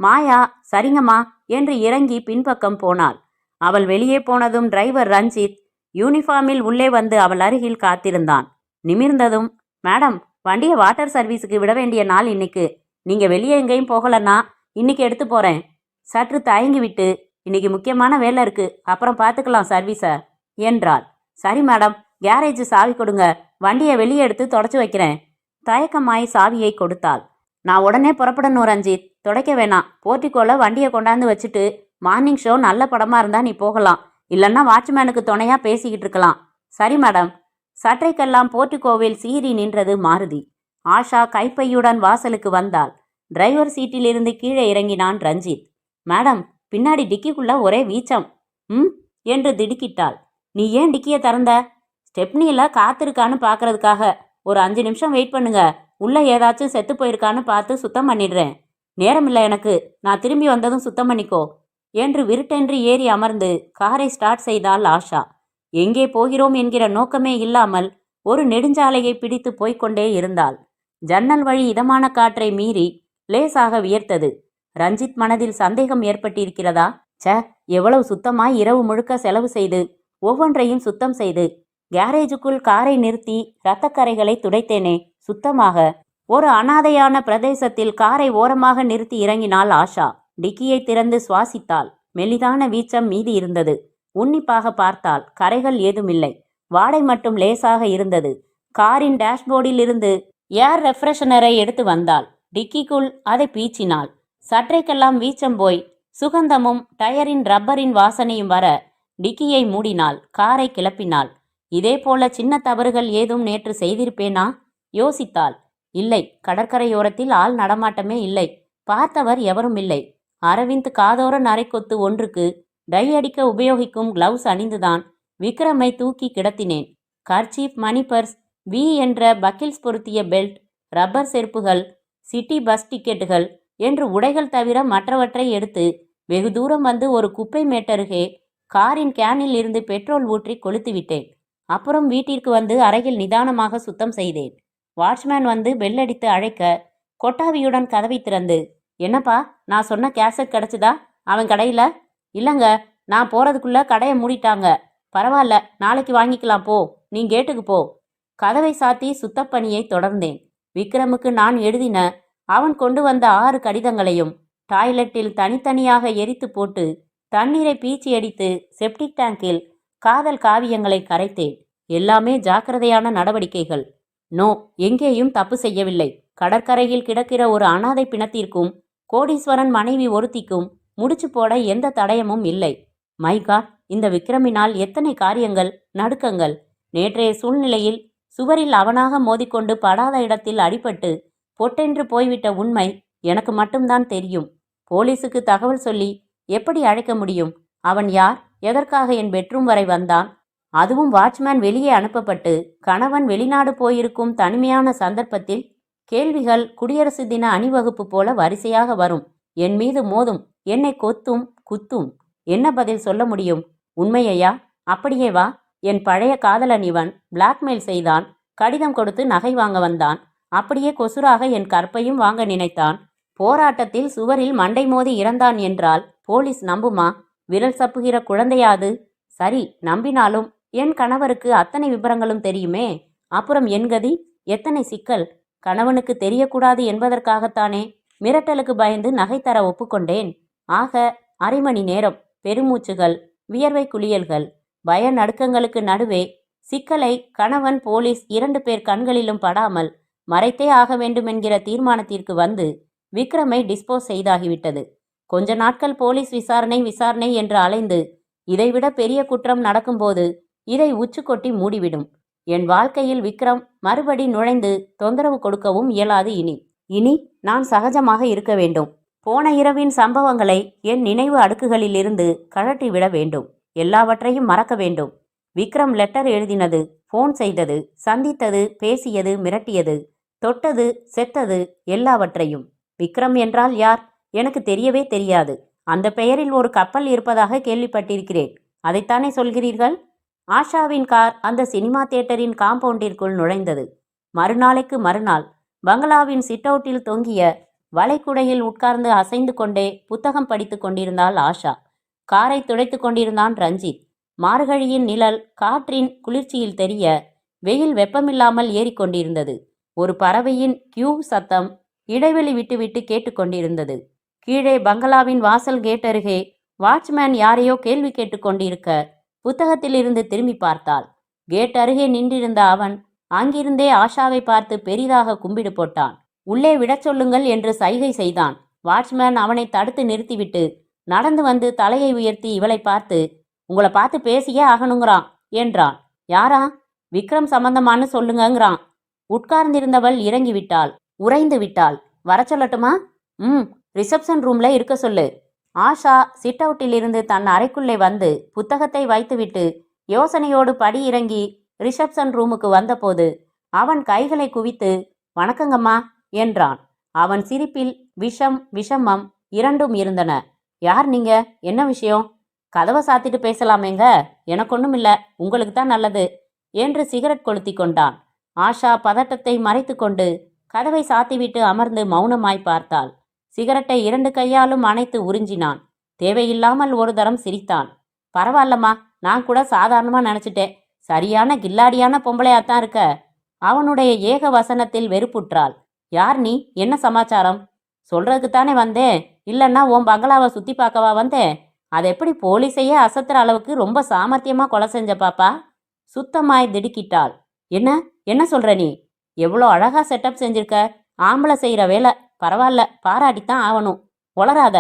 மாயா சரிங்கம்மா என்று இறங்கி பின்பக்கம் போனாள். அவள் வெளியே போனதும் டிரைவர் ரஞ்சித் யூனிஃபார்மில் உள்ளே வந்து அவள் அருகில் காத்திருந்தான். நிமிர்ந்ததும், மேடம், வண்டியை வாட்டர் சர்வீஸுக்கு விட வேண்டிய நாள் இன்னைக்கு. நீங்க வெளியே எங்கேயும் போகலன்னா இன்னைக்கு எடுத்து போறேன். சற்று தயங்கிவிட்டு, இன்னைக்கு முக்கியமான வேலை இருக்கு, அப்புறம் பார்த்துக்கலாம் சர்வீஸை என்றாள். சரி மேடம், கேரேஜ் சாவி கொடுங்க, வண்டியை வெளியே எடுத்து தொடச்சு வைக்கிறேன். தயக்கமாய் சாவியை கொடுத்தாள். நான் உடனே புறப்படணும் ரஞ்சித், துடைக்க வேணாம். போர்ட்டிக்கோல வண்டியை கொண்டாந்து வச்சுட்டு மார்னிங் ஷோ நல்ல படமா இருந்தா நீ போகலாம். இல்லைன்னா வாட்ச்மேனுக்கு துணையா பேசிக்கிட்டு இருக்கலாம். சரி மேடம். சற்றைக்கெல்லாம் போர்ட்டிக்கோவில் சீறி நின்றது மாருதி. ஆஷா கைப்பையுடன் வாசலுக்கு வந்தாள். டிரைவர் சீட்டிலிருந்து கீழே இறங்கினான் ரஞ்சித். மேடம், பின்னாடி டிக்கிக்குள்ள ஒரே வீச்சம். என்று திடுக்கிட்டாள். நீ ஏன் டிக்கியை திறந்த? ஸ்டெப்னியில் காத்திருக்கான்னு பார்க்கறதுக்காக. ஒரு 5 நிமிஷம் வெயிட் பண்ணுங்க, உள்ள ஏதாச்சும் செத்து போயிருக்கான்னு பார்த்து சுத்தம் பண்ணிடுறேன். நேரமில்லை எனக்கு, நான் திரும்பி வந்ததும் சுத்தம் பண்ணிக்கோ என்று விருட்டென்று ஏறி அமர்ந்து காரை ஸ்டார்ட் செய்தாள் ஆஷா. எங்கே போகிறோம் என்கிற நோக்கமே இல்லாமல் ஒரு நெடுஞ்சாலையை பிடித்து போய்கொண்டே இருந்தாள். ஜன்னல் வழி இதமான காற்றை மீறி லேசாக வியர்த்தது. ரஞ்சித் மனதில் சந்தேகம் ஏற்பட்டிருக்கிறதா? எவ்வளவு சுத்தமாய் இரவு முழுக்க செலவு செய்து ஒவ்வொன்றையும் சுத்தம் செய்து கேரேஜுக்குள் காரை நிறுத்தி இரத்தக்கரைகளை துடைத்தேனே சுத்தமாக. ஒரு அனாதையான பிரதேசத்தில் காரை ஓரமாக நிறுத்தி இறங்கினாள் ஆஷா. டிக்கியை திறந்து சுவாசித்தாள். மெலிதான வீச்சம் மீதி இருந்தது. உன்னிப்பாக பார்த்தாள். கரைகள் ஏதுமில்லை. வாடை மட்டும் லேசாக இருந்தது. காரின் டேஷ்போர்டில் இருந்து ஏர் ரெஃப்ரெஷனரை எடுத்து வந்தாள். டிக்கிக்குள் அதை பீச்சினாள். சற்றைக்கெல்லாம் வீச்சம் போய் சுகந்தமும் டயரின் ரப்பரின் வாசனையும் வர டிக்கியை மூடினாள். காரை கிளப்பினாள். இதே போல சின்ன தவறுகள் ஏதும் நேற்று செய்திருப்பேனா? யோசித்தாள். இல்லை, கடற்கரையோரத்தில் ஆள் நடமாட்டமே இல்லை. பார்த்தவர் எவரும் இல்லை. அரவிந்த் காதோர நரைக்கொத்து ஒன்றுக்கு டை அடிக்க உபயோகிக்கும் கிளவுஸ் அணிந்துதான் விக்ரமை தூக்கி கிடத்தினேன். கர்ச்சீப், மணி பர்ஸ், வி என்ற பக்கில்ஸ் பொருத்திய பெல்ட், ரப்பர் செருப்புகள், சிட்டி பஸ் டிக்கெட்டுகள் என்று உடைகள் தவிர மற்றவற்றை எடுத்து வெகு தூரம் வந்து ஒரு குப்பை மேட்டருகே காரின் கேனில் இருந்து பெட்ரோல் ஊற்றி கொளுத்துவிட்டேன். அப்புறம் வீட்டிற்கு வந்து அறையில் நிதானமாக சுத்தம் செய்தேன். வாட்ச்மேன் வந்து பெல்லடித்து அழைக்க கொட்டாவியுடன் கதவை திறந்து, என்னப்பா, நான் சொன்ன கேசட் கிடச்சிதா அவன் கடையில்? இல்லைங்க, நான் போகிறதுக்குள்ள கடையை மூடிட்டாங்க. பரவாயில்ல, நாளைக்கு வாங்கிக்கலாம், போ, நீ கேட்டுக்கு போ. கதவை சாத்தி சுத்தப்பணியை தொடர்ந்தேன். விக்ரமுக்கு நான் எழுதின அவன் கொண்டு வந்த 6 கடிதங்களையும் டாய்லெட்டில் தனித்தனியாக எரித்து போட்டு தண்ணீரை பீச்சி அடித்து செப்டிக் டேங்கில் காதல் காவியங்களை கரைத்தேன். எல்லாமே ஜாக்கிரதையான நடவடிக்கைகள். நோ, எங்கேயும் தப்பு செய்யவில்லை. கடற்கரையில் கிடக்கிற ஒரு அனாதை பிணத்திற்கும் கோடீஸ்வரன் மனைவி ஒருத்திக்கும் முடிச்சு போட எந்த தடயமும் இல்லை. மைகா, இந்த விக்ரமினால் எத்தனை காரியங்கள், நடுக்கங்கள். நேற்றைய சூழ்நிலையில் சுவரில் அவனாக மோதிக்கொண்டு படாத இடத்தில் அடிபட்டு பொட்டென்று போய்விட்ட உண்மை எனக்கு மட்டும்தான் தெரியும். போலீஸுக்கு தகவல் சொல்லி எப்படி அழைக்க முடியும்? அவன் யார்? எதற்காக என் பெட்ரூம் வரை வந்தான்? அதுவும் வாட்ச்மேன் வெளியே அனுப்பப்பட்டு கணவன் வெளிநாடு போயிருக்கும் தனிமையான சந்தர்ப்பத்தில் கேள்விகள் குடியரசு தின அணிவகுப்பு போல வரிசையாக வரும். என் மீது மோதும், என்னை கொத்தும், குத்தும். என்ன பதில் சொல்ல முடியும்? உண்மையையா? அப்படியே வா. என் பழைய காதலன் இவன். பிளாக்மெயில் செய்தான். கடிதம் கொடுத்து நகை வாங்க வந்தான். அப்படியே கொசுராக என் கற்பையும் வாங்க நினைத்தான். போராட்டத்தில் சுவரில் மண்டை மோதி இறந்தான் என்றால் போலீஸ் நம்புமா? விரல் சப்புகிற குழந்தையாது? சரி, நம்பினாலும் என் கணவருக்கு அத்தனை விபரங்களும் தெரியுமே. அப்புறம் என் கதி? எத்தனை சிக்கல்! கணவனுக்கு தெரியக்கூடாது என்பதற்காகத்தானே மிரட்டலுக்கு பயந்து நகை தர ஒப்புக்கொண்டேன். ஆக அரை மணி நேரம் பெருமூச்சுகள், வியர்வை குளியல்கள், பய நடுக்கங்களுக்கு நடுவே சிக்கலை கணவன் போலீஸ் 2 பேர் கண்களிலும் படாமல் மறைத்தே ஆக வேண்டுமென்கிற தீர்மானத்திற்கு வந்து விக்ரமை டிஸ்போஸ் செய்தாகிவிட்டது. கொஞ்ச நாட்கள் போலீஸ் விசாரணை என்று அலைந்து இதைவிட பெரிய குற்றம் நடக்கும்போது இதை உச்சு கொட்டி மூடிவிடும். என் வாழ்க்கையில் விக்ரம் மறுபடி நுழைந்து தொந்தரவு கொடுக்கவும் இயலாது. இனி நான் சகஜமாக இருக்க வேண்டும். போன இரவின் சம்பவங்களை என் நினைவு அடுக்குகளிலிருந்து கழற்றி விட வேண்டும். எல்லாவற்றையும் மறக்க வேண்டும். விக்ரம் லெட்டர் எழுதினது, ஃபோன் செய்தது, சந்தித்தது, பேசியது, மிரட்டியது, தொட்டது, செத்தது, எல்லாவற்றையும். விக்ரம் என்றால் யார்? எனக்கு தெரியவே தெரியாது. அந்த பெயரில் ஒரு கப்பல் இருப்பதாக கேள்விப்பட்டிருக்கிறேன். அதைத்தானே சொல்கிறீர்கள்? ஆஷாவின் கார் அந்த சினிமா தியேட்டரின் காம்பவுண்டிற்குள் நுழைந்தது. மறுநாளைக்கு மறுநாள் பங்களாவின் சிட்அவுட்டில் தொங்கிய வளைக்குடையில் உட்கார்ந்து அசைந்து கொண்டே புத்தகம் படித்து கொண்டிருந்தாள் ஆஷா. காரை துடைத்து கொண்டிருந்தான் ரஞ்சித். மார்கழியின் நிழல் காற்றின் குளிர்ச்சியில் தெரிய வெயில் வெப்பமில்லாமல் ஏறிக்கொண்டிருந்தது. ஒரு பறவையின் கியூ சத்தம் இடைவெளி விட்டுவிட்டு கேட்டுக்கொண்டிருந்தது. கீழே பங்களாவின் வாசல் கேட் அருகே வாட்ச்மேன் யாரையோ கேள்வி கேட்டுக்கொண்டிருக்க புத்தகத்திலிருந்து திரும்பி பார்த்தாள். கேட் அருகே நின்றிருந்த அவன் அங்கிருந்தே ஆஷாவை பார்த்து பெரிதாக கும்பிடு போட்டான். உள்ளே விடச் சொல்லுங்கள் என்று சைகை செய்தான். வாட்ச்மேன் அவனை தடுத்து நிறுத்திவிட்டு நடந்து வந்து தலையை உயர்த்தி இவளை பார்த்து, உங்களை பார்த்து பேசியே ஆகணுங்கிறான் என்றான். யாரா? விக்ரம் சம்பந்தமானு சொல்லுங்கங்கிறான். உட்கார்ந்திருந்தவள் இறங்கி விட்டாள். உறைந்து விட்டாள். வர சொல்லட்டுமா? ரிசப்ஷன் ரூம்ல இருக்க சொல்லு. ஆஷா சிட் அவுட்டிலிருந்து தன் அறைக்குள்ளே வந்து புத்தகத்தை வைத்துவிட்டு யோசனையோடு படி இறங்கி ரிசப்ஷன் ரூமுக்கு வந்தபோது அவன் கைகளை குவித்து வணக்கங்கம்மா என்றான். அவன் சிரிப்பில் விஷமம் இரண்டும் இருந்தன. யார் நீங்க? என்ன விஷயம்? கதவை சாத்திட்டு பேசலாமேங்க. எனக்கு ஒன்றும் இல்லை, உங்களுக்கு தான் நல்லது என்று சிகரெட் கொளுத்தி கொண்டான். ஆஷா பதட்டத்தை மறைத்து கொண்டு கதவை சாத்திவிட்டு அமர்ந்து மௌனமாய் பார்த்தாள். சிகரெட்டை 2 கையாலும் அணைத்து உறிஞ்சினான். தேவையில்லாமல் ஒரு தரம் சிரித்தான். பரவாயில்லம்மா, நான் கூட சாதாரணமாக நினச்சிட்டேன். சரியான கில்லாடியான பொம்பளையாத்தான் இருக்க. அவனுடைய ஏக வசனத்தில் வெறுப்புற்றாள். யார் நீ? என்ன சமாச்சாரம்? சொல்றதுக்குத்தானே வந்தேன். இல்லைன்னா உன் பங்களாவை சுற்றி பார்க்கவா வந்தேன்? அது எப்படி போலீஸையே அசத்துற அளவுக்கு ரொம்ப சாமர்த்தியமாக கொலை செஞ்ச பாப்பா? சுத்தமாய் திடுக்கிட்டாள். என்ன என்ன சொல்ற நீ? எவ்வளோ அழகா செட்டப் செஞ்சிருக்க. ஆம்பளை செய்கிற வேலை. பரவாயில்ல, பாராட்டித்தான் ஆகணும். உளராத.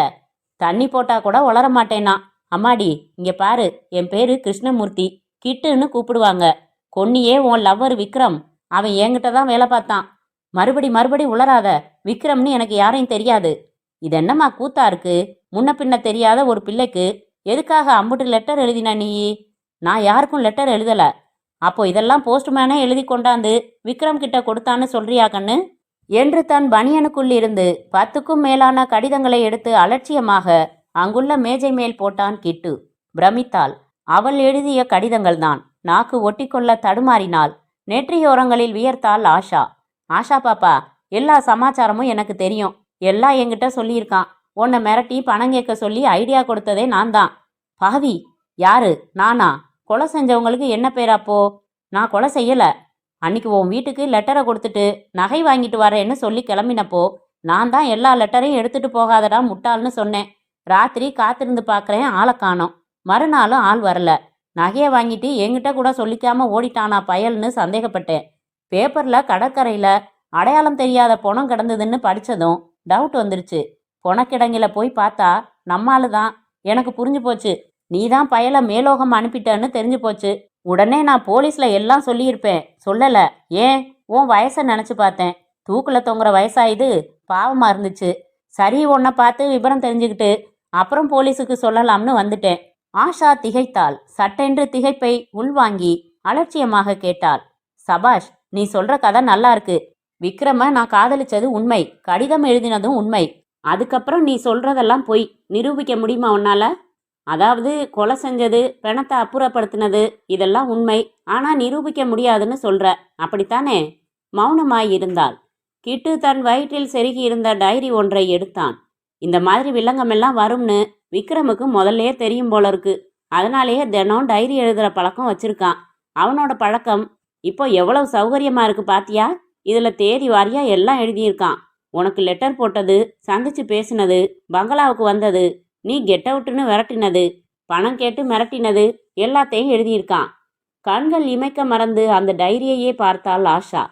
தண்ணி போட்டா கூட உளர மாட்டேன்னா. அம்மாடி, இங்கே பாரு, என் பேரு கிருஷ்ணமூர்த்தி. கிட்டுன்னு கூப்பிடுவாங்க. கொன்னியே உன் லவ்வர் விக்ரம். அவன் என்கிட்ட தான் வேலை பார்த்தான். மறுபடி உளராத. விக்ரம்னு எனக்கு யாரையும் தெரியாது. இது என்னம்மா கூத்தா இருக்கு? முன்ன பின்ன தெரியாத ஒரு பிள்ளைக்கு எதுக்காக அம்புட்டு லெட்டர் எழுதினா நீ? நான் யாருக்கும் லெட்டர் எழுதலை. அப்போ இதெல்லாம் போஸ்ட்மேனே எழுதி கொண்டாந்து விக்ரம் கிட்ட கொடுத்தான்னு சொல்றியா கண்ணு? என்று தன் பனியனுக்குள்ளிருந்து 10க்கும் மேலான கடிதங்களை எடுத்து அலட்சியமாக அங்குள்ள மேஜை மேல் போட்டான் கிட்டு. பிரமித்தாள். அவள் எழுதிய கடிதங்கள்தான். நாக்கு ஒட்டிக்கொள்ள தடுமாறினாள். நெற்றியோரங்களில் வியர்த்தாள் ஆஷா. ஆஷா பாப்பா, எல்லா சமாச்சாரமும் எனக்கு தெரியும். எல்லாம் என்கிட்ட சொல்லியிருக்கான். உன்னை மிரட்டி பணம் கேட்க சொல்லி ஐடியா கொடுத்ததே நான் தான். பாவி! யாரு? நானா? கொலை செஞ்சவங்களுக்கு என்ன பேராப்போ? நான் கொலை செய்யலை. அன்னைக்கு உன் வீட்டுக்கு லெட்டரை கொடுத்துட்டு நகை வாங்கிட்டு வரேன்னு சொல்லி கிளம்பினப்போ நான் தான் எல்லா லெட்டரையும் எடுத்துட்டு போகாதடா முட்டாள்னு சொன்னேன். ராத்திரி காத்திருந்து பார்க்குறேன், ஆளை காணோம். மறுநாளும் ஆள் வரல. நகையை வாங்கிட்டு என்கிட்ட கூட சொல்லிக்காம ஓடிட்டானா பயல்னு சந்தேகப்பட்டேன். பேப்பரில் கடற்கரையில் அடையாளம் தெரியாத பொணம் கிடந்ததுன்னு படித்ததும் டவுட் வந்துருச்சு. பொணக்கிடங்கில போய் பார்த்தா நம்மாலு தான். எனக்கு புரிஞ்சு போச்சு. நீ தான் பயலை மேலோகம் அனுப்பிட்டன்னு தெரிஞ்சு போச்சு. உடனே நான் போலீஸில் எல்லாம் சொல்லியிருப்பேன். சொல்லலை. ஏன்? உன் வயசை நினச்சி பார்த்தேன். தூக்கில் தொங்குற வயசாயுது. பாவமாக இருந்துச்சு. சரி, உன்னை பார்த்து விபரம் தெரிஞ்சுக்கிட்டு அப்புறம் போலீஸுக்கு சொல்லலாம்னு வந்துட்டேன். ஆஷா திகைத்தாள். சட்டென்று திகைப்பை உள்வாங்கி அலட்சியமாக கேட்டாள். சபாஷ், நீ சொல்கிற கதை நல்லா இருக்கு. விக்ரம நான் காதலிச்சது உண்மை. கடிதம் எழுதினதும் உண்மை. அதுக்கப்புறம் நீ சொல்கிறதெல்லாம் பொய். நிரூபிக்க முடியுமா உன்னால? அதாவது கொலை செஞ்சது, பிணத்தை அப்புறப்படுத்தினது இதெல்லாம் உண்மை. ஆனால் நிரூபிக்க முடியாதுன்னு சொல்கிற, அப்படித்தானே? மௌனமாய் இருந்தாள். கிட்டு தன் வயிற்றில் செருகி இருந்த டைரி ஒன்றை எடுத்தான். இந்த மாதிரி வில்லங்கமெல்லாம் வரும்னு விக்ரமுக்கு முதல்லயே தெரியும் போல இருக்கு. அதனாலேயே தினம் டைரி எழுதுகிற பழக்கம் வச்சிருக்கான். அவனோட பழக்கம் இப்போ எவ்வளவு சௌகரியமா இருக்கு பாத்தியா? இதில் தேதி வாரியா எல்லாம் எழுதியிருக்கான். உனக்கு லெட்டர் போட்டது, சந்திச்சு பேசினது, பங்களாவுக்கு வந்தது, நீ கெட் அவுட்டுன்னு விரட்டினது, பணம் கேட்டு மிரட்டினது எல்லாத்தையும் எழுதியிருக்கான். கண்கள் இமைக்க மறந்து அந்த டைரியையே பார்த்தாள் ஆஷா.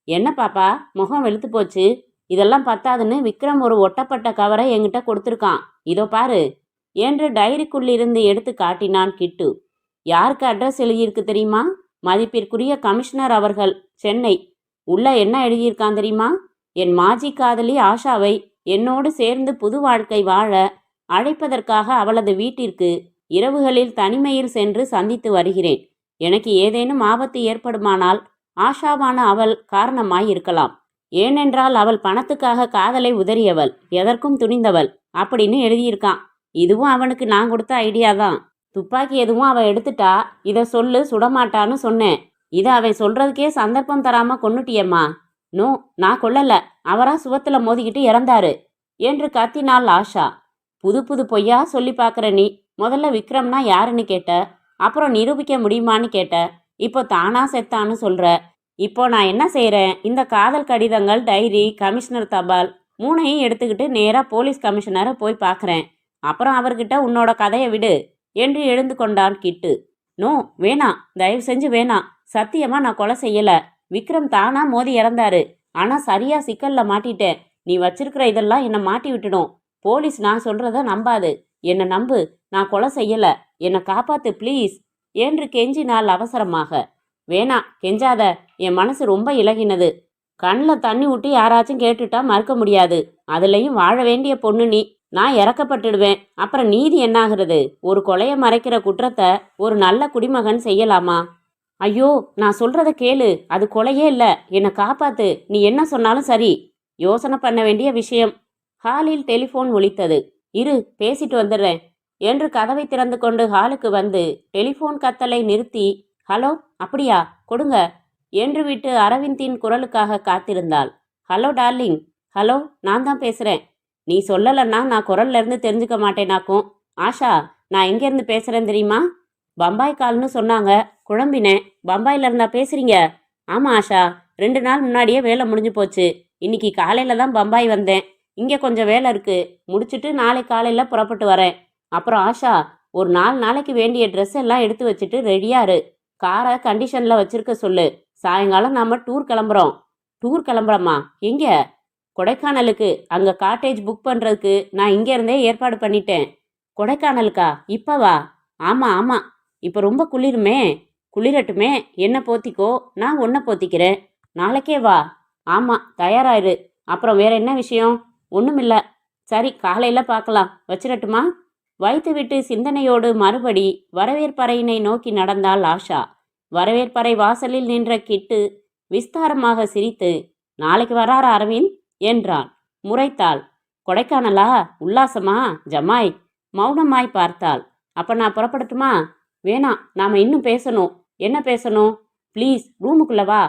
என்ன பாப்பா, முகம் வெளுத்து போச்சு? இதெல்லாம் பத்தாதுன்னு விக்ரம் ஒரு ஒட்டப்பட்ட கவரை என்கிட்ட கொடுத்துருக்கான். இதோ பாரு என்று டைரிக்குள்ளிருந்து எடுத்து காட்டினான் கிட்டு. யாருக்கு அட்ரஸ் எழுதியிருக்கு தெரியுமா? மதிப்பிற்குரிய கமிஷனர் அவர்கள், சென்னை. உள்ள என்ன எழுதியிருக்கான் தெரியுமா? என் மாஜி காதலி ஆஷாவை என்னோடு சேர்ந்து புது வாழ்க்கை வாழ அழைப்பதற்காக அவளது வீட்டிற்கு இரவுகளில் தனிமையில் சென்று சந்தித்து வருகிறேன். எனக்கு ஏதேனும் ஆபத்து ஏற்படுமானால் ஆஷாவான அவள் காரணமாய் இருக்கலாம். ஏனென்றால் அவள் பணத்துக்காக காதலை உதறியவள், எதற்கும் துணிந்தவள் அப்படின்னு எழுதியிருக்கான். இதுவும் அவனுக்கு நான் கொடுத்த ஐடியா தான். துப்பாக்கி எதுவும் அவள் எடுத்துட்டா இதை சொல்லு, சுடமாட்டான்னு சொன்னேன். இதை அவன் சொல்றதுக்கே சந்தர்ப்பம் தராம கொன்னுட்டியம்மா. நோ, நான் கொல்லல, அவரா சுவத்துல மோதிக்கிட்டு இறந்தாரு என்று கத்தினாள் ஆஷா. புது புது பொய்யா சொல்லி பார்க்குற நீ. முதல்ல விக்ரம்னா யாருன்னு கேட்ட, அப்புறம் நிரூபிக்க முடியுமான்னு கேட்ட, இப்போ தானா செத்தான்னு சொல்ற. இப்போ நான் என்ன செய்கிறேன்? இந்த காதல் கடிதங்கள், டைரி, கமிஷனர் தபால் மூணையும் எடுத்துக்கிட்டு நேராக போலீஸ் கமிஷனரை போய் பார்க்குறேன். அப்புறம் அவர்கிட்ட உன்னோட கதையை விடு என்று எழுந்து கொண்டான் கிட்டு. நோ, வேணாம், தயவு செஞ்சு வேணாம். சத்தியமாக நான் கொலை செய்யலை. விக்ரம் தானா மோதி இறந்தாரு. ஆனால் சரியா சிக்கல்ல மாட்டிட்டேன். நீ வச்சிருக்கிற இதெல்லாம் என்னை மாட்டி விட்டுடும். போலீஸ் நான் சொல்கிறத நம்பாது. என்னை நம்பு, நான் கொலை செய்யலை. என்னை காப்பாத்து ப்ளீஸ் என்று கெஞ்சினாள் அவசரமாக. வேணாம், கெஞ்சாத. என் மனசு ரொம்ப இலகினது. கண்ணில் தண்ணி விட்டு யாராச்சும் கேட்டுட்டா மறுக்க முடியாது. அதுலேயும் வாழ வேண்டிய பொண்ணு நீ. நான் இறக்கப்பட்டுடுவேன். அப்புறம் நீதி என்னாகிறது? ஒரு கொலையை மறைக்கிற குற்றத்தை ஒரு நல்ல குடிமகன் செய்யலாமா? ஐயோ, நான் சொல்றத கேளு. அது கொலையே இல்லை. என்னை காப்பாத்து. நீ என்ன சொன்னாலும் சரி. யோசனை பண்ண வேண்டிய விஷயம். ஹாலில் டெலிஃபோன் ஒலித்தது. இரு, பேசிட்டு வந்துடுறேன் என்று கதவை திறந்து கொண்டு ஹாலுக்கு வந்து டெலிஃபோன் கத்தலை நிறுத்தி, ஹலோ, அப்படியா, கொடுங்க என்று விட்டு அரவிந்தின் குரலுக்காக காத்திருந்தாள். Hello darling. ஹலோ, நான் தான் பேசுகிறேன். நீ சொல்லலைன்னா நான் குரல்லேருந்து தெரிஞ்சுக்க மாட்டேனாக்கும். ஆஷா, நான் எங்கேருந்து பேசுகிறேன் தெரியுமா? பம்பாய் கால்னு சொன்னாங்க, குழம்பினேன். பம்பாயில் இருந்தா பேசுகிறீங்க? ஆமாம் ஆஷா, 2 நாள் முன்னாடியே வேலை முடிஞ்சு போச்சு. இன்னைக்கு காலையில் தான் பம்பாய் வந்தேன். இங்கே கொஞ்சம் வேலை இருக்குது, முடிச்சுட்டு நாளை காலையில் புறப்பட்டு வரேன். அப்புறம் ஆஷா, ஒரு 4 நாளைக்கு வேண்டிய ட்ரெஸ் எல்லாம் எடுத்து வச்சுட்டு ரெடியாரு. காரை கண்டிஷனில் வச்சிருக்க சொல்லு. சாயங்காலம் நாம் டூர் கிளம்புறோம். டூர் கிளம்புறோமா? எங்கே? கொடைக்கானலுக்கு. அங்கே காட்டேஜ் புக் பண்ணுறதுக்கு நான் இங்கேருந்தே ஏற்பாடு பண்ணிட்டேன். கொடைக்கானலுக்கா? இப்போவா? ஆமாம் ஆமாம். இப்போ ரொம்ப குளிருமே. குளிரட்டுமே, என்ன போத்திக்கோ, நான் ஒன்றை போத்திக்கிறேன். நாளைக்கே வா. ஆமாம், தயாராயிரு. அப்புறம் வேற என்ன விஷயம்? ஒன்றுமில்ல. சரி, காலையில் பார்க்கலாம். வச்சிரட்டுமா? வைத்துவிட்டு சிந்தனையோடு மறுபடி வரவேற்பறையினை நோக்கி நடந்தாள் ஆஷா. வரவேற்பறை வாசலில் நின்ற கிட்டு விஸ்தாரமாக சிரித்து, நாளைக்கு வராரா அரவிந்த் என்றான். முறைத்தாள். கொடைக்கானலா? உல்லாசமா? ஜமாய். மௌனமாய் பார்த்தாள். அப்ப நான் புறப்படட்டுமா? வேணாம், நாம இன்னும் பேசணும். என்ன பேசணும்? ப்ளீஸ் ரூமுக்குள்ள வா.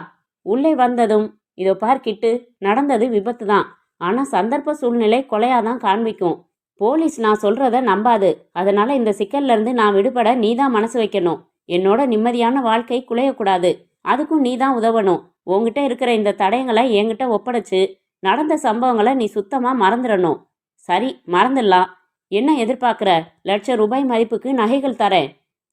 உள்ளே வந்ததும், இதோ பார் கிட்டு, நடந்தது விபத்து தான். ஆனால் சந்தர்ப்ப சூழ்நிலை கொலையாதான் காண்பிக்கும். போலீஸ் நான் சொல்றத நம்பாது. அதனால இந்த சிக்கல்ல இருந்து நான் விடுபட நீ தான் மனசு வைக்கணும். என்னோட நிம்மதியான வாழ்க்கை குலையக்கூடாது. அதுக்கும் நீ தான் உதவணும். உங்ககிட்ட இருக்கிற இந்த தடயங்களை என்கிட்ட ஒப்படைச்சு நடந்த சம்பவங்களை நீ சுத்தமா மறந்துடணும். சரி, மறந்துடலாம். என்ன எதிர்பார்க்குற? ₹1,00,000 மதிப்புக்கு நகைகள் தரேன்.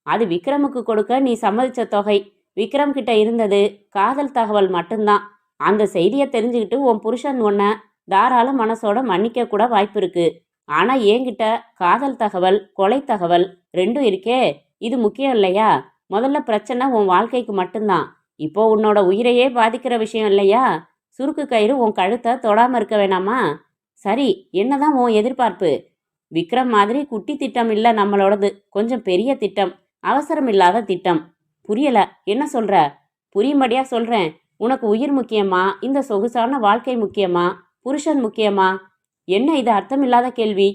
அது விக்ரமுக்கு கொடுக்க நீ சம்மதிச்ச தொகை. விக்ரம் கிட்ட இருந்தது காதல் தகவல் மட்டும்தான். அந்த செய்தியை தெரிஞ்சுக்கிட்டு உன் புருஷன் உன்னை தாராள மனசோட மன்னிக்க கூட வாய்ப்பு இருக்கு. ஆனா என்கிட்ட காதல் தகவல், கொலை தகவல் ரெண்டும் இருக்கே. இது முக்கியம் இல்லையா? முதல்ல பிரச்சனை உன் வாழ்க்கைக்கு மட்டும்தான். இப்போ உன்னோட உயிரையே பாதிக்கிற விஷயம் இல்லையா? சுருக்கு கயிறு உன் கழுத்தை தொடாம இருக்க வேணாமா? சரி, என்னதான் உன் எதிர்பார்ப்பு? விக்ரம் மாதிரி குட்டி திட்டம் இல்லை நம்மளோடது. கொஞ்சம் பெரிய திட்டம், அவசரம் இல்லாத திட்டம். புரியல, என்ன சொல்ற? புரியும்படியா சொல்றேன். உனக்கு உயிர் முக்கியமா? இந்த சொகுசான வாழ்க்கை முக்கியமா? புருஷன் முக்கியமா? என்ன இது அர்த்தமில்லாத கேள்வி?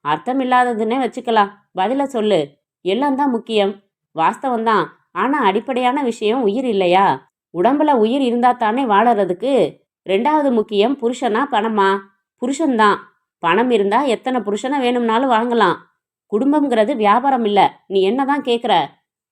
அர்த்தமில்லாததுன்னே வச்சுக்கலாம். பதில சொல்லு. எல்லாம் தான் முக்கியம், வாஸ்தவம்தான். ஆனா அடிப்படையான விஷயம் உயிர் இல்லையா? உடம்புல உயிர் இருந்தா தானே வாழறதுக்கு. ரெண்டாவது முக்கியம் புருஷனா பணமா? புருஷன்தான். பணம் இருந்தா எத்தனை புருஷனை வேணும்னாலும் வாங்கலாம். குடும்பம்ங்கிறது வியாபாரம் இல்ல. நீ என்னதான் கேட்குற?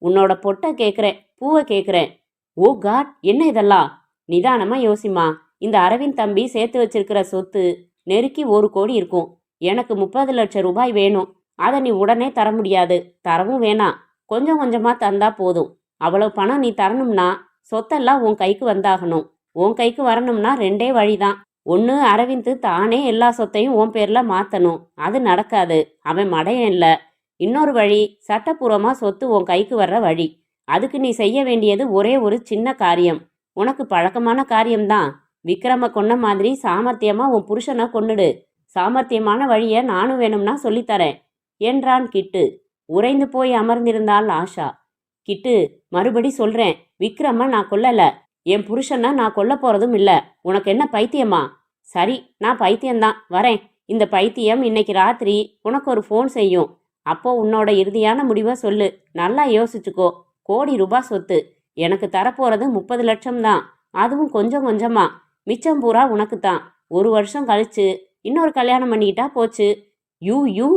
உன்னோட பொட்டை கேட்குறேன், பூவை கேட்குறேன். ஓ காட், என்ன இதெல்லாம்? நிதானமா யோசிமா. இந்த அரவிந்த் தம்பி சேர்த்து வச்சிருக்கிற சொத்து நெருக்கி 1 கோடி இருக்கும். எனக்கு 30 லட்சம் ரூபாய் வேணும். அதை நீ உடனே தர முடியாது, தரவும் வேணாம். கொஞ்சம் கொஞ்சமா தந்தா போதும். அவ்வளவு பணம் நீ தரணும்னா சொத்தெல்லாம் உன் கைக்கு வந்தாகணும். உன் கைக்கு வரணும்னா 2 வழிதான். ஒன்று, அரவிந்த் தானே எல்லா சொத்தையும் உன் பேர்ல மாத்தணும். அது நடக்காது, அவன் மடையன் இல்ல. இன்னொரு வழி, சட்டப்பூர்வமா சொத்து உன் கைக்கு வர்ற வழி. அதுக்கு நீ செய்ய வேண்டியது ஒரே ஒரு சின்ன காரியம். உனக்கு பழக்கமான காரியம்தான். விக்ரம கொன்ன மாதிரி சாமர்த்தியமா உன் புருஷனை கொன்னுடு. சாமர்த்தியமான வழிய நானும் வேணும்னா சொல்லித்தரேன் என்றான் கிட்டு. உறைந்து போய் அமர்ந்திருந்தாள் ஆஷா. கிட்டு, மறுபடி சொல்றேன், விக்ரம நான் கொல்லல. என் புருஷனை நான் கொல்ல போறதும் இல்ல. உனக்கு என்ன பைத்தியமா? சரி, நான் பைத்தியம்தான், வரேன். இந்த பைத்தியம் இன்னைக்கு ராத்திரி உனக்கு ஒரு ஃபோன் செய்யும். அப்போ உன்னோட இறுதியான முடிவை சொல்லு. நல்லா யோசிச்சுக்கோ. 1 கோடி ரூபாய் சொத்து. எனக்கு தரப்போறது 30 லட்சம் தான். அதுவும் கொஞ்சம் கொஞ்சமா. மிச்சம் பூரா உனக்கு தான். 1 வருஷம் கழிச்சு இன்னொரு கல்யாணம் பண்ணிக்கிட்டா போச்சு. யூ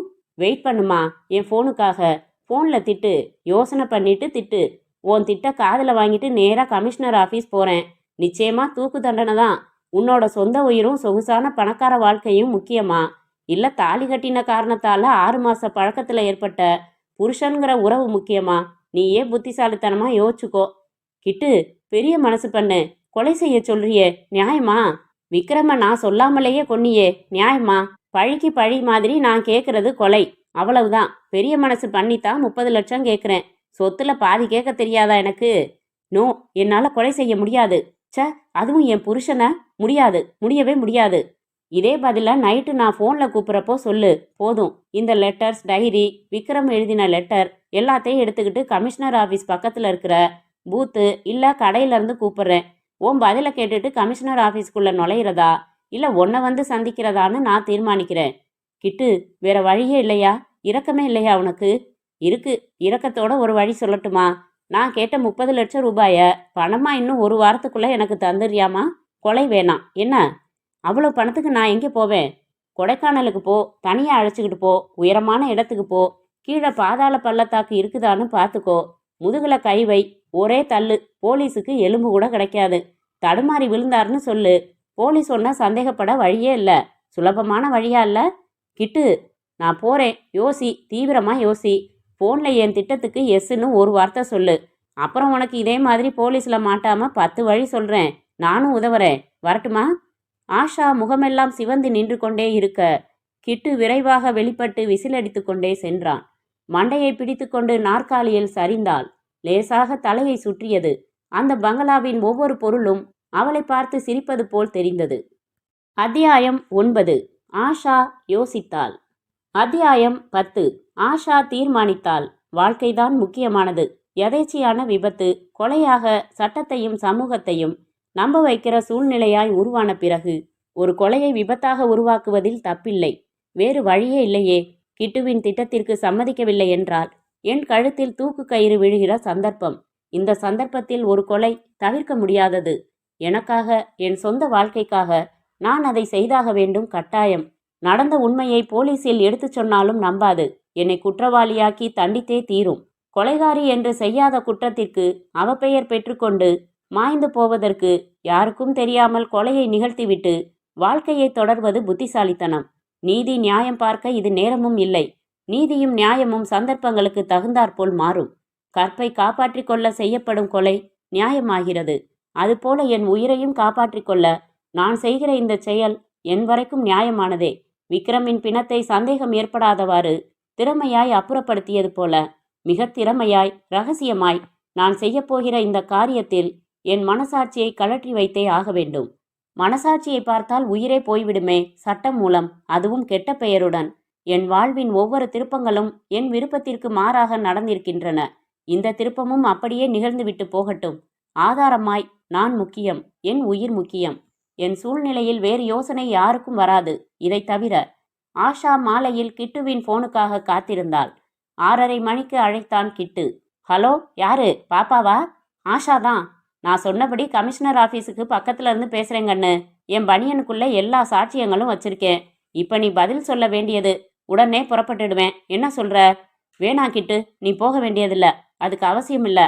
வெயிட் பண்ணுமா என் ஃபோனுக்காக. ஃபோனில் திட்டு, யோசனை பண்ணிட்டு திட்டு. உன் திட்ட காதில் வாங்கிட்டு நேராக கமிஷனர் ஆஃபீஸ் போகிறேன். நிச்சயமாக தூக்கு தண்டனை தான். உன்னோட சொந்த உயிரும் சொகுசான பணக்கார வாழ்க்கையும் முக்கியமா? இல்லை தாலி கட்டின காரணத்தால் 6 மாத பழக்கத்தில் ஏற்பட்ட புருஷன்கிற உறவு முக்கியமா? நீயே புத்திசாலித்தனமாக யோசிச்சுக்கோ. கிட்டு, பெரிய மனசு பண்ணு. கொலை செய்ய சொல்றியே, நியாயமா? விக்ரம நான் சொல்லாமலேயே கொன்னியே, நியாயமா? பழிக்கு பழி மாதிரி நான் கேட்கறது கொலை, அவ்வளவுதான். பெரிய மனசு பண்ணித்தான் 30 லட்சம் கேட்குறேன். சொத்துல பாதி கேட்க தெரியாதா எனக்கு? நோ, என்னால் கொலை செய்ய முடியாது. அதுவும் என் புருஷனை? முடியாது, முடியவே முடியாது. இதே பதில நைட்டு நான் ஃபோனில் கூப்பிட்றப்போ சொல்லு. போதும். இந்த லெட்டர்ஸ், டைரி, விக்ரம் எழுதின லெட்டர் எல்லாத்தையும் எடுத்துக்கிட்டு கமிஷனர் ஆஃபீஸ் பக்கத்தில் இருக்கிற பூத்து இல்லை கடையிலேருந்து கூப்பிட்றேன். உன் பதிலை கேட்டுட்டு கமிஷனர் ஆஃபீஸ்க்குள்ளே நுழையிறதா இல்லை உன்னை வந்து சந்திக்கிறதான்னு நான் தீர்மானிக்கிறேன். கிட்டு, வேற வழியே இல்லையா? இரக்கமே இல்லையா உனக்கு? இருக்கு. இரக்கத்தோட ஒரு வழி சொல்லட்டுமா? நான் கேட்ட 30 லட்சம் ரூபாய பணமா இன்னும் 1 வாரத்துக்குள்ள எனக்கு தந்துடுறியாமா? கொலை வேணாம். என்ன? அவ்வளோ பணத்துக்கு நான் எங்கே போவேன்? கொடைக்கானலுக்கு போ, தனியாக அழைச்சிக்கிட்டு போ, உயரமான இடத்துக்கு போ, கீழே பாதாள பள்ளத்தாக்கு இருக்குதான்னு பார்த்துக்கோ, முதுகுல கை வை, ஒரே தள்ளு, போலீஸுக்கு எலும்பு கூட கிடைக்காது. தடுமாறி விழுந்தாருன்னு சொல்லு. போலீஸ் சொன்னா சந்தேகப்பட வழியே இல்லை. சுலபமான வழியா இல்லை? கிட்டு, நான் போகிறேன். யோசி, தீவிரமாக யோசி. ஃபோனில் என் திட்டத்துக்கு எஸ்ன்னு ஒரு வார்த்தை சொல்லு. அப்புறம் உனக்கு இதே மாதிரி போலீஸில் மாட்டாமல் 10 வழி சொல்கிறேன். நானும் உதவுறேன். வரட்டுமா? ஆஷா முகமெல்லாம் சிவந்து நின்று கொண்டே இருக்க கிட்டு விரைவாக வெளிப்பட்டு விசிலடித்து கொண்டே சென்றான். மண்டையை பிடித்து கொண்டு நாற்காலியில் சரிந்தாள். லேசாக தலையை சுற்றியது. அந்த பங்களாவின் ஒவ்வொரு பொருளும் அவளை பார்த்து சிரிப்பது போல் தெரிந்தது. அத்தியாயம் 9. ஆஷா யோசித்தாள். அத்தியாயம் 10. ஆஷா தீர்மானித்தாள். வாழ்க்கைதான் முக்கியமானது. எதேச்சியான விபத்து கொலையாக சட்டத்தையும் சமூகத்தையும் நம்ப வைக்கிற சூழ்நிலையாய் உருவான பிறகு ஒரு கொலையை விபத்தாக உருவாக்குவதில் தப்பில்லை. வேறு வழியே இல்லையே. கிட்டுவின் திட்டத்திற்கு சம்மதிக்கவில்லை என்றால் என் கழுத்தில் தூக்கு கயிறு விழுகிற சந்தர்ப்பம். இந்த சந்தர்ப்பத்தில் ஒரு கொலை தவிர்க்க முடியாதது. எனக்காக, என் சொந்த வாழ்க்கைக்காக நான் அதை செய்தாக வேண்டும், கட்டாயம். நடந்த உண்மையை போலீசில் எடுத்துச் சொன்னாலும் நம்பாது. என்னை குற்றவாளியாக்கி தண்டித்தே தீரும். கொலைகாரி என்று செய்யாத குற்றத்திற்கு அவப்பெயர் பெற்றுக்கொண்டு மாய்ந்து போவதற்கு யாருக்கும் தெரியாமல் கொலையை நிகழ்த்திவிட்டு வாழ்க்கையை தொடர்வது புத்திசாலித்தனம். நீதி நியாயம் பார்க்க இது நேரமும் இல்லை. நீதியும் நியாயமும் சந்தர்ப்பங்களுக்கு தகுந்தாற்போல் மாறும். கற்பை காப்பாற்றிக் கொள்ள செய்யப்படும் கொலை நியாயமாகிறது. அதுபோல என் உயிரையும் காப்பாற்றிக் கொள்ள நான் செய்கிற இந்த செயல் என் வரைக்கும் நியாயமானதே. விக்ரமின் பிணத்தை சந்தேகம் ஏற்படாதவாறு திறமையாய் அப்புறப்படுத்தியது போல மிக திறமையாய் ரகசியமாய் நான் செய்யப்போகிற இந்த காரியத்தில் என் மனசாட்சியை கழற்றி வைத்தே ஆக வேண்டும். மனசாட்சியை பார்த்தால் உயிரே போய்விடுமே, சட்டம் மூலம், அதுவும் கெட்ட பெயருடன். என் வாழ்வின் ஒவ்வொரு திருப்பங்களும் என் விருப்பத்திற்கு மாறாக நடந்திருக்கின்றன. இந்த திருப்பமும் அப்படியே நிகழ்ந்துவிட்டு போகட்டும். ஆதாரமாய் நான் முக்கியம், என் உயிர் முக்கியம். என் சூழ்நிலையில் வேறு யோசனை யாருக்கும் வராது. இதை தவிர. ஆஷா மாலையில் கிட்டுவின் போனுக்காக காத்திருந்தாள். 6:30 மணிக்கு அழைத்தான் கிட்டு. ஹலோ, யாரு? பாப்பாவா? ஆஷா தான். நான் சொன்னபடி கமிஷனர் ஆஃபீஸுக்கு பக்கத்துல இருந்து பேசுறேங்கண்ணு. என் பனியனுக்குள்ள எல்லா சாட்சியங்களும் வச்சிருக்கேன். இப்ப நீ பதில் சொல்ல வேண்டியது. உடனே புறப்பட்டுடுவேன். என்ன சொல்ற? வேணா கிட்டு, நீ போக வேண்டியதில்ல. அதுக்கு அவசியம் இல்ல.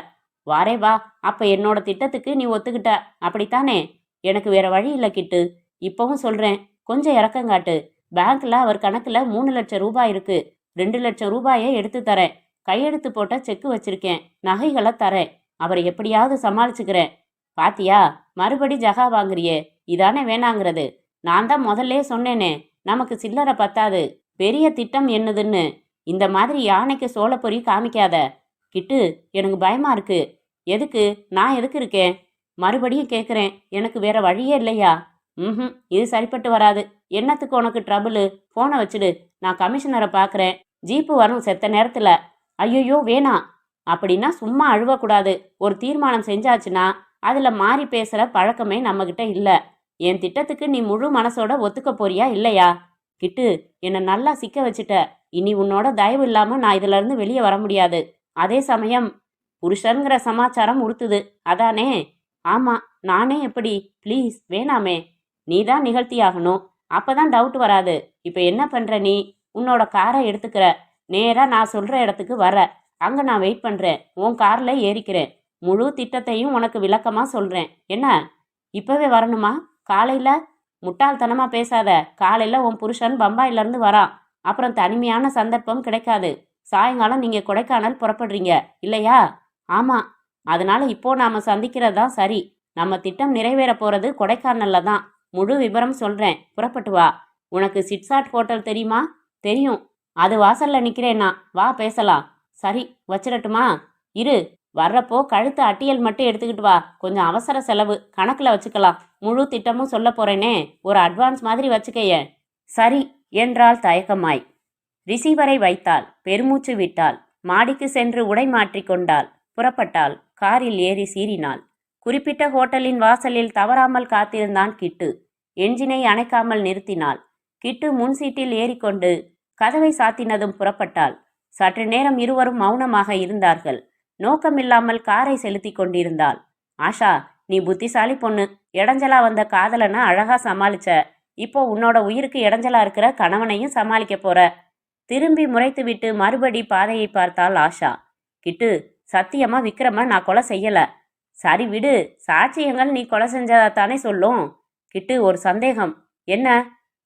வாரே வா. அப்ப என்னோட திட்டத்துக்கு நீ ஒத்துக்கிட்ட, அப்படித்தானே? எனக்கு வேற வழி இல்ல கிட்டு. இப்பவும் சொல்றேன், கொஞ்சம் இறக்கங்காட்டு. பேங்க்ல அவர் கணக்குல 3,00,000 ரூபாய் இருக்கு. 2,00,000 ரூபாயை எடுத்து தரேன். கையெழுத்து போட்ட செக்கு வச்சிருக்கேன். நகைகளை தரேன். அவரை எப்படியாவது சமாளிச்சுக்கிறேன். பாத்தியா, மறுபடி ஜகா வாங்குறியே. இதானே வேணாங்கிறது. நான் தான் முதல்லே சொன்னேனே, நமக்கு சில்லறை பத்தாது. பெரிய திட்டம் என்னதுன்னு. இந்த மாதிரி யானைக்கு சோளப்பொறி காமிக்காத. கிட்டு, எனக்கு பயமா இருக்கு. எதுக்கு? நான் எதுக்கு இருக்கேன்? மறுபடியும் கேட்குறேன், எனக்கு வேற வழியே இல்லையா? இது சரிப்பட்டு வராது. என்னத்துக்கு உனக்கு ட்ரபுளு? ஃபோனை வச்சுடு. நான் கமிஷனரை பார்க்குறேன். ஜீப்பு வரும் செத்த நேரத்தில். ஐயோ வேணாம். அப்படின்னா சும்மா அழுவக்கூடாது. ஒரு தீர்மானம் செஞ்சாச்சுன்னா அதில் மாறி பேசுகிற பழக்கமே நம்மக்கிட்ட இல்லை. என் திட்டத்துக்கு நீ முழு மனசோட ஒத்துக்க போறியா இல்லையா? கிட்டு, என்னை நல்லா சிக்க வச்சுட்ட. இனி உன்னோட தயவு இல்லாமல் நான் இதிலிருந்து வெளியே வர முடியாது. அதே சமயம் புருஷன்கிற சமாச்சாரம் உறுத்துது, அதானே? ஆமாம். நானே எப்படி? ப்ளீஸ் வேணாமே. நீ தான் நிகழ்த்தியாகணும். அப்பதான் டவுட் வராது. இப்போ என்ன பண்ணுற நீ? உன்னோட காரை எடுத்துக்கிற. நேராக நான் சொல்கிற இடத்துக்கு வர. அங்கே நான் வெயிட் பண்ணுறேன். உன் காரில் ஏறிக்கிறேன். முழு திட்டத்தையும் உனக்கு விளக்கமாக சொல்கிறேன். என்ன, இப்போவே வரணுமா? காலையில்? முட்டாள்தனமாக பேசாத. காலையில் உன் புருஷன் பம்பாயிலேருந்து வரான். அப்புறம் தனிமையான சந்தர்ப்பம் கிடைக்காது. சாயங்காலம் நீங்கள் கொடைக்கானல் புறப்படுறீங்க இல்லையா? ஆமாம். அதனால இப்போ நாம் சந்திக்கிறது தான் சரி. நம்ம திட்டம் நிறைவேற போகிறது கொடைக்கானல்ல தான். முழு விவரம் சொல்கிறேன். புறப்பட்டு வா. உனக்கு சிட்சாட் ஹோட்டல் தெரியுமா? தெரியும். அது வாசல்ல நிற்கிறேன்னா வா பேசலாம். சரி, வச்சிடட்டுமா? இரு. வர்றப்போ கழுத்து அட்டியல் மட்டும் எடுத்துக்கிட்டு வா. கொஞ்சம் அவசர செலவு, கணக்கில் வச்சுக்கலாம். முழு திட்டமும் சொல்ல போறேனே, ஒரு அட்வான்ஸ் மாதிரி வச்சுக்கைய. சரி என்றாள் தயக்கமாய். ரிசீவரை வைத்தாள். பெருமூச்சு விட்டாள். மாடிக்கு சென்று உடை மாற்றிக்கொண்டாள். புறப்பட்டாள். காரில் ஏறி சீறினாள். குறிப்பிட்ட ஹோட்டலின் வாசலில் தவறாமல் காத்திருந்தான் கிட்டு. என்ஜினை அணைக்காமல் நிறுத்தினாள். கிட்டு முன் சீட்டில் ஏறிக்கொண்டு கதவை சாத்தினதும் புறப்பட்டாள். சற்று நேரம் இருவரும் மௌனமாக இருந்தார்கள். நோக்கமில்லாமல் காரை செலுத்தி கொண்டிருந்தாள். ஆஷா, நீ புத்திசாலி பொண்ணு. இடைஞ்சலா வந்த காதலனை அழகா சமாளிச்ச. இப்போ உன்னோட உயிருக்கு இடைஞ்சலா இருக்கிற கணவனையும் சமாளிக்க போற. திரும்பி முறைத்துவிட்டு மறுபடி பாதையை பார்த்தாள் ஆஷா. கிட்டு, சத்தியமா விக்ரம நான் கொலை செய்யல. சரி விடு, சாட்சியங்கள் நீ கொலை செஞ்சதாத்தானே சொல்லும். கிட்டு, ஒரு சந்தேகம். என்ன?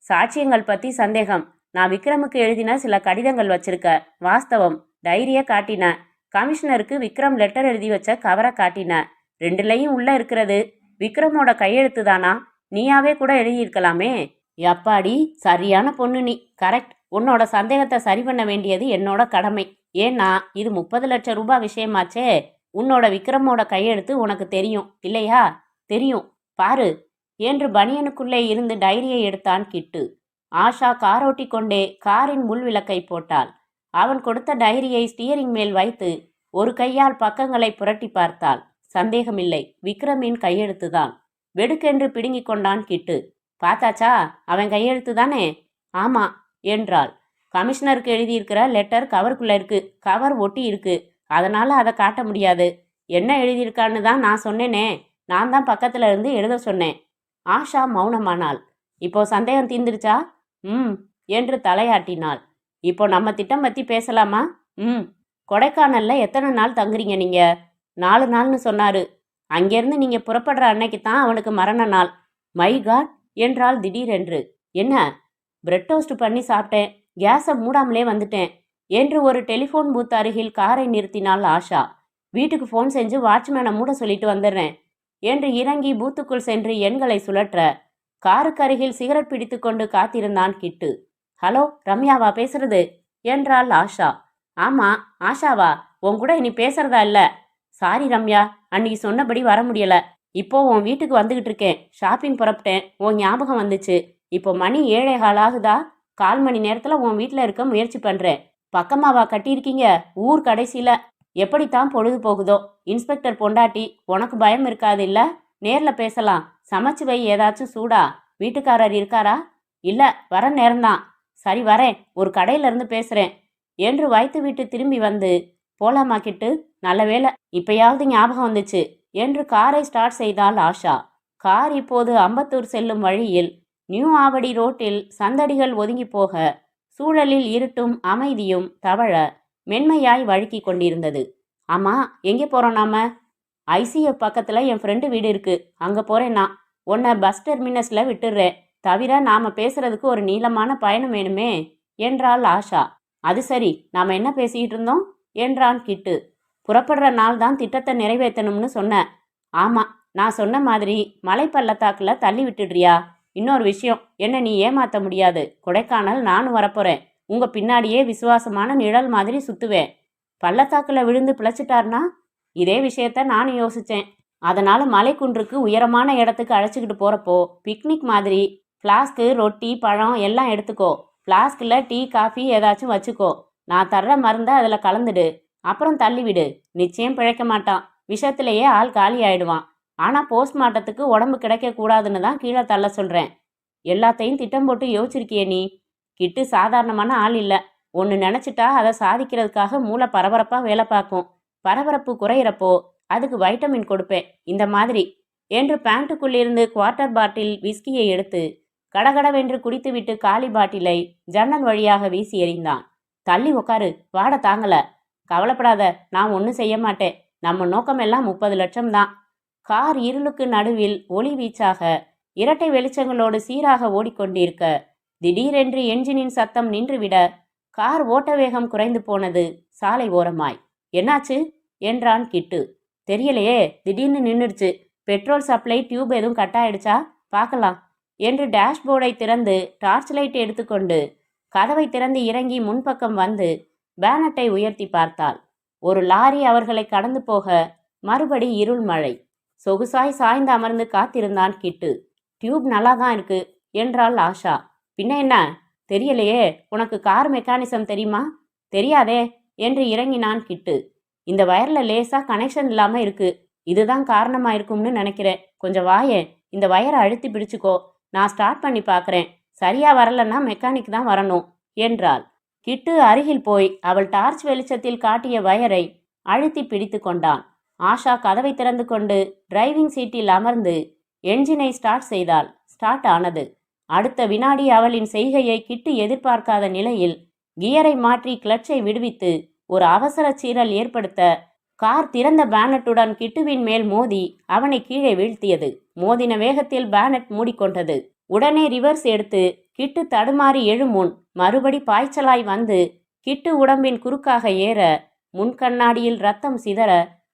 சாட்சியங்கள் பத்தி சந்தேகம். நான் விக்ரமுக்கு எழுதின சில கடிதங்கள் வச்சிருக்க. வாஸ்தவம். டைரிய காட்டின. கமிஷனருக்கு விக்ரம் லெட்டர் எழுதி வச்ச கவரை காட்டின. ரெண்டுலையும் உள்ள இருக்கிறது விக்ரமோட கையெழுத்து தானா? நீயாவே கூட எழுதியிருக்கலாமே. எப்பாடி, சரியான பொண்ணு நீ. கரெக்ட். உன்னோட சந்தேகத்தை சரி பண்ண வேண்டியது என்னோட கடமை. ஏன்னா இது 30 லட்சம் ரூபாய் விஷயமாச்சே. உன்னோட விக்ரமோட கையெழுத்து உனக்கு தெரியும் இல்லையா? தெரியும். பாரு என்று பனியனுக்குள்ளே இருந்து டைரியை எடுத்தான் கிட்டு. ஆஷா காரோட்டி கொண்டே காரின் முள் விளக்கை போட்டாள். அவன் கொடுத்த டைரியை ஸ்டியரிங் மேல் வைத்து ஒரு கையால் பக்கங்களை புரட்டி பார்த்தாள். சந்தேகமில்லை, விக்ரமின் கையெழுத்துதான். வெடுக்கென்று பிடுங்கிக் கொண்டான் கிட்டு. பார்த்தாச்சா? அவன் கையெழுத்து தானே? ஆமா என்றாள். கமிஷனருக்கு எழுதியிருக்கிற லெட்டர் கவருக்குள்ள இருக்கு. கவர் ஒட்டி இருக்கு. அதனால அதை காட்ட முடியாது. என்ன எழுதியிருக்கான்னு தான் நான் சொன்னேனே. நான் தான் பக்கத்துல இருந்து எழுத சொன்னேன். ஆஷா மௌனமானாள். இப்போ சந்தேகம் தீர்ந்துருச்சா? என்று தலையாட்டினாள். இப்போ நம்ம திட்டம் பத்தி பேசலாமா? கொடைக்கானல்ல எத்தனை நாள் தங்குறீங்க நீங்க? 4 நாள்னு சொன்னாரு. அங்கேருந்து நீங்க புறப்படுற அன்னைக்கு தான் அவனுக்கு மரண நாள். மை காட் என்றாள் திடீரென்று. என்ன? பிரெட் டோஸ்ட் பண்ணி சாப்பிட்டேன். கேஸை மூடாமலே வந்துட்டேன் என்று ஒரு டெலிஃபோன் பூத் அருகில் காரை நிறுத்தினாள் ஆஷா. வீட்டுக்கு ஃபோன் செஞ்சு வாட்ச்மேனை மூட சொல்லிட்டு வந்துடுறேன் என்று இறங்கி பூத்துக்குள் சென்று எண்களை சுழற்ற காருக்கு அருகில் சிகரெட் பிடித்து கொண்டு காத்திருந்தான் கிட்டு. ஹலோ, ரம்யாவா பேசுறது என்றாள் ஆஷா. ஆமா, ஆஷாவா? உன் கூட இனி பேசுறதா இல்ல. சாரி ரம்யா, அன்னைக்கு சொன்னபடி வர முடியல. இப்போ உன் வீட்டுக்கு வந்துகிட்டு இருக்கேன். ஷாப்பிங் புறப்பட்டேன். உன் ஞாபகம் வந்துச்சு. இப்போ மணி 7:15 ஆகுதா? 1/4 மணி நேரத்துல உன் வீட்டில் இருக்க முயற்சி பண்றேன். பக்கமாவா கட்டியிருக்கீங்க? ஊர் கடைசியில. எப்படித்தான் பொழுது போகுதோ. இன்ஸ்பெக்டர் பொண்டாட்டி, உனக்கு பயம் இருக்காது இல்ல? நேர்ல பேசலாம். சமைச்சு வை ஏதாச்சும் சூடா. வீட்டுக்காரர் இருக்காரா? இல்ல, வர நேரம்தான். சரி வரேன். ஒரு கடையில இருந்து பேசுறேன் என்று வைத்து விட்டு திரும்பி வந்து, போலாமா கிட்டு? நல்ல வேலை இப்பயாவது ஞாபகம் வந்துச்சு என்று காரை ஸ்டார்ட் செய்தாள் ஆஷா. கார் இப்போது அம்பத்தூர் செல்லும் வழியில் நியூ ஆவடி ரோட்டில் சந்தடிகள் ஒதுங்கி போக சூழலில் இருட்டும் அமைதியும் தவழ மென்மையாய் வழுக்கி கொண்டிருந்தது. ஆமா, எங்கே போறோம் நாம? ஐசிஎஃப் பக்கத்துல என் ஃப்ரெண்டு வீடு இருக்கு, அங்க போறேன் நான். உன்னை பஸ் டெர்மினஸ்ல விட்டுடுறேன். தவிர நாம பேசுறதுக்கு ஒரு நீளமான பயணம் வேணுமே என்றாள் ஆஷா. அது சரி, நாம என்ன பேசிக்கிட்டு இருந்தோம் என்றான் கிட்டு. புறப்படுற நாள் தான் திட்டத்தை நிறைவேற்றணும்னு சொன்ன. ஆமா, நான் சொன்ன மாதிரி மலை பள்ளத்தாக்குல தள்ளி விட்டுடுறியா? இன்னொரு விஷயம், என்ன நீ ஏமாத்த முடியாது. கொடைக்கானல் நானும் வரப்போறேன். உங்க பின்னாடியே விசுவாசமான நிழல் மாதிரி சுத்துவேன். பள்ளத்தாக்குல விழுந்து பிழைச்சிட்டார்னா? இதே விஷயத்த நானும் யோசிச்சேன். அதனால மலைக்குன்றுக்கு உயரமான இடத்துக்கு அழைச்சிக்கிட்டு போறப்போ பிக்னிக் மாதிரி ஃப்ளாஸ்க்கு ரொட்டி பழம் எல்லாம் எடுத்துக்கோ. ஃப்ளாஸ்கில் டீ காஃபி ஏதாச்சும் வச்சுக்கோ. நான் தர்ற மருந்தை அதில் கலந்துடு. அப்புறம் தள்ளிவிடு. நிச்சயம் பிழைக்க மாட்டான். விஷத்திலேயே ஆள் காலி ஆயிடுவான். ஆனால் போஸ்ட்மார்ட்டத்துக்கு உடம்பு கிடைக்கக்கூடாதுன்னு தான் கீழே தள்ள சொல்கிறேன். எல்லாத்தையும் திட்டம் போட்டு யோசிச்சிருக்கியே நீ. கிட்டு சாதாரணமான ஆள் இல்லை. ஒன்று நினச்சிட்டா அதை சாதிக்கிறதுக்காக மூளை பரபரப்பாக வேலை பார்க்கும். பரபரப்பு குறையிறப்போ அதுக்கு வைட்டமின் கொடுப்பேன், இந்த மாதிரி என்று பேண்ட்டுக்குள்ளிருந்து குவார்ட்டர் பாட்டில் விஸ்கியை எடுத்து கடகடவென்று குடித்துவிட்டு காலி பாட்டிலை ஜன்னல் வழியாக வீசி எறிந்தான். தள்ளி உக்காரு, வாட தாங்கல. கவலைப்படாத, நான் ஒன்றும் செய்ய மாட்டேன். நம்ம நோக்கமெல்லாம் 30 லட்சம் தான். கார் இருளுக்கு நடுவில் ஒளி வீச்சாக இரட்டை வெளிச்சங்களோடு சீராக ஓடிக்கொண்டிருக்க திடீரென்று என்ஜினின் சத்தம் நின்றுவிட கார் ஓட்ட வேகம் குறைந்து போனது. சாலை ஓரமாய். என்னாச்சு என்றான் கிட்டு. தெரியலையே, திடீர்னு நின்றுடுச்சு. பெட்ரோல் சப்ளை டியூப் எதுவும் கட் ஆயிடுச்சா? பார்க்கலாம் என்று டேஷ்போர்டை திறந்து டார்ச் லைட் எடுத்துக்கொண்டு கதவை திறந்து இறங்கி முன்பக்கம் வந்து பேனட்டை உயர்த்தி பார்த்தாள். ஒரு லாரி அவர்களை கடந்து போக மறுபடி இருள் மழை. சொகுசாய் சாய்ந்து அமர்ந்து காத்திருந்தான் கிட்டு. டியூப் நல்லா தான் இருக்கு என்றாள் ஆஷா. பின்ன என்ன? தெரியலையே. உனக்கு கார் மெக்கானிசம் தெரியுமா? தெரியாதே என்று இறங்கினான் கிட்டு. இந்த வயரில் லேசாக கனெக்ஷன் இல்லாமல் இருக்கு. இதுதான் காரணமாக இருக்கும்னு நினைக்கிறேன். கொஞ்சம் வாயேன், இந்த வயரை அழுத்தி பிடிச்சுக்கோ. நான் ஸ்டார்ட் பண்ணி பார்க்குறேன். சரியா வரலன்னா மெக்கானிக் தான் வரணும் என்றாள். கிட்டு அருகில் போய் அவள் டார்ச் வெளிச்சத்தில் காட்டிய வயரை அழுத்தி பிடித்து கொண்டான். ஆஷா கதவை திறந்து கொண்டு டிரைவிங் சீட்டில் அமர்ந்து என்ஜினை ஸ்டார்ட் செய்தாள். ஸ்டார்ட் ஆனது. அடுத்த வினாடி அவளின் செய்கையை கிட்டு எதிர்பார்க்காத நிலையில் கியரை மாற்றி கிளட்சை விடுவித்து ஒரு அவசர சீரல் ஏற்படுத்த கார் திறந்த பேனட்டுடன் கிட்டுவின் மேல் மோதி அவனை கீழே வீழ்த்தியது. மோதின வேகத்தில் பேனட் மூடிக்கொண்டது. உடனே ரிவர்ஸ் எடுத்து கிட்டு தடுமாறி எழுமுன் மறுபடி பாய்ச்சலாய் வந்து கிட்டு உடம்பின் குறுக்காக ஏற முன்கண்ணாடியில் ரத்தம் சிதற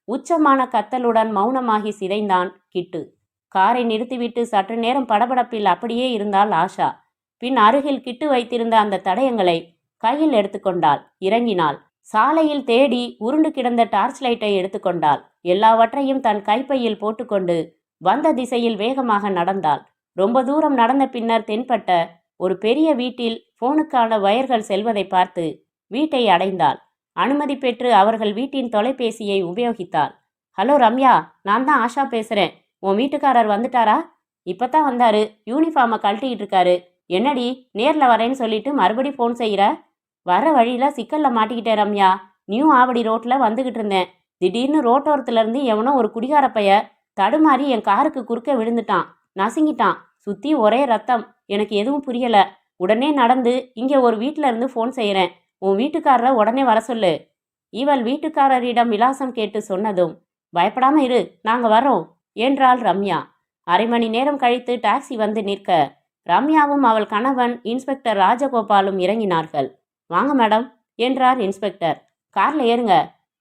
உச்சமான கத்தலுடன் மௌனமாகி சிதைந்தான் கிட்டு. காரை நிறுத்திவிட்டு சற்று நேரம் படபடப்பில் அப்படியே இருந்தாள் ஆஷா. பின் அருகில் கிட்டு வைத்திருந்த அந்த தடயங்களை கையில் எடுத்துக்கொண்டாள். இறங்கினாள். சாலையில் தேடி உருண்டு கிடந்த டார்ச் லைட்டை எடுத்துக்கொண்டாள். எல்லாவற்றையும் தன் கைப்பையில் போட்டுக்கொண்டு வந்த திசையில் வேகமாக நடந்தாள். ரொம்ப தூரம் நடந்த பின்னர் தென்பட்ட ஒரு பெரிய வீட்டில் போனுக்கான வயர்கள் செல்வதை பார்த்து வீட்டை அடைந்தாள். அனுமதி பெற்று அவர்கள் வீட்டின் தொலைபேசியை உபயோகித்தாள். ஹலோ ரம்யா, நான் தான் ஆஷா பேசுறேன். உன் வீட்டுக்காரர் வந்துட்டாரா? இப்பதான் வந்தாரு. யூனிஃபார்மை கழட்டிக்கிட்டு இருக்காரு. என்னடி, நேர்ல வரேன்னு சொல்லிட்டு மறுபடி ஃபோன் செய்கிற? வர வழியில சிக்கல்ல மாட்டிக்கிட்டேன் ரம்யா. நியூ ஆவடி ரோட்ல வந்துகிட்டு இருந்தேன். திடீர்னு ரோட்டோரத்துல இருந்து எவனோ ஒரு குடிகார பைய தடுமாறி என் காருக்கு குறுக்க விழுந்துட்டான். நசுங்கிட்டான். சுத்தி ஒரே ரத்தம். எனக்கு எதுவும் புரியல. உடனே நடந்து இங்க ஒரு வீட்டுல இருந்து ஃபோன் செய்யறேன். உன் வீட்டுக்காரரை உடனே வர சொல்லு. இவள் வீட்டுக்காரரிடம் விலாசம் கேட்டு சொன்னதும், பயப்படாம இரு, நாங்க வரோம் என்றாள் ரம்யா. அரை மணி நேரம் கழித்து டாக்ஸி வந்து நிற்க ரம்யாவும் அவள் கணவன் இன்ஸ்பெக்டர் ராஜகோபாலும் இறங்கினார்கள். வாங்க மேடம் என்றார் இன்ஸ்பெக்டர். கார்ல ஏறுங்க.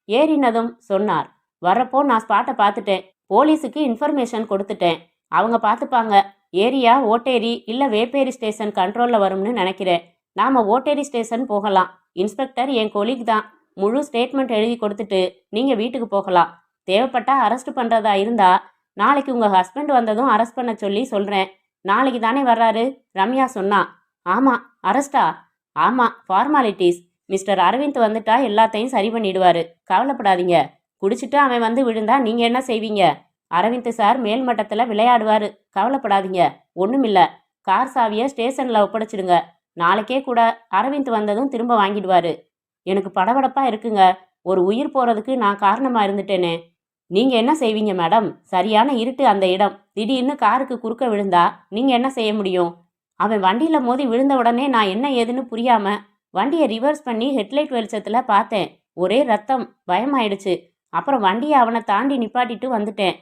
ஏறினதும் சொன்னார், வரப்போ நான் ஸ்பாட்டை பார்த்துட்டேன். போலீஸுக்கு இன்ஃபர்மேஷன் கொடுத்துட்டேன். அவங்க பார்த்துப்பாங்க. ஏரியா ஓட்டேரி இல்லை வேப்பேரி ஸ்டேஷன் கண்ட்ரோலில் வரும்னு நினைக்கிறேன். நாம் ஓட்டேரி ஸ்டேஷன் போகலாம். இன்ஸ்பெக்டர் என் கொலீக் தான். முழு ஸ்டேட்மெண்ட் எழுதி கொடுத்துட்டு நீங்கள் வீட்டுக்கு போகலாம். தேவைப்பட்டா அரெஸ்ட் பண்ணுறதா இருந்தா நாளைக்கு உங்கள் ஹஸ்பண்ட் வந்ததும் அரெஸ்ட் பண்ண சொல்லி சொல்கிறேன். நாளைக்கு தானே வர்றாரு? ரம்யா சொன்னா. ஆமாம். அரெஸ்டா? ஆமாம், ஃபார்மாலிட்டிஸ். மிஸ்டர் அரவிந்த் வந்துட்டா எல்லாத்தையும் சரி பண்ணிடுவாரு. கவலைப்படாதீங்க. குடிச்சிட்டு அவன் வந்து விழுந்தா நீங்கள் என்ன செய்வீங்க? அரவிந்த் சார் மேல் மட்டத்தில் விளையாடுவார். கவலைப்படாதீங்க, ஒன்றுமில்ல. கார் சாவியை ஸ்டேஷனில் ஒப்படைச்சிடுங்க. நாளைக்கே கூட அரவிந்த் வந்ததும் திரும்ப வாங்கிடுவார். எனக்கு படபடப்பாக இருக்குங்க. ஒரு உயிர் போகிறதுக்கு நான் காரணமாக இருந்துட்டேனே. நீங்க என்ன செய்வீங்க மேடம்? சரியான இருட்டு அந்த இடம். திடீர்னு காருக்கு குறுக்க விழுந்தா நீங்க என்ன செய்ய முடியும்? அவன் வண்டியில மோதி விழுந்த உடனே நான் என்ன ஏதுன்னு புரியாம வண்டியை ரிவர்ஸ் பண்ணி ஹெட்லைட் வெளிச்சத்துல பார்த்தேன். ஒரே ரத்தம். பயமாயிடுச்சு. அப்புறம் வண்டியை அவனை தாண்டி நிப்பாட்டிட்டு வந்துட்டேன்.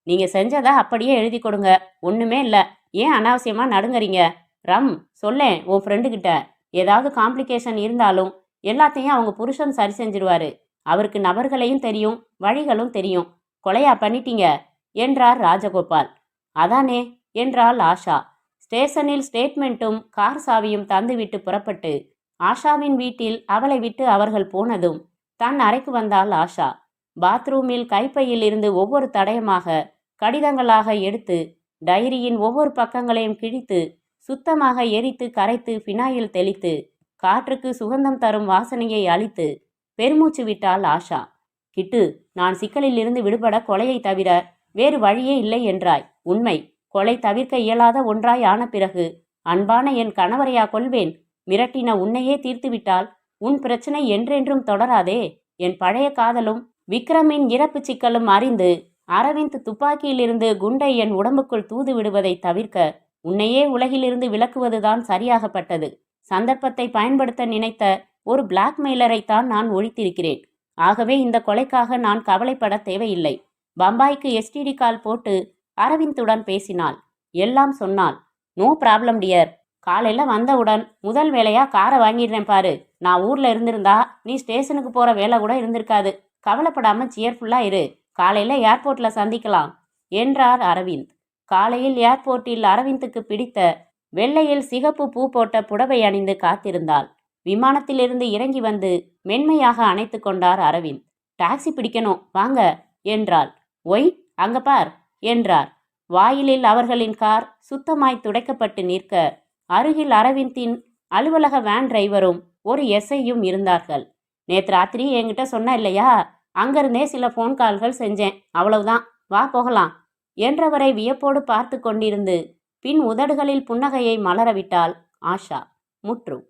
நீங்க செஞ்சதா அப்படியே எழுதி கொடுங்க. ஒண்ணுமே இல்ல. ஏன் அனாவசியமா நடுங்கறீங்க? ரம், சொல்லேன் உன் ஃப்ரெண்டு கிட்ட. ஏதாவது காம்ப்ளிகேஷன் இருந்தாலும் எல்லாத்தையும் அவங்க புருஷன் சரி செஞ்சிருவாரு. அவருக்கு நபர்களையும் தெரியும், வழிகளும் தெரியும். கொலையா பண்ணிட்டீங்க என்றார் ராஜகோபால். அதானே என்றாள் ஆஷா. ஸ்டேஷனில் ஸ்டேட்மெண்ட்டும் கார் சாவியும் தந்துவிட்டு புறப்பட்டு ஆஷாவின் வீட்டில் அவளை விட்டு அவர்கள் போனதும் தன் அறைக்கு வந்தாள் ஆஷா. பாத்ரூமில் கைப்பையில் இருந்து ஒவ்வொரு தடயமாக கடிதங்களாக எடுத்து டைரியின் ஒவ்வொரு பக்கங்களையும் கிழித்து சுத்தமாக எரித்து கரைத்து பினாயில் தெளித்து காற்றுக்கு சுகந்தம் தரும் வாசனையை அளித்து பெருமூச்சு விட்டாள் ஆஷா. கிட்டு, நான் சிக்கலில் இருந்து விடுபட கொலையை தவிர வேறு வழியே இல்லை என்றாய். உண்மை. கொலை தவிர்க்க இயலாத ஒன்றாய் ஆன பிறகு அன்பான என் கணவரையா கொள்வேன்? மிரட்டின உன்னையே தீர்த்துவிட்டால் உன் பிரச்சனை என்றென்றும் தொடராதே. என் பழைய காதலும் விக்ரமின் இறப்பு சிக்கலும் அறிந்து அரவிந்த் துப்பாக்கியிலிருந்து குண்டை என் உடம்புக்குள் தூது விடுவதை தவிர்க்க உன்னையே உலகிலிருந்து விலக்குவதுதான் சரியாகப்பட்டது. சந்தர்ப்பத்தை பயன்படுத்த நினைத்த ஒரு பிளாக்மெயிலரைத்தான் நான் ஒழித்திருக்கிறேன். ஆகவே இந்த கொலைக்காக நான் கவலைப்பட தேவையில்லை. பம்பாய்க்கு எஸ்டிடி கால் போட்டு அரவிந்துடன் பேசினாள். எல்லாம் சொன்னாள். No problem dear. காலையில வந்தவுடன் முதல் வேலையா காரை வாங்கிடுறேன் பாரு. நான் ஊர்ல இருந்திருந்தா நீ ஸ்டேஷனுக்கு போற வேலை கூட இருந்திருக்காது. கவலைப்படாம சியர்ஃபுல்லா இரு. காலையில ஏர்போர்ட்ல சந்திக்கலாம் என்றார் அரவிந்த். காலையில் ஏர்போர்ட்டில் அரவிந்துக்கு பிடித்த வெள்ளையில் சிகப்பு பூ போட்ட புடவை அணிந்து காத்திருந்தாள். விமானத்திலிருந்து இறங்கி வந்து மென்மையாக அணைத்து கொண்டார் அரவிந்த். டாக்ஸி பிடிக்கணும், வாங்க என்றாள். ஒய், அங்க பார் என்றார். வாயிலில் அவர்களின் கார் சுத்தமாய் துடைக்கப்பட்டு நிற்க அருகில் அரவிந்தின் அலுவலக வேன் டிரைவரும் ஒரு எஸ்ஐயும் இருந்தார்கள். நேற்று ராத்திரி என்கிட்ட சொன்ன இல்லையா, அங்கிருந்தே சில ஃபோன் கால்கள் செஞ்சேன், அவ்வளவுதான், வா போகலாம் என்றவரை வியப்போடு பார்த்து கொண்டிருந்து பின் உதடுகளில் புன்னகையை மலரவிட்டாள் ஆஷா. முற்றும்.